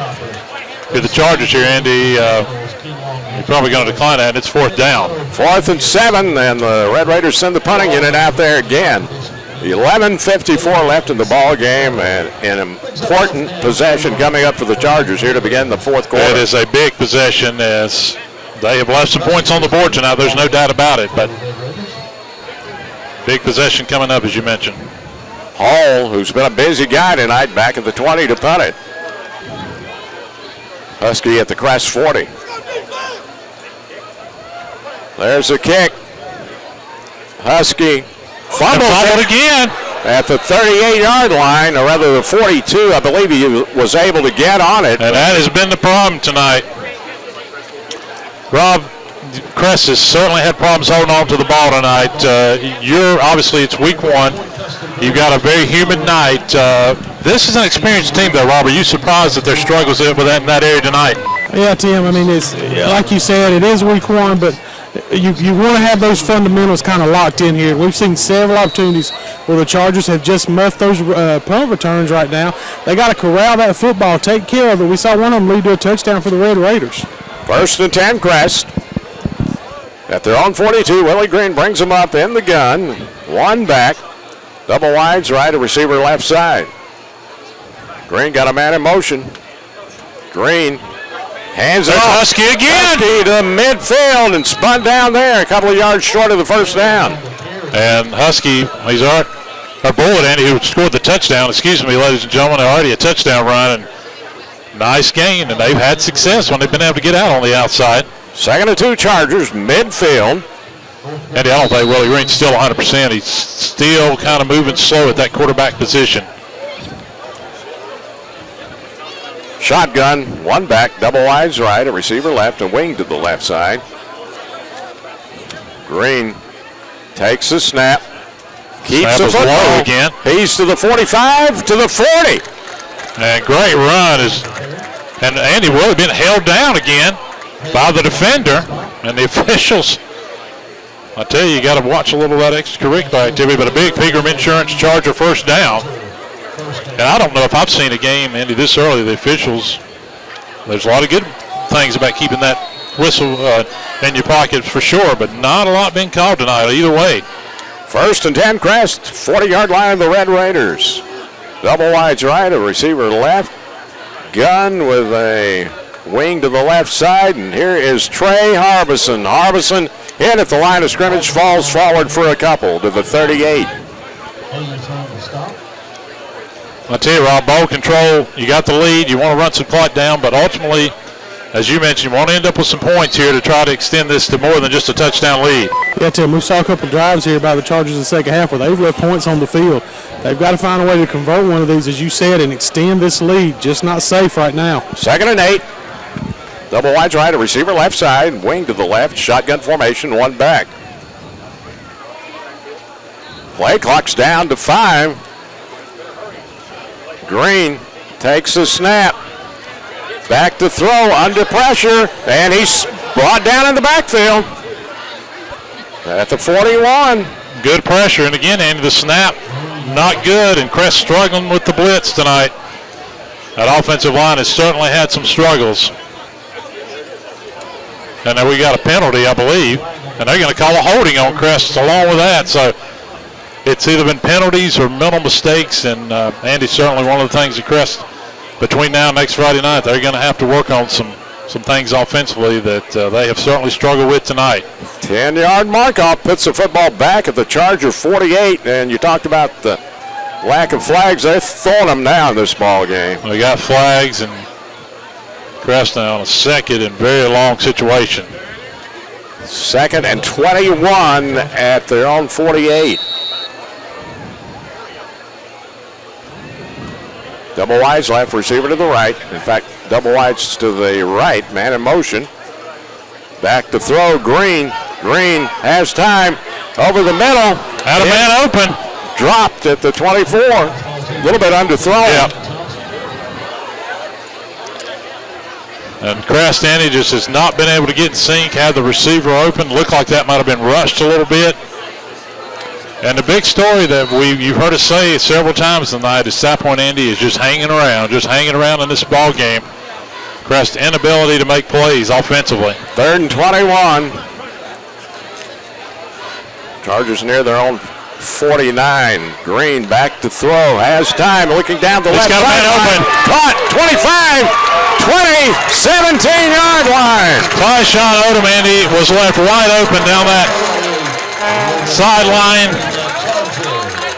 to the Chargers here, Andy. You're probably going to decline that, and it's 4th down. 4th and 7, and the Red Raiders send the punting unit out there again. 11:54 left in the ball game, and an important possession coming up for the Chargers here to begin the fourth quarter. It is a big possession, as they have left some points on the board tonight. There's no doubt about it, but big possession coming up, as you mentioned. Hall, who's been a busy guy tonight, back at the 20 to punt it. Husky at the Crest 40. There's the kick. Husky fumbled again at the 38-yard line, or rather the 42. I believe he was able to get on it. And that has been the problem tonight. Rob, Crest has certainly had problems holding on to the ball tonight. Obviously it's week 1. You've got a very humid night. This is an experienced team, though, Rob. Are you surprised at their struggles with that in that area tonight? Yeah, Tim. I mean, it's like you said, it is week 1, but you want to have those fundamentals kind of locked in here. We've seen several opportunities where the Chargers have just muffed those punt returns right now. They got to corral that football, take care of it. We saw one of them lead to a touchdown for the Red Raiders. 1st and 10, Crest. At their own 42, Willie Green brings them up in the gun. One back, double wides right, a receiver left side. Green got a man in motion. Green hands it off. Husky again. Husky to midfield and spun down there, a couple of yards short of the first down. And Husky, he's our bullet, Andy, who scored the touchdown. Excuse me, ladies and gentlemen, already a touchdown run. And nice gain, and they've had success when they've been able to get out on the outside. 2nd and 2 Chargers, midfield. Andy, I don't think Willie Green's still 100%. He's still kind of moving slow at that quarterback position. Shotgun, one back, double wides right, a receiver left, and wing to the left side. Green takes the snap, keeps the football again. He's to the 45, to the 40. And great run and Andy Willie being held down again by the defender, and the officials. I tell you got to watch a little of that extracurricular activity, but a big Pegram Insurance Charger first down. And I don't know if I've seen a game, Andy, this early. The officials, there's a lot of good things about keeping that whistle in your pocket for sure, but not a lot being called tonight either way. 1st and 10, Crest, 40-yard line of the Red Raiders. Double wides right, a receiver left. Gun with a wing to the left side, and here is Trey Harbison. Harbison in at the line of scrimmage, falls forward for a couple to the 38. I tell you, Rob, ball control, you got the lead, you want to run some clock down, but ultimately, as you mentioned, you want to end up with some points here to try to extend this to more than just a touchdown lead. Yeah, Tim, we saw a couple drives here by the Chargers in the second half where they've left points on the field. They've got to find a way to convert one of these, as you said, and extend this lead. Just not safe right now. 2nd and 8. Double wides right, a receiver left side, wing to the left, shotgun formation, one back. Play clock's down to 5. Green takes the snap. Back to throw, under pressure, and he's brought down in the backfield. At the 41. Good pressure, and again, Andy, the snap not good, and Crest struggling with the blitz tonight. That offensive line has certainly had some struggles. And then we got a penalty, I believe, and they're going to call a holding on Crest along with that. So it's either been penalties or mental mistakes, and Andy, certainly one of the things that Crest, between now and next Friday night, they're going to have to work on some things offensively that they have certainly struggled with tonight. 10-yard mark-off puts the football back at the Charger 48, and you talked about the lack of flags. They're throwing them down this ball game. We got flags, and Crest now on a second and very long situation. 2nd and 21 at their own 48. Double wides left, receiver to the right. In fact, double wides to the right, man in motion. Back to throw, Green. Green has time over the middle. Had a man open. Dropped at the 24. A little bit underthrown. Yep. And Crest, Andy, just has not been able to get in sync, had the receiver open. Looked like that might have been rushed a little bit. And the big story that you've heard us say several times tonight is Sappoint Andy is just hanging around in this ball game. Crest's inability to make plays offensively. 3rd and 21. Chargers near their own 49. Green back to throw, has time, looking down the left side. He's got a man open. Caught, 25, 20, 17-yard line. Tyshawn Odom, Andy, was left wide open down that sideline.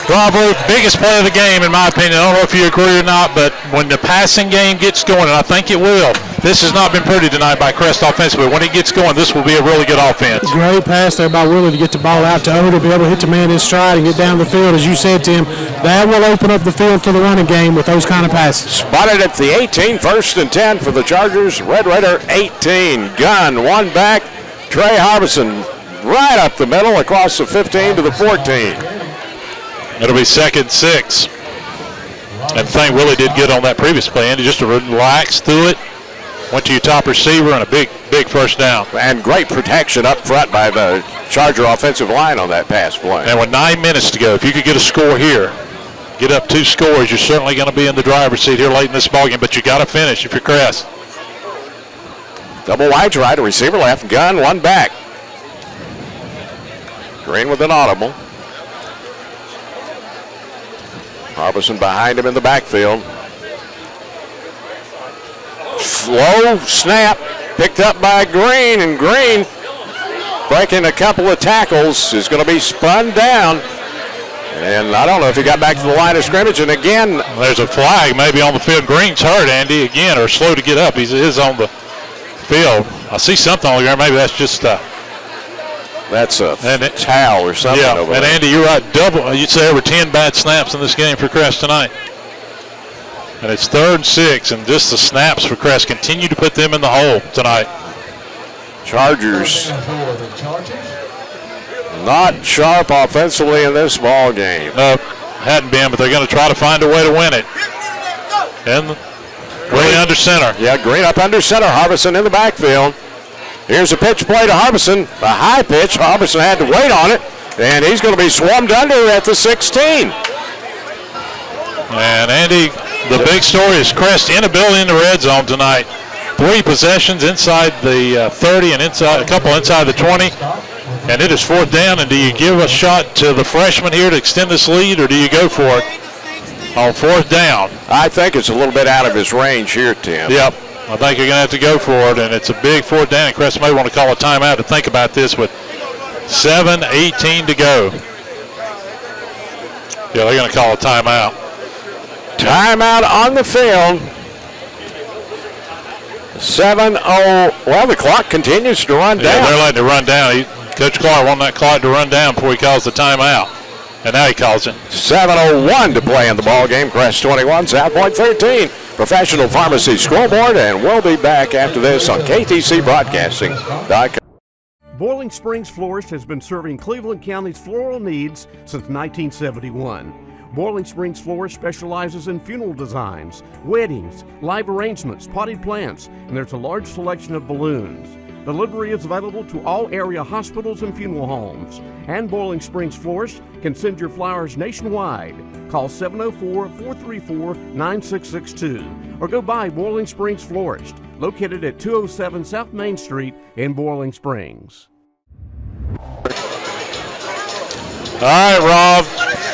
Rob Ruppe, biggest play of the game in my opinion. I don't know if you agree or not, but when the passing game gets going, and I think it will, this has not been pretty tonight by Crest offensively. When it gets going, this will be a really good offense. Great pass there by Willie to get the ball out to Odom, be able to hit the man in stride and get down the field. As you said, Tim, that will open up the field for the running game with those kind of passes. Spotted at the 18, 1st and 10 for the Chargers. Red Raider 18. Gun, one back. Trey Harbison right up the middle across the 15 to the 14. It'll be 2nd and 6. And the thing Willie did good on that previous play, Andy, just to relax through it. Went to your top receiver and a big first down. And great protection up front by the Charger offensive line on that pass play. And with 9 minutes to go, if you could get a score here, get up 2 scores, you're certainly going to be in the driver's seat here late in this ballgame, but you got to finish if you're Crest. Double wide right, a receiver left, gun, one back. Green with an audible. Harbison behind him in the backfield. Slow snap, picked up by Green, and Green, breaking a couple of tackles, is going to be spun down. And I don't know if he got back to the line of scrimmage, and again, there's a flag maybe on the field. Green's hurt, Andy, again, or slow to get up. He is on the field. I see something on the ground. Maybe that's just that's a towel or something. Yeah, over and there. Andy, you're right. Double. You'd say over 10 bad snaps in this game for Crest tonight. And it's 3rd and 6, and just the snaps for Crest continue to put them in the hole tonight. Chargers not sharp offensively in this ball game. No, hadn't been, but they're going to try to find a way to win it. And Green under center. Yeah, Green up under center. Harbison in the backfield. Here's a pitch play to Harbison. A high pitch. Harbison had to wait on it, and he's going to be swarmed under at the 16. And Andy, the big story is Crest inability in the red zone tonight. 3 possessions inside the 30 and inside a couple inside the 20. And it is 4th down. And do you give a shot to the freshman here to extend this lead, or do you go for it on 4th down? I think it's a little bit out of his range here, Tim. Yep. I think you're going to have to go for it, and it's a big 4th down. Crest may want to call a timeout to think about this with 7:18 to go. Yeah, they're going to call a timeout. Timeout on the field. 7-0. Well, the clock continues to run down. Yeah, they're letting it run down. Coach Clark wanted that clock to run down before he calls the timeout. And now he calls it. 7:01 to play in the ball game. Crest 21, South Point 13. Professional Pharmacy Scoreboard, and we'll be back after this on KTCBroadcasting.com. Boiling Springs Florist has been serving Cleveland County's floral needs since 1971. Boiling Springs Florist specializes in funeral designs, weddings, live arrangements, potted plants, and there's a large selection of balloons. Delivery is available to all area hospitals and funeral homes. And Boiling Springs Florist can send your flowers nationwide. Call 704-434-9662 or go by Boiling Springs Florist, located at 207 South Main Street in Boiling Springs. All right, Rob.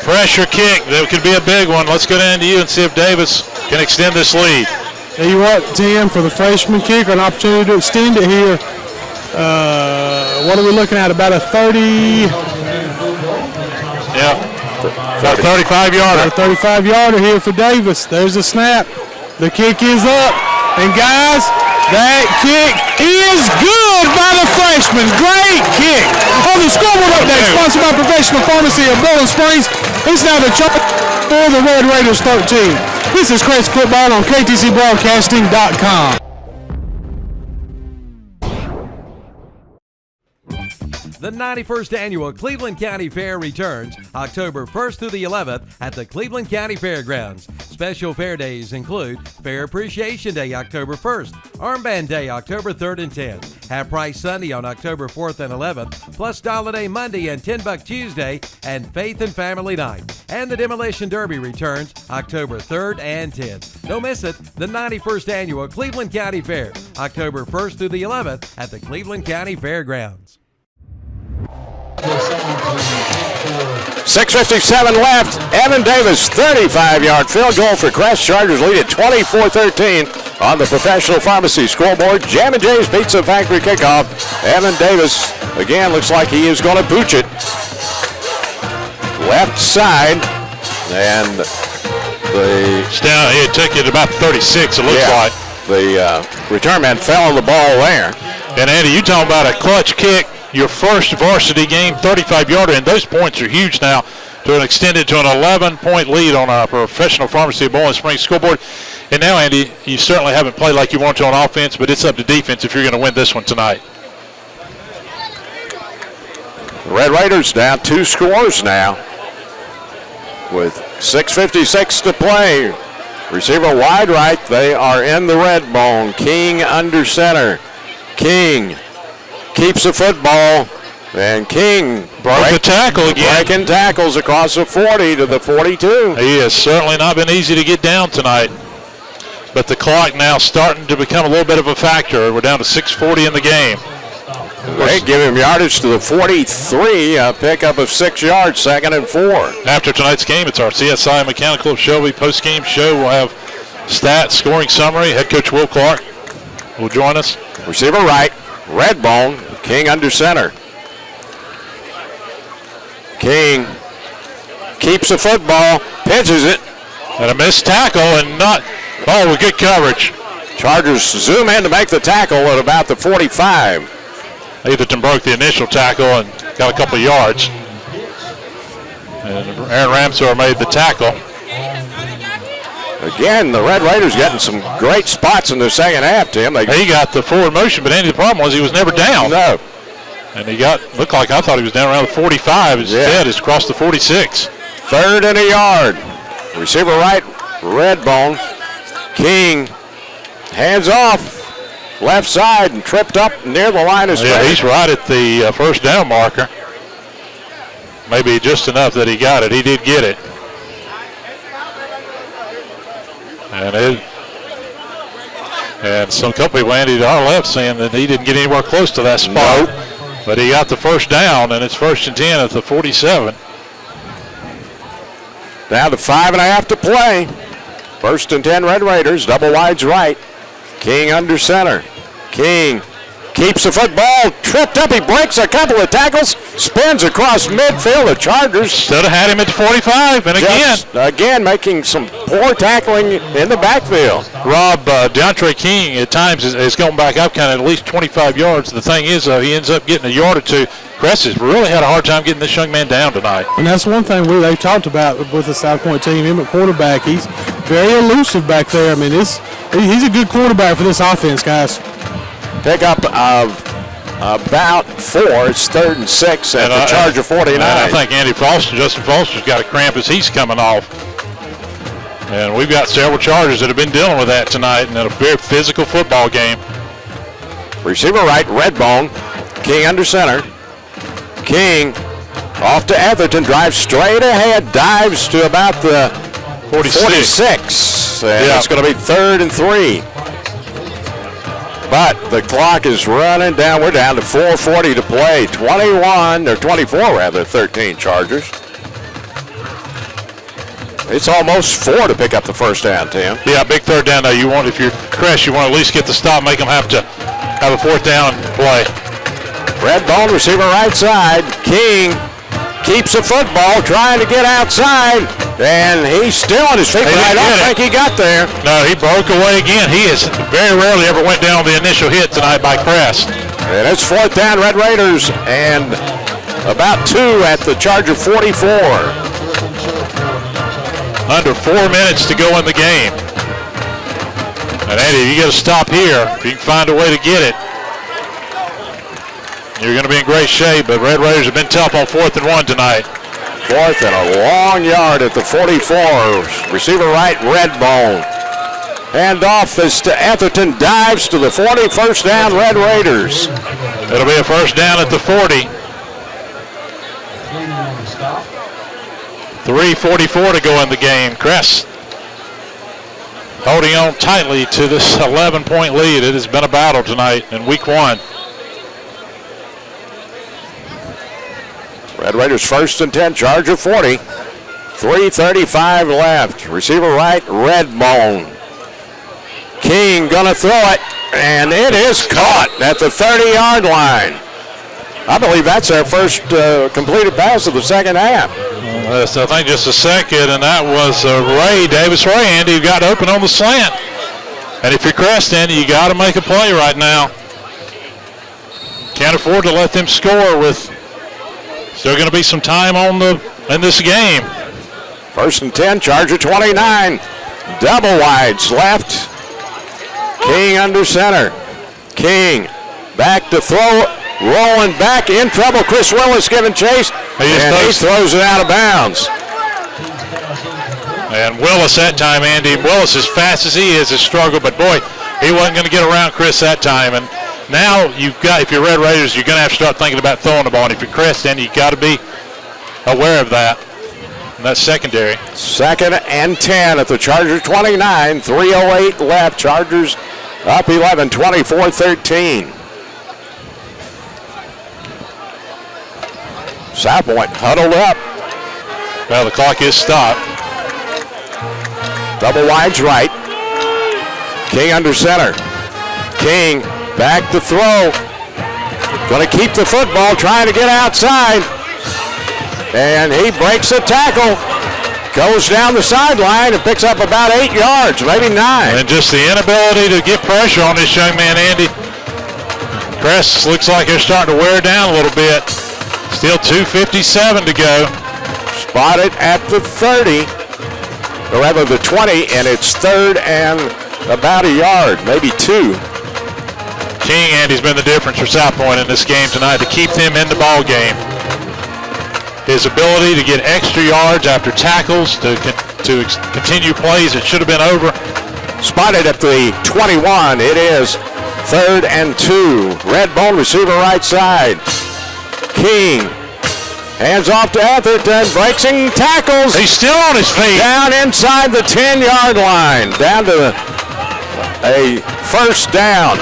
Pressure kick. That could be a big one. Let's go down to you and see if Davis can extend this lead. Tell you what, Tim, for the freshman kicker, an opportunity to extend it here. What are we looking at? About a 30? Yeah, about a 35-yarder. A 35-yarder here for Davis. There's the snap. The kick is up. And, guys, that kick is good by the freshman. Great kick. On the scoreboard update, sponsored by Professional Pharmacy of Bowling Springs. It's now the Chargers for the Red Raiders 13. This is Crest Football on KTCBroadcasting.com. The 91st Annual Cleveland County Fair returns October 1st through the 11th at the Cleveland County Fairgrounds. Special fair days include Fair Appreciation Day October 1st, Armband Day October 3rd and 10th, Half Price Sunday on October 4th and 11th, plus Dollar Day Monday and $10 Tuesday, and Faith and Family Night. And the Demolition Derby returns October 3rd and 10th. Don't miss it, the 91st Annual Cleveland County Fair, October 1st through the 11th at the Cleveland County Fairgrounds. 6:57 left. Evan Davis, 35-yard field goal for Crest. Chargers lead at 24-13 on the Professional Pharmacy Scoreboard. Jam and Jay's Pizza Factory kickoff. Evan Davis, again, looks like he is going to pooch it. Left side. And it took it about 36, it looks like. The return man fell on the ball there. And Andy, you talking about a clutch kick. Your first varsity game, 35-yarder, and those points are huge now to extend it to an 11-point lead on our Professional Pharmacy Bowling Springs scoreboard. And now, Andy, you certainly haven't played like you want to on offense, but it's up to defense if you're going to win this one tonight. The Red Raiders down 2 scores now with 6:56 to play. Receiver wide right. They are in the red bone. King under center. King keeps the football, and King broke the tackle again. Breaking tackles across the 40 to the 42. He has certainly not been easy to get down tonight, but the clock now starting to become a little bit of a factor. We're down to 6:40 in the game. They give him yardage to the 43, a pickup of 6 yards, 2nd and 4. After tonight's game, it's our CSI Mechanical of Shelby post-game show. We'll have stats, scoring summary. Head coach Will Clark will join us. Receiver right. Redbone, King under center. King keeps the football, pitches it. And a missed tackle and with good coverage. Chargers zoom in to make the tackle at about the 45. Etherton broke the initial tackle and got a couple of yards. And Aaron Ramsor made the tackle. Again, the Red Raiders getting some great spots in the second half, Tim. He got the forward motion, but Andy, the problem was he was never down. No. And looked like I thought he was down around the 45. Instead, it's across the 46. 3rd and a yard. Receiver right, Redbone. King, hands off, left side, and tripped up near the line of scrimmage. Yeah, he's right at the first down marker. Maybe just enough that he got it. He did get it. And some couple people, Andy, to our left, saying that he didn't get anywhere close to that spot. Nope. But he got the first down, and it's 1st and 10 at the 47. Down to 5.5 to play. 1st and 10 Red Raiders, double wides right. King under center. King keeps the football, tripped up, he breaks a couple of tackles, spins across midfield. The Chargers should have had him at the 45, and again making some poor tackling in the backfield. Rob, DeAndre King at times is going back up kind of at least 25 yards. The thing is, though, he ends up getting a yard or two. Crest has really had a hard time getting this young man down tonight. And that's one thing they've talked about with the South Point team. Him at quarterback, he's very elusive back there. I mean, he's a good quarterback for this offense, guys. Pick up of about 4. It's 3rd and 6 at the Charger 49. I think Justin Foster's got a cramp as he's coming off. And we've got several Chargers that have been dealing with that tonight in a very physical football game. Receiver right, Redbone. King under center. King off to Etherton, drives straight ahead, dives to about the 46. And it's going to be 3rd and 3. But the clock is running down. We're down to 4:40 to play. 13 Chargers. It's almost 4 to pick up the first down, Tim. Yeah, big third down, though. If you're Crest, you want to at least get the stop, make them have to have a 4th down play. Redbone, receiver right side. King keeps the football, trying to get outside, and he's still on his feet, but I don't think he got there. No, he broke away again. He has very rarely ever went down on the initial hit tonight by Crest. And it's 4th down, Red Raiders, and about 2 at the Charger 44. Under 4 minutes to go in the game. And Andy, you got to stop here. If you can find a way to get it, you're going to be in great shape, but Red Raiders have been tough on 4th and 1 tonight. 4th and a long yard at the 44. Receiver right, Redbone. Hand off as to Etherton, dives to the 40, 1st down, Red Raiders. It'll be a 1st down at the 40. 3:44 to go in the game. Crest holding on tightly to this 11-point lead. It has been a battle tonight in week 1. Red Raiders 1st and 10, Charger 40. 3:35 left. Receiver right, Redbone. King gonna throw it, and it is caught at the 30-yard line. I believe that's our first completed pass of the second half. I think just a second, and that was Davis Ray, Andy, who got open on the slant. And if you're Crest, Andy, you got to make a play right now. Can't afford to let them score with still going to be some time in this game. 1st and 10, Charger 29. Double wides left. King under center. King back to throw. Rolling back, in trouble. Chris Willis giving chase, and he throws it out of bounds. And Willis that time, Andy. Willis, as fast as he is, has struggled, but boy, he wasn't going to get around Chris that time. And now if you're Red Raiders, you're going to have to start thinking about throwing the ball. And if you're Crest, then you got to be aware of that. And that's secondary. 2nd and 10 at the Chargers 29. 3:08 left. Chargers up 11, 24-13. South Point huddled up. Well, the clock is stopped. Double wides right. King under center. King back to throw. Going to keep the football, trying to get outside. And he breaks a tackle. Goes down the sideline and picks up about 8 yards, maybe 9. And just the inability to get pressure on this young man, Andy. Crest looks like they're starting to wear down a little bit. Still 2:57 to go. Spotted at the 30, or rather the 20, and it's 3rd and about a yard, maybe 2. King, Andy's been the difference for South Point in this game tonight to keep them in the ball game. His ability to get extra yards after tackles, to continue plays that should have been over. Spotted at the 21, it is 3rd and 2. Redbone receiver right side. King Hands off to Atherton, breaks and tackles. He's still on his feet. Down inside the 10-yard line, down to a first down.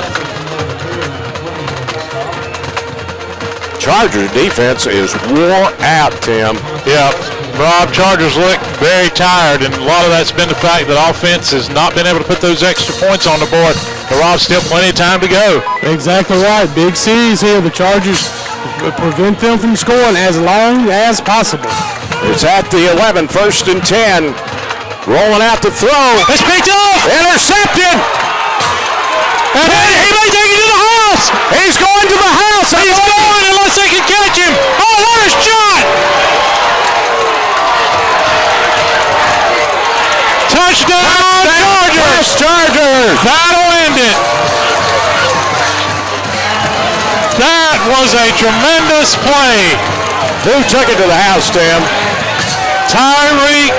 Chargers defense is wore out, Tim. Yeah, Rob, Chargers look very tired, and a lot of that's been the fact that offense has not been able to put those extra points on the board. But Rob, still plenty of time to go. Exactly right. Big C's here. The Chargers prevent them from scoring as long as possible. It's at the 11, 1st and 10. Rolling out to throw. It's picked up. Intercepted. And he may take it to the house. He's going to the house. He's going unless they can catch him. Oh, what a shot. Touchdown, Chargers. Crest Chargers. That'll end it. That was a tremendous play. Who took it to the house, Tim? Tyreek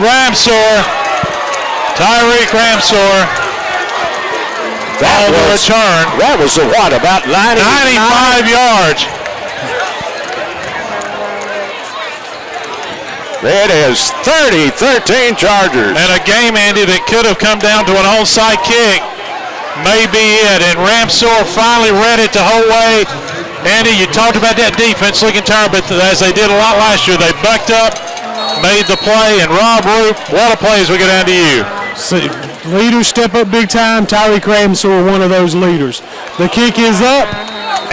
Ramsor. On the return. That was what, about 95 yards. It is 30-13 Chargers. And a game, Andy, that could have come down to an onside kick may be it. And Ramsor finally read it the whole way. Andy, you talked about that defense looking tired, but as they did a lot last year, they bucked up, made the play, and Rob Ruppe, what a play as we get down to you. So, leaders step up big time. Tyreek Ramsor, one of those leaders. The kick is up,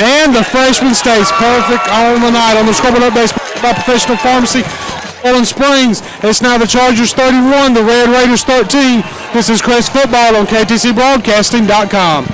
and the freshman stays perfect on the night. On the scoreboard updates by Professional Pharmacy, Poland Springs. It's now the Chargers 31, the Red Raiders 13. This is Crest Football on KTCBroadcasting.com.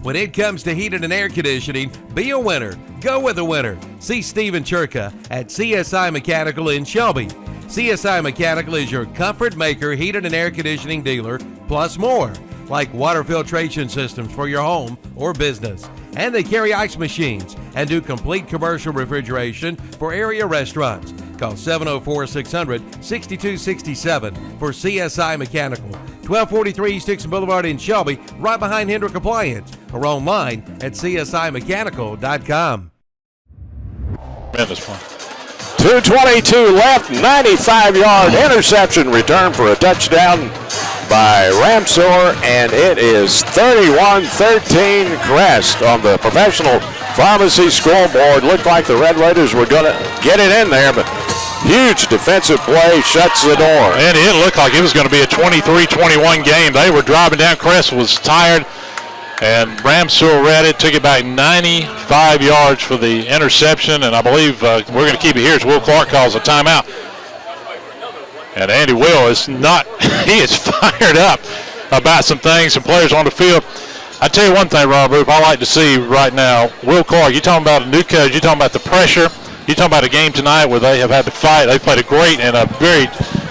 When it comes to heating and air conditioning, be a winner. Go with a winner. See Steven Churka at CSI Mechanical in Shelby. CSI Mechanical is your comfort maker, heating and air conditioning dealer, plus more, like water filtration systems for your home or business. And they carry ice machines and do complete commercial refrigeration for area restaurants. Call 704-600-6267 for CSI Mechanical. 1243 East Dixon Boulevard in Shelby, right behind Hendrick Appliance, or online at csimechanical.com. Tremendous play. 2:22 left, 95-yard interception return for a touchdown by Ramsor, and it is 31-13 Crest on the Professional Pharmacy scoreboard. Looked like the Red Raiders were going to get it in there, but huge defensive play shuts the door. And it looked like it was going to be a 23-21 game. They were driving down. Crest was tired, and Ramsor read it, took it back 95 yards for the interception, and I believe we're going to keep it here as Will Clark calls a timeout. And Andy Will is not, he is fired up about some things, some players on the field. I tell you one thing, Rob Ruppe, I like to see right now, Will Clark, you're talking about a new coach, you're talking about the pressure, you're talking about a game tonight where they have had to fight. They played a great and a very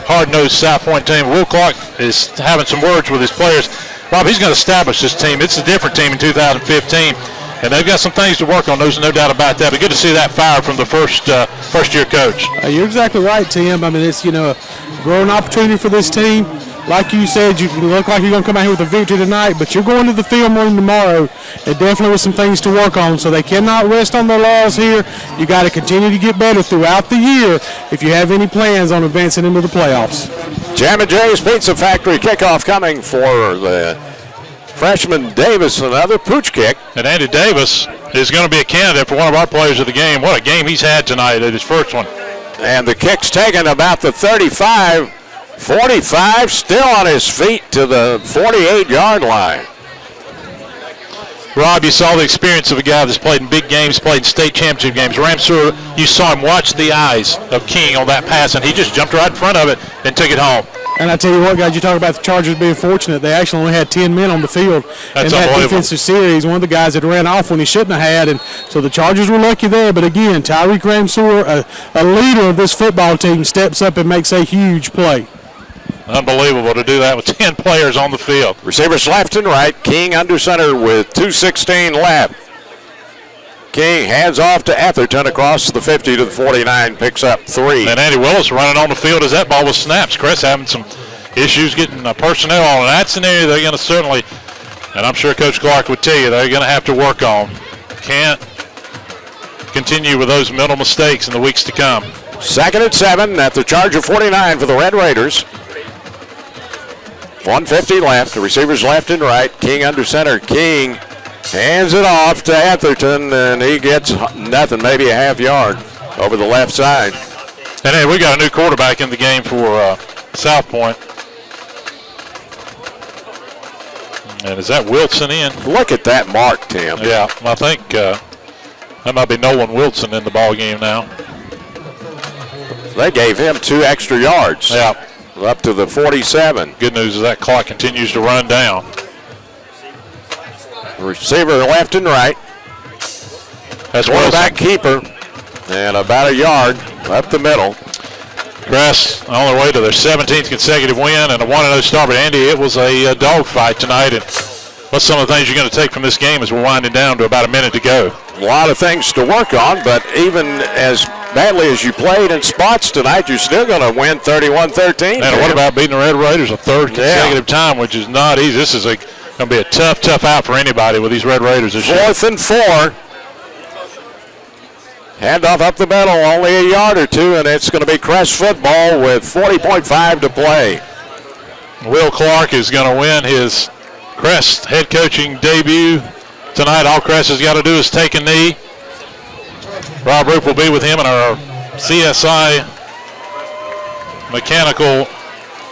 hard-nosed South Point team. Will Clark is having some words with his players. Rob, he's going to establish this team. It's a different team in 2015. And they've got some things to work on. There's no doubt about that. But good to see that fire from the first-year coach. You're exactly right, Tim. I mean, it's, a growing opportunity for this team. Like you said, you look like you're going to come out here with a victory tonight, but you're going to the film room tomorrow. There definitely was some things to work on, so they cannot rest on their laurels here. You got to continue to get better throughout the year if you have any plans on advancing into the playoffs. Jam & J's Pizza Factory kickoff coming for the freshman Davis, another pooch kick. And Andy Davis is going to be a candidate for one of our players of the game. What a game he's had tonight at his first one. And the kick's taken about the 35, 45, still on his feet to the 48-yard line. Rob, you saw the experience of a guy that's played in big games, played in state championship games. Ramsur, you saw him watch the eyes of King on that pass, and he just jumped right in front of it and took it home. And I tell you what, guys, you talk about the Chargers being fortunate. They actually only had 10 men on the field in that defensive series. One of the guys that ran off when he shouldn't have had, and so the Chargers were lucky there. But again, Tyreek Ramsor, a leader of this football team, steps up and makes a huge play. Unbelievable to do that with 10 players on the field. Receivers left and right. King under center with 2:16 left. King hands off to Atherton across the 50 to the 49, picks up 3. And Andy Willis running on the field as that ball was snapped. Crest having some issues getting personnel on. And that's an area they're going to certainly And I'm sure Coach Clark would tell you they're going to have to work on. Can't continue with those mental mistakes in the weeks to come. 2nd and 7 at the Charger 49 for the Red Raiders. 150 left. The receivers left and right. King under center. King hands it off to Atherton, and he gets nothing, maybe a half yard over the left side. And hey, we got a new quarterback in the game for South Point. And is that Wilson in? Look at that mark, Tim. Yeah, I think that might be Nolan Wilson in the ball game now. They gave him 2 extra yards. Yeah. Up to the 47. Good news is that clock continues to run down. Receiver left and right. That's quarterback keeper. And about a yard up the middle. Crest on their way to their 17th consecutive win and a 1-0 start. But Andy, it was a dogfight tonight. And what's some of the things you're going to take from this game as we're winding down to about a minute to go? A lot of things to work on, but even as badly as you played in spots tonight, you're still going to win 31-13. And what about beating the Red Raiders a third consecutive time, which is not easy. This is going to be a tough out for anybody with these Red Raiders this year. 4th and 4. Handoff up the middle, only a yard or two, and it's going to be Crest football with 40.5 to play. Will Clark is going to win his Crest head coaching debut tonight. All Crest has got to do is take a knee. Rob Ruppe will be with him in our CSI mechanical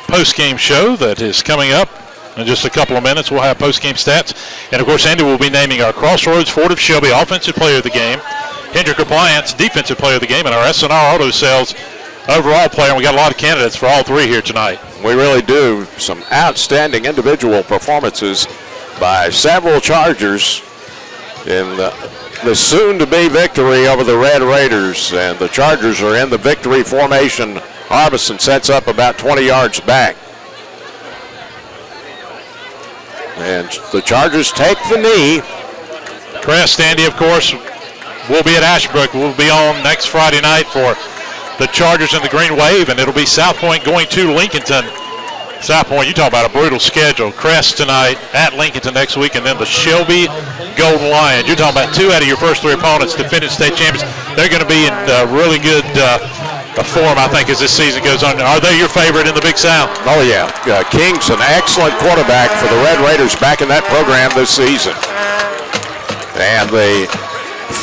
post-game show that is coming up in just a couple of minutes. We'll have post-game stats. And, of course, Andy will be naming our Crossroads Ford of Shelby Offensive Player of the Game, Hendrick Appliance Defensive Player of the Game, and our SNR Auto Sales Overall Player. And we got a lot of candidates for all 3 here tonight. We really do. Some outstanding individual performances by several Chargers in the soon-to-be victory over the Red Raiders. And the Chargers are in the victory formation. Harbison sets up about 20 yards back. And the Chargers take the knee. Crest, Andy, of course, will be at Ashbrook. We'll be on next Friday night for the Chargers and the Green Wave, and it'll be South Point going to Lincolnton. South Point, you talk about a brutal schedule. Crest tonight, at Lincolnton next week, and then the Shelby Golden Lions. You're talking about 2 out of your first 3 opponents, defending state champions. They're going to be in really good form, I think, as this season goes on. Are they your favorite in the Big South? Oh, yeah. King's an excellent quarterback for the Red Raiders back in that program this season. And the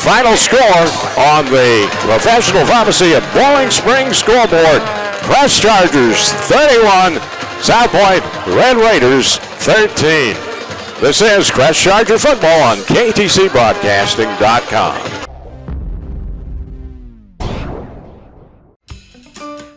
final score on the Professional Pharmacy of Bowling Springs scoreboard, Crest Chargers 31, South Point Red Raiders 13. This is Crest Charger football on KTCBroadcasting.com.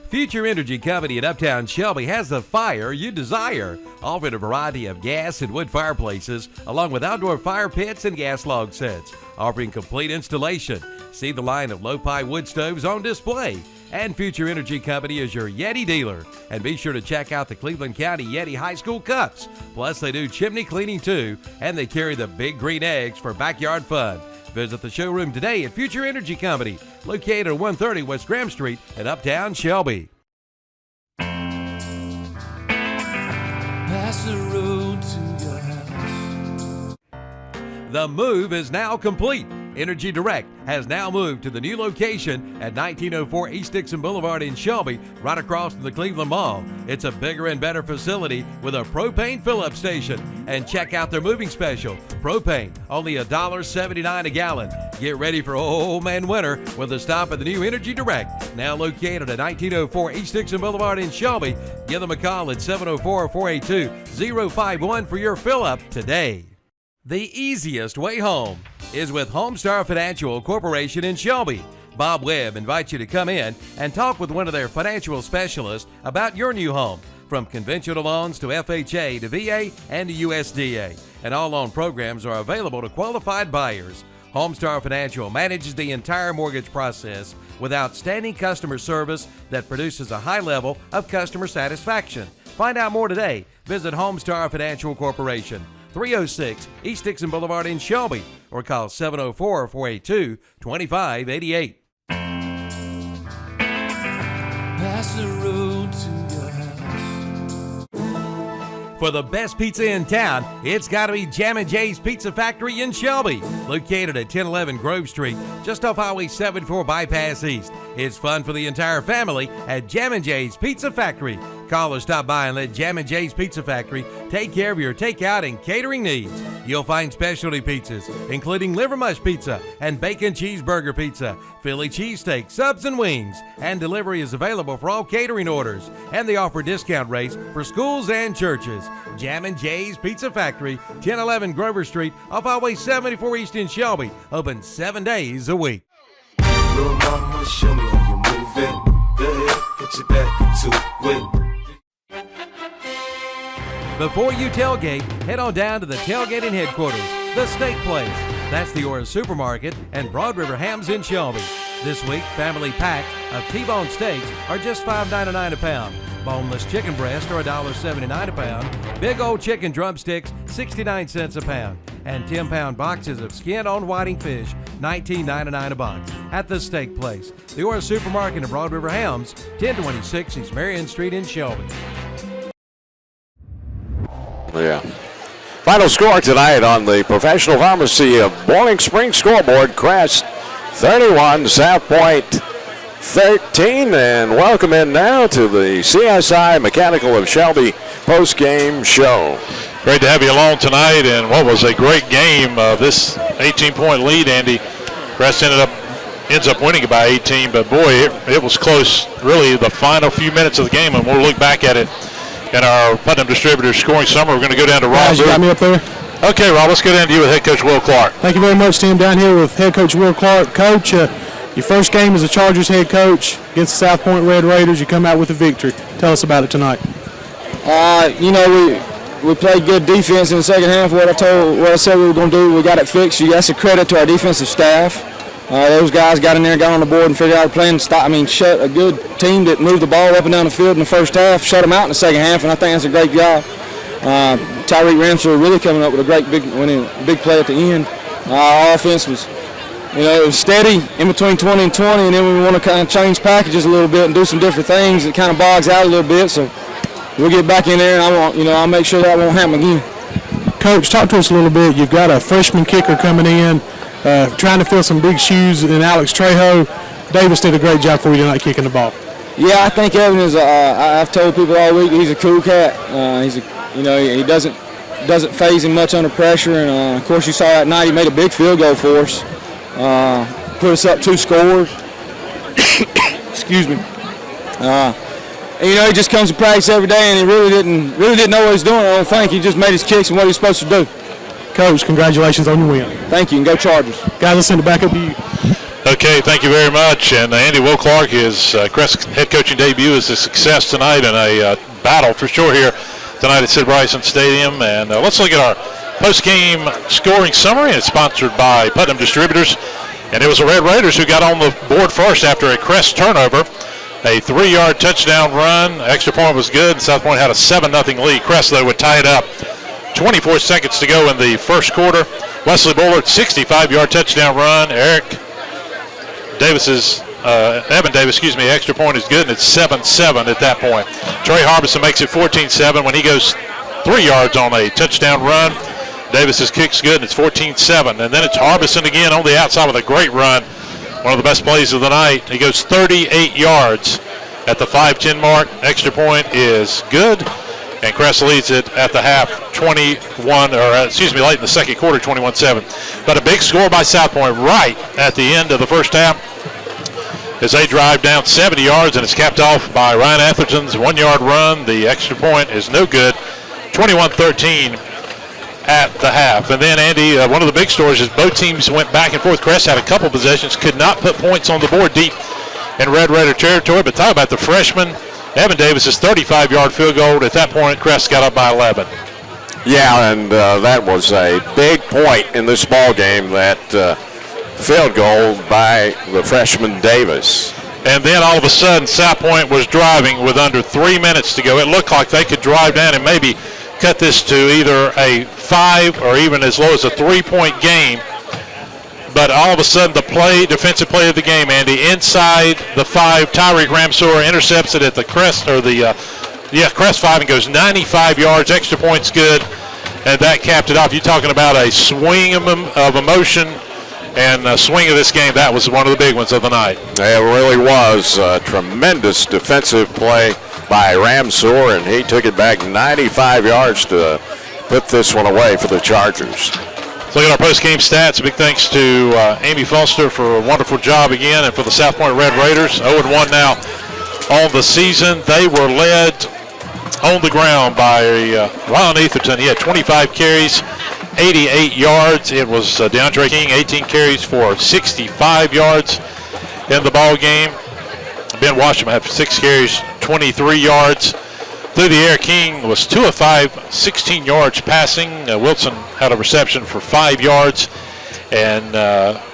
Future Energy Company in Uptown Shelby has the fire you desire, offering a variety of gas and wood fireplaces, along with outdoor fire pits and gas log sets, offering complete installation. See the line of low-pie wood stoves on display. And Future Energy Company is your Yeti dealer. And be sure to check out the Cleveland County Yeti High School Cups. Plus, they do chimney cleaning too, and they carry the big green eggs for backyard fun. Visit the showroom today at Future Energy Company, located at 130 West Graham Street in Uptown Shelby. Pass the road to your house. The move is now complete. Energy Direct has now moved to the new location at 1904 East Dixon Boulevard in Shelby, right across from the Cleveland Mall. It's a bigger and better facility with a propane fill-up station. And check out their moving special. Propane, only $1.79 a gallon. Get ready for old man winter with a stop at the new Energy Direct, now located at 1904 East Dixon Boulevard in Shelby. Give them a call at 704-482-051 for your fill-up today. The easiest way home is with Homestar Financial Corporation in Shelby. Bob Webb invites you to come in and talk with one of their financial specialists about your new home, from conventional loans to FHA to VA and to USDA. And all loan programs are available to qualified buyers. Homestar Financial manages the entire mortgage process with outstanding customer service that produces a high level of customer satisfaction. Find out more today. Visit Homestar Financial Corporation, 306 East Dixon Boulevard in Shelby, or call 704-482-2588. Pass the road to your house. For the best pizza in town, it's got to be Jammin' Jay's Pizza Factory in Shelby, located at 1011 Grove Street, just off Highway 74 Bypass East. It's fun for the entire family at Jammin' Jay's Pizza Factory. Call or stop by and let Jammin' Jay's Pizza Factory take care of your takeout and catering needs. You'll find specialty pizzas, including liver mush pizza and bacon cheeseburger pizza, Philly cheesesteak, subs and wings, and delivery is available for all catering orders. And they offer discount rates for schools and churches. Jammin' Jay's Pizza Factory, 1011 Grover Street, off Highway 74 East in Shelby, open 7 days a week. Little mama, show me how you move it. Go ahead, put your back into it. Before you tailgate, head on down to the tailgating headquarters, the Steak Place. That's the Ora Supermarket and Broad River Hams in Shelby. This week, family packs of T-bone steaks are just $5.99 a pound. Boneless chicken breast are $1.79 a pound. Big old chicken drumsticks, 69 cents a pound. And 10-pound boxes of skin-on whiting fish, $19.99 a box. At the Steak Place, the Ora Supermarket and Broad River Hams, 1026 East Marion Street in Shelby. Yeah. Final score tonight on the Professional Pharmacy of Boiling Spring scoreboard: Crest 31, South Point 13. And welcome in now to the CSI Mechanical of Shelby post-game show. Great to have you along tonight, and what was a great game. This 18-point lead, Andy. Crest ends up winning by 18, but boy, it was close, really, the final few minutes of the game, and we'll look back at it in our Putnam Distributors scoring summary. We're going to go down to Rob. You got me up there? Okay, Rob, let's go down to you with head coach Will Clark. Thank you very much, Tim. Down here with head coach Will Clark. Coach, your first game as a Chargers head coach against the South Point Red Raiders. You come out with a victory. Tell us about it tonight. We played good defense in the second half. What I said we were going to do, we got it fixed. That's a credit to our defensive staff. Those guys got in there, got on the board, and figured out a plan to shut a good team that moved the ball up and down the field in the first half, shut them out in the second half, and I think that's a great job. Tyreek Ramsey really coming up with a great big play at the end. Our offense was, it was steady in between 20 and 20, and then we want to kind of change packages a little bit and do some different things. It kind of bogs out a little bit, so we'll get back in there, and I'll make sure that won't happen again. Coach, talk to us a little bit. You've got a freshman kicker coming in, trying to fill some big shoes in Alex Trejo. Davis did a great job for you tonight kicking the ball. Yeah, I think Evan is. I've told people all week he's a cool cat. He doesn't phase him much under pressure, and of course you saw that night he made a big field goal for us, put us up 2 scores. Excuse me. He just comes to practice every day, and he really didn't know what he was doing. I don't think he just made his kicks and what he was supposed to do. Coach, congratulations on your win. Thank you, and go Chargers. Guys, let's send it back up to you. Okay, thank you very much. And Andy, Will Clark, his Crest head coaching debut is a success tonight and a battle for sure here tonight at Sid Bryson Stadium. And let's look at our post-game scoring summary. It's sponsored by Putnam Distributors. And it was the Red Raiders who got on the board first after a Crest turnover. A 3-yard touchdown run. Extra point was good. South Point had a 7-0 lead. Crest, though, would tie it up. 24 seconds to go in the first quarter. Wesley Bullard, 65-yard touchdown run. Evan Davis, extra point is good, and it's 7-7 at that point. Trey Harbison makes it 14-7 when he goes 3 yards on a touchdown run. Davis's kick's good, and it's 14-7. And then it's Harbison again on the outside with a great run. One of the best plays of the night. He goes 38 yards at the 5-10 mark. Extra point is good. And Crest leads it at the half, late in the second quarter, 21-7. But a big score by South Point right at the end of the first half as they drive down 70 yards, and it's capped off by Ryan Atherton's 1-yard run. The extra point is no good, 21-13 at the half. And then, Andy, one of the big stories is both teams went back and forth. Crest had a couple possessions, could not put points on the board deep in Red Raider territory, but talk about the freshman. Evan Davis's 35-yard field goal. At that point, Crest got up by 11. Yeah, and that was a big point in this ball game, that field goal by the freshman Davis. And then all of a sudden, South Point was driving with under 3 minutes to go. It looked like they could drive down and maybe cut this to either a 5 or even as low as a 3-point game. But all of a sudden, the defensive play of the game, Andy, inside the 5, Tyreek Ramsor intercepts it at the crest or the Yeah, Crest 5 and goes 95 yards, extra points good, and that capped it off. You're talking about a swing of emotion and a swing of this game. That was one of the big ones of the night. It really was a tremendous defensive play by Ramsor, and he took it back 95 yards to put this one away for the Chargers. Let's look at our post-game stats. Big thanks to Amy Foster for a wonderful job again, and for the South Point Red Raiders. 0-1 now on the season. They were led on the ground by Ron Etherton. He had 25 carries, 88 yards. It was DeAndre King, 18 carries for 65 yards in the ball game. Ben Washam had 6 carries, 23 yards. Through the air, King was 2 of 5, 16 yards passing. Wilson had a reception for 5 yards. And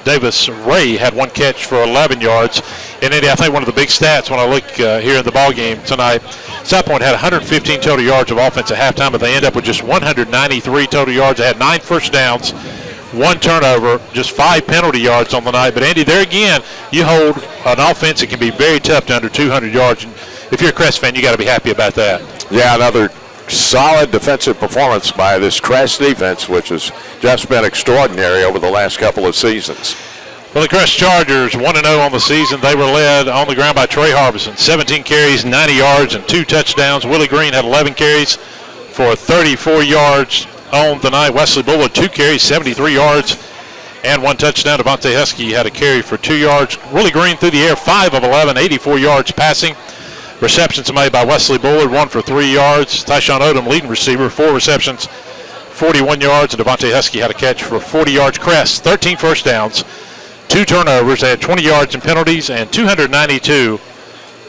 Davis Ray had 1 catch for 11 yards. And Eddie, I think one of the big stats when I look here in the ball game tonight, South Point had 115 total yards of offense at halftime, but they end up with just 193 total yards. They had 9 first downs, 1 turnover, just 5 penalty yards on the night. But Andy, there again, you hold an offense that can be very tough to under 200 yards. And if you're a Crest fan, you got to be happy about that. Yeah, another solid defensive performance by this Crest defense, which has just been extraordinary over the last couple of seasons. Well, the Crest Chargers 1-0 on the season. They were led on the ground by Trey Harbison, 17 carries, 90 yards, and 2 touchdowns. Willie Green had 11 carries for 34 yards on the night. Wesley Bullard, 2 carries, 73 yards, and 1 touchdown. Devontae Husky had a carry for 2 yards. Willie Green through the air, 5 of 11, 84 yards passing. Receptions made by Wesley Bullard, 1 for 3 yards. Tyshawn Odom, leading receiver, 4 receptions, 41 yards. And Devontae Husky had a catch for 40 yards. Crest, 13 first downs, 2 turnovers. They had 20 yards in penalties and 292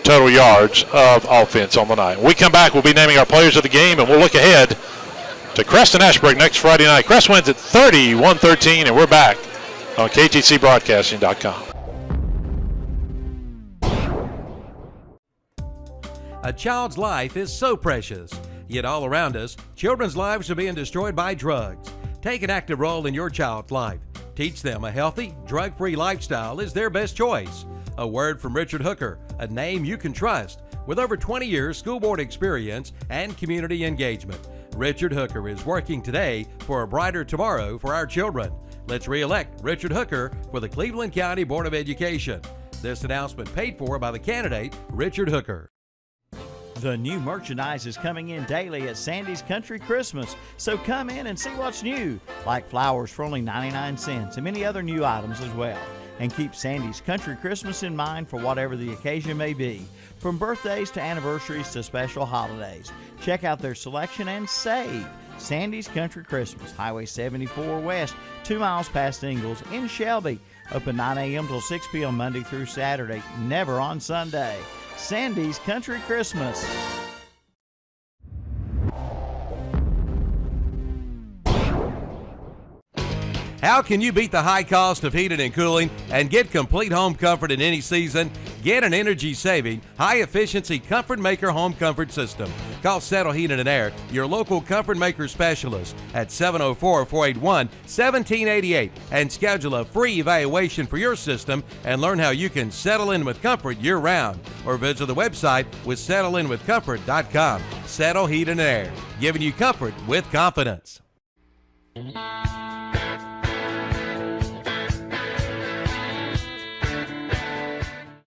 total yards of offense on the night. When we come back, we'll be naming our players of the game, and we'll look ahead to Crest and Ashburn next Friday night. Crest wins at 31-13, and we're back on KTCBroadcasting.com. A child's life is so precious, yet all around us, children's lives are being destroyed by drugs. Take an active role in your child's life. Teach them a healthy, drug-free lifestyle is their best choice. A word from Richard Hooker, a name you can trust, with over 20 years school board experience and community engagement. Richard Hooker is working today for a brighter tomorrow for our children. Let's re-elect Richard Hooker for the Cleveland County Board of Education. This announcement paid for by the candidate, Richard Hooker. The new merchandise is coming in daily at Sandy's Country Christmas, so come in and see what's new, like flowers for only 99 cents and many other new items as well. And keep Sandy's Country Christmas in mind for whatever the occasion may be, from birthdays to anniversaries to special holidays. Check out their selection and save. Sandy's Country Christmas, Highway 74 West, 2 miles past Ingalls in Shelby. Open 9 a.m. till 6 p.m. Monday through Saturday, never on Sunday. Sandy's Country Christmas. How can you beat the high cost of heating and cooling and get complete home comfort in any season? Get an energy-saving, high-efficiency Comfort Maker home comfort system. Call Settle Heating and Air, your local Comfort Maker specialist, at 704-481-1788 and schedule a free evaluation for your system and learn how you can settle in with comfort year-round. Or visit the website with settleinwithcomfort.com. Settle Heating and Air, giving you comfort with confidence.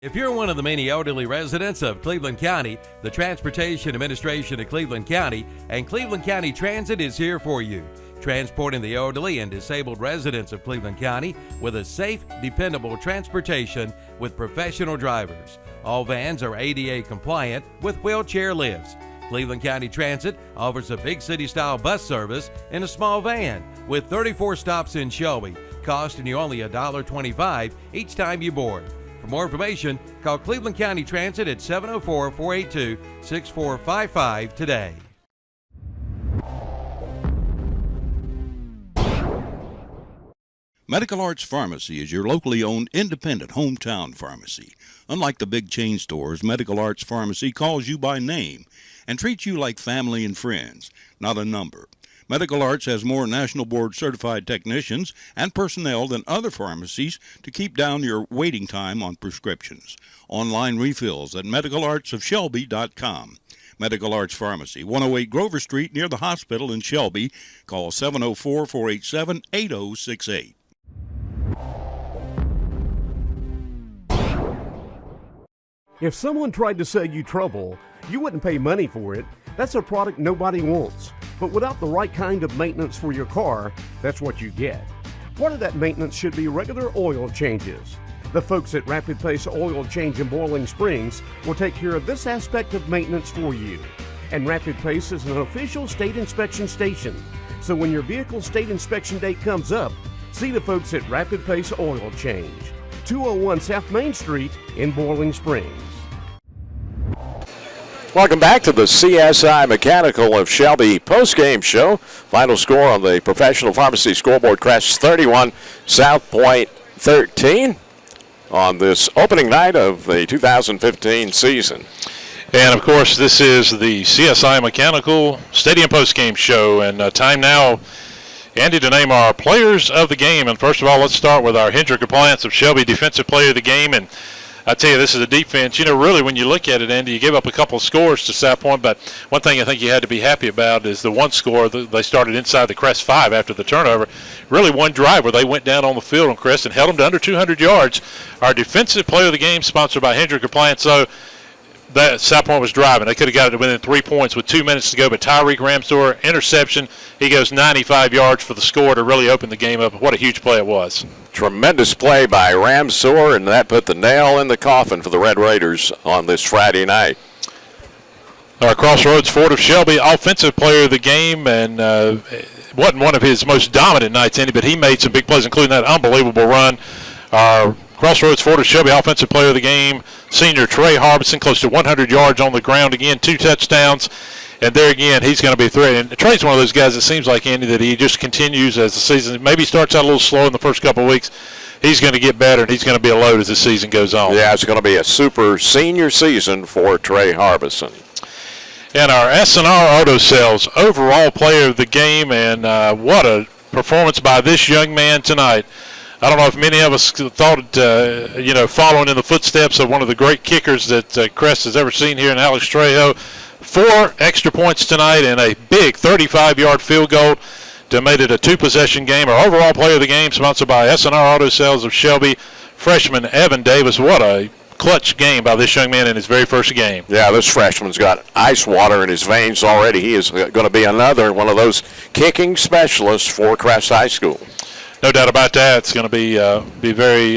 If you're one of the many elderly residents of Cleveland County, the Transportation Administration of Cleveland County and Cleveland County Transit is here for you, transporting the elderly and disabled residents of Cleveland County with a safe, dependable transportation with professional drivers. All vans are ADA compliant with wheelchair lifts. Cleveland County Transit offers a big city-style bus service in a small van with 34 stops in Shelby, costing you only $1.25 each time you board. For more information, call Cleveland County Transit at 704-482-6455 today. Medical Arts Pharmacy is your locally owned independent hometown pharmacy. Unlike the big chain stores, Medical Arts Pharmacy calls you by name and treats you like family and friends, not a number. Medical Arts has more National Board certified technicians and personnel than other pharmacies to keep down your waiting time on prescriptions. Online refills at medicalartsofshelby.com. Medical Arts Pharmacy, 108 Grover Street near the hospital in Shelby. Call 704-487-8068. If someone tried to sell you trouble, you wouldn't pay money for it. That's a product nobody wants. But without the right kind of maintenance for your car, that's what you get. Part of that maintenance should be regular oil changes. The folks at Rapid Pace Oil Change in Boiling Springs will take care of this aspect of maintenance for you. And Rapid Pace is an official state inspection station. So when your vehicle's state inspection date comes up, see the folks at Rapid Pace Oil Change, 201 South Main Street in Boiling Springs. Welcome back to the CSI Mechanical of Shelby postgame show. Final score on the Professional Pharmacy scoreboard: Crest 31, South Point 13 on this opening night of the 2015 season. And, of course, this is the CSI Mechanical Stadium postgame show. And time now, Andy, to name our players of the game. And first of all, let's start with our Hendrick Appliance of Shelby defensive player of the game. And I tell you, this is a defense. You know, really, when you look at it, Andy, you gave up a couple of scores to South Point, but one thing I think you had to be happy about is the one score. They started inside the Crest 5 after the turnover. Really one drive where they went down on the field on Crest and held them to under 200 yards. Our defensive player of the game, sponsored by Hendrick Appliance. So that South Point was driving. They could have got it within 3 points with 2 minutes to go, but Tyreek Ramsdor, interception. He goes 95 yards for the score to really open the game up. What a huge play it was. Tremendous play by Ramsdor, and that put the nail in the coffin for the Red Raiders on this Friday night. Our Crossroads Ford of Shelby, offensive player of the game, and wasn't one of his most dominant nights, Andy, but he made some big plays, including that unbelievable run. Our Crossroads Ford of Shelby offensive player of the game, senior Trey Harbison, close to 100 yards on the ground again, 2 touchdowns. And there again, he's going to be threatened. And Trey's one of those guys, it seems like, Andy, that he just continues as the season, maybe starts out a little slow in the first couple of weeks. He's going to get better, and he's going to be a load as the season goes on. Yeah, it's going to be a super senior season for Trey Harbison. And our S&R Auto Sales overall player of the game, and what a performance by this young man tonight. I don't know if many of us thought, following in the footsteps of one of the great kickers that Crest has ever seen here in Alex Trejo. 4 extra points tonight and a big 35-yard field goal to make it a 2-possession game. Our overall player of the game, sponsored by S&R Auto Sales of Shelby, freshman Evan Davis. What a clutch game by this young man in his very first game. Yeah, this freshman's got ice water in his veins already. He is going to be another one of those kicking specialists for Crest High School. No doubt about that. It's going to be very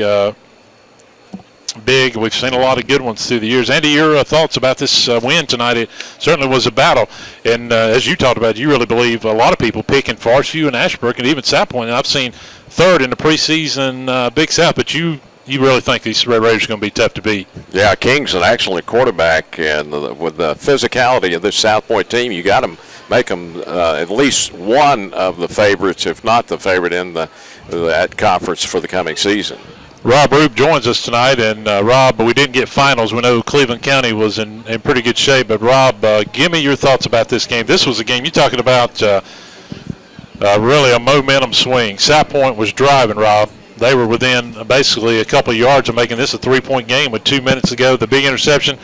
big. We've seen a lot of good ones through the years. Andy, your thoughts about this win tonight? It certainly was a battle. And as you talked about, you really believe a lot of people picking Farsview and Ashbrook and even South Point. And I've seen third in the preseason Big South, but you really think these Red Raiders are going to be tough to beat. Yeah, King's an excellent quarterback, and with the physicality of this South Point team, you got to make them at least one of the favorites, if not the favorite in that conference for the coming season. Rob Ruppe joins us tonight, and Rob, we didn't get finals. We know Cleveland County was in pretty good shape, but Rob, give me your thoughts about this game. This was a game you're talking about really a momentum swing. South Point was driving, Rob. They were within basically a couple of yards of making this a 3-point game with 2 minutes to go. The big interception.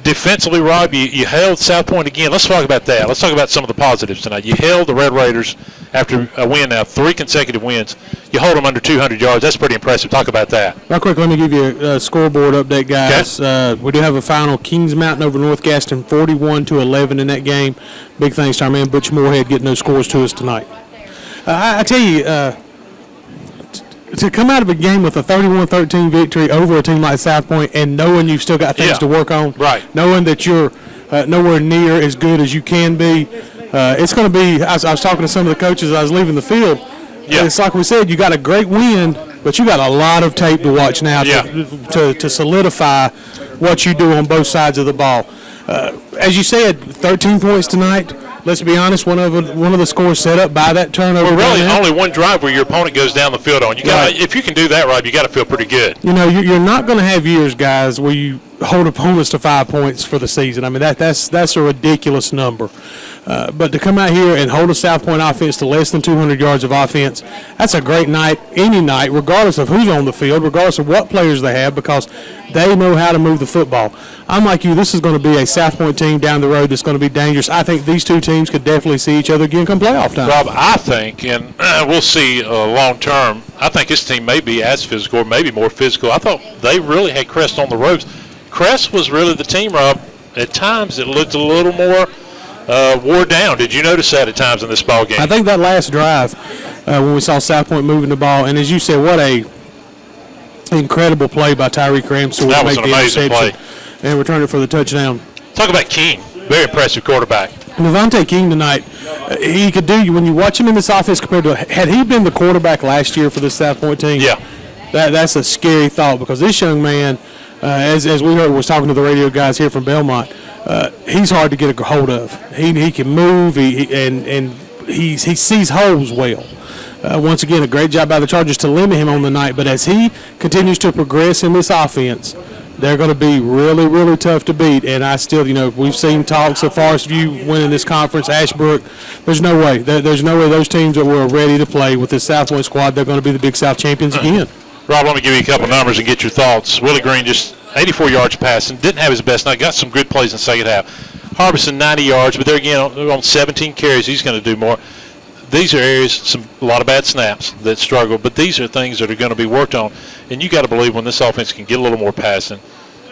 Defensively, Rob, you held South Point again. Let's talk about that. Let's talk about some of the positives tonight. You held the Red Raiders after a win now, 3 consecutive wins. You hold them under 200 yards. That's pretty impressive. Talk about that. Real quick, let me give you a scoreboard update, guys. Okay. We do have a final. Kings Mountain over North Gaston, 41-11 in that game. Big thanks to our man Butch Moorhead getting those scores to us tonight. I tell you, to come out of a game with a 31-13 victory over a team like South Point and knowing you've still got things to work on, right? Knowing that you're nowhere near as good as you can be, it's going to be. I was talking to some of the coaches as I was leaving the field. Yeah. It's like we said, you got a great win, but you got a lot of tape to watch now to solidify what you do on both sides of the ball. As you said, 13 points tonight. Let's be honest, one of the scores set up by that turnover. Well, really, only one drive where your opponent goes down the field on. You got, if you can do that, Rob, you got to feel pretty good. You know, you're not going to have years, guys, where you hold opponents to 5 points for the season. I mean, that's a ridiculous number. But to come out here and hold a South Point offense to less than 200 yards of offense, that's a great night, any night, regardless of who's on the field, regardless of what players they have, because they know how to move the football. I'm like you, this is going to be a South Point team down the road that's going to be dangerous. I think these two teams could definitely see each other again come playoff time. Rob, I think, and we'll see long term, I think this team may be as physical or maybe more physical. I thought they really had Crest on the ropes. Crest was really the team, Rob. At times it looked a little more wore down. Did you notice that at times in this ball game? I think that last drive when we saw South Point moving the ball, and as you said, what a incredible play by Tyreek Ramsey. That was an amazing play. And returned it for the touchdown. Talk about King. Very impressive quarterback. Devontae King tonight, he could do, when you watch him in this offense compared to, had he been the quarterback last year for this South Point team, yeah, that's a scary thought, because this young man, as we heard, was talking to the radio guys here from Belmont, he's hard to get a hold of. He can move, and he sees holes well. Once again, a great job by the Chargers to limit him on the night, but as he continues to progress in this offense, they're going to be really, really tough to beat. And I still, we've seen talk so far as you winning this conference, Ashbrook. There's no way. There's no way those teams that were ready to play with this South Point squad, they're going to be the Big South champions again. Rob, let me give you a couple numbers and get your thoughts. Willie Green just 84 yards passing, didn't have his best night, got some good plays in the second half. Harbison 90 yards, but there again on 17 carries, he's going to do more. These are areas, a lot of bad snaps that struggle, but these are things that are going to be worked on. And you got to believe when this offense can get a little more passing,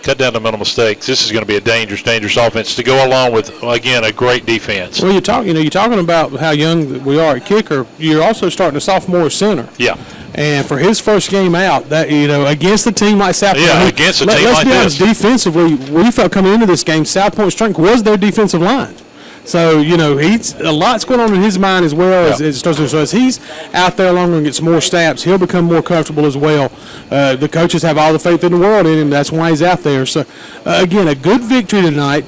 cut down the mental mistakes, this is going to be a dangerous, dangerous offense to go along with, again, a great defense. Well, you're talking about how young we are at kicker. You're also starting a sophomore center. Yeah. And for his first game out, that against a team like South Point, against a team like this. Let's be honest, defensively, we felt coming into this game, South Point's strength was their defensive line. So, he's a lot's going on in his mind as well. So as he's out there longer and gets more snaps, he'll become more comfortable as well. The coaches have all the faith in the world in him. That's why he's out there. So, again, a good victory tonight.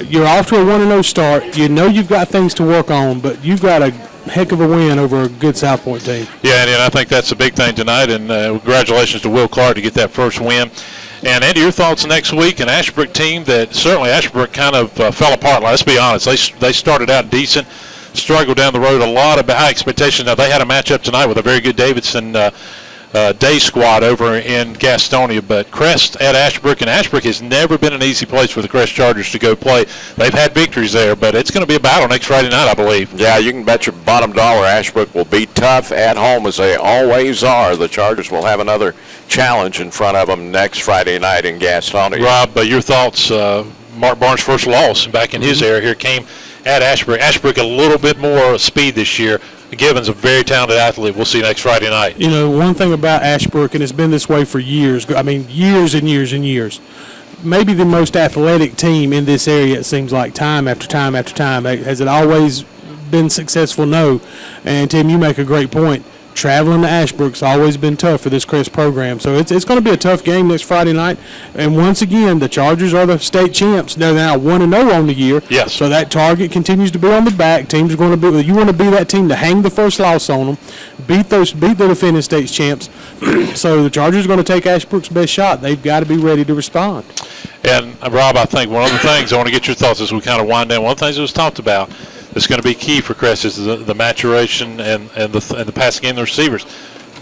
You're off to a 1-0 start. You've got things to work on, but you've got a heck of a win over a good South Point team. Yeah, and I think that's a big thing tonight, and congratulations to Will Clark to get that first win. And, Andy, your thoughts next week, an Ashbrook team that certainly Ashbrook kind of fell apart. Let's be honest. They started out decent, struggled down the road, a lot of high expectations. Now, they had a matchup tonight with a very good Davidson day squad over in Gastonia, but Crest at Ashbrook, and Ashbrook has never been an easy place for the Crest Chargers to go play. They've had victories there, but it's going to be a battle next Friday night, I believe. Yeah, you can bet your bottom dollar Ashbrook will be tough at home, as they always are. The Chargers will have another challenge in front of them next Friday night in Gastonia. Rob, your thoughts? Mark Barnes' first loss back in his era here came at Ashbrook. Ashbrook a little bit more speed this year. Gibbons, a very talented athlete. We'll see next Friday night. One thing about Ashbrook, and it's been this way for years, years and years and years, maybe the most athletic team in this area, it seems like, time after time after time. Has it always been successful? No. And, Tim, you make a great point. Traveling to Ashbrook's always been tough for this Crest program. So it's going to be a tough game next Friday night. And once again, the Chargers are the state champs. They're now 1-0 on the year. Yes. So that target continues to be on the back. Teams are going to be. You want to be that team to hang the first loss on them, beat the defending state champs. So the Chargers are going to take Ashbrook's best shot. They've got to be ready to respond. And Rob, I think one of the things I want to get your thoughts as we kind of wind down. One of the things that was talked about that's going to be key for Crest is the maturation and the passing game of the receivers.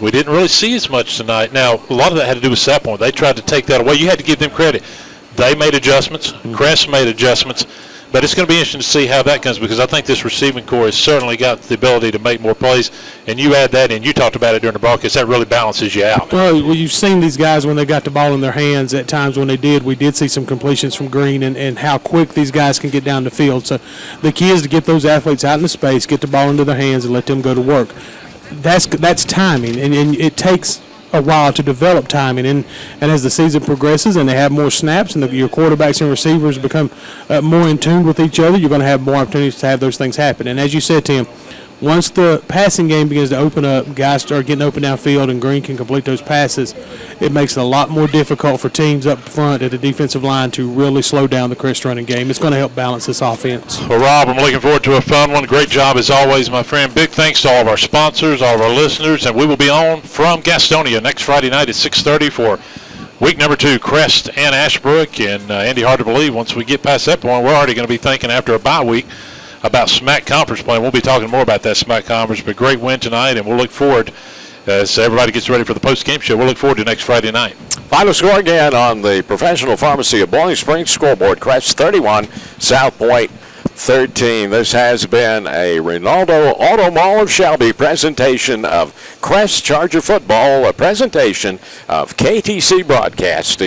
We didn't really see as much tonight. Now, a lot of that had to do with South Point. They tried to take that away. You had to give them credit. They made adjustments. Crest made adjustments. But it's going to be interesting to see how that comes, because I think this receiving core has certainly got the ability to make more plays. And you add that in. You talked about it during the broadcast. That really balances you out. Well, you've seen these guys when they got the ball in their hands. At times when they did, we did see some completions from Green and how quick these guys can get down the field. So the key is to get those athletes out in the space, get the ball into their hands, and let them go to work. That's timing, and it takes a while to develop timing, and as the season progresses and they have more snaps and your quarterbacks and receivers become more in tune with each other, you're going to have more opportunities to have those things happen. And as you said, Tim, once the passing game begins to open up, guys start getting open downfield and Green can complete those passes, it makes it a lot more difficult for teams up front at the defensive line to really slow down the Crest running game. It's going to help balance this offense. Well, Rob, I'm looking forward to a fun one. Great job as always, my friend. Big thanks to all of our sponsors, all of our listeners, and we will be on from Gastonia next Friday night at 6:30 for Week number 2, Crest and Ashbrook. And Andy, hard to believe once we get past that point, we're already going to be thinking after a bye week about SMAC conference play. We'll be talking more about that SMAC conference, but great win tonight, and we'll look forward as everybody gets ready for the post-game show. We'll look forward to next Friday night. Final score again on the Professional Pharmacy of Bowling Springs scoreboard. Crest 31, South Point 13. This has been a Ronaldo Auto Mall of Shelby presentation of Crest Charger football, a presentation of KTC Broadcasting.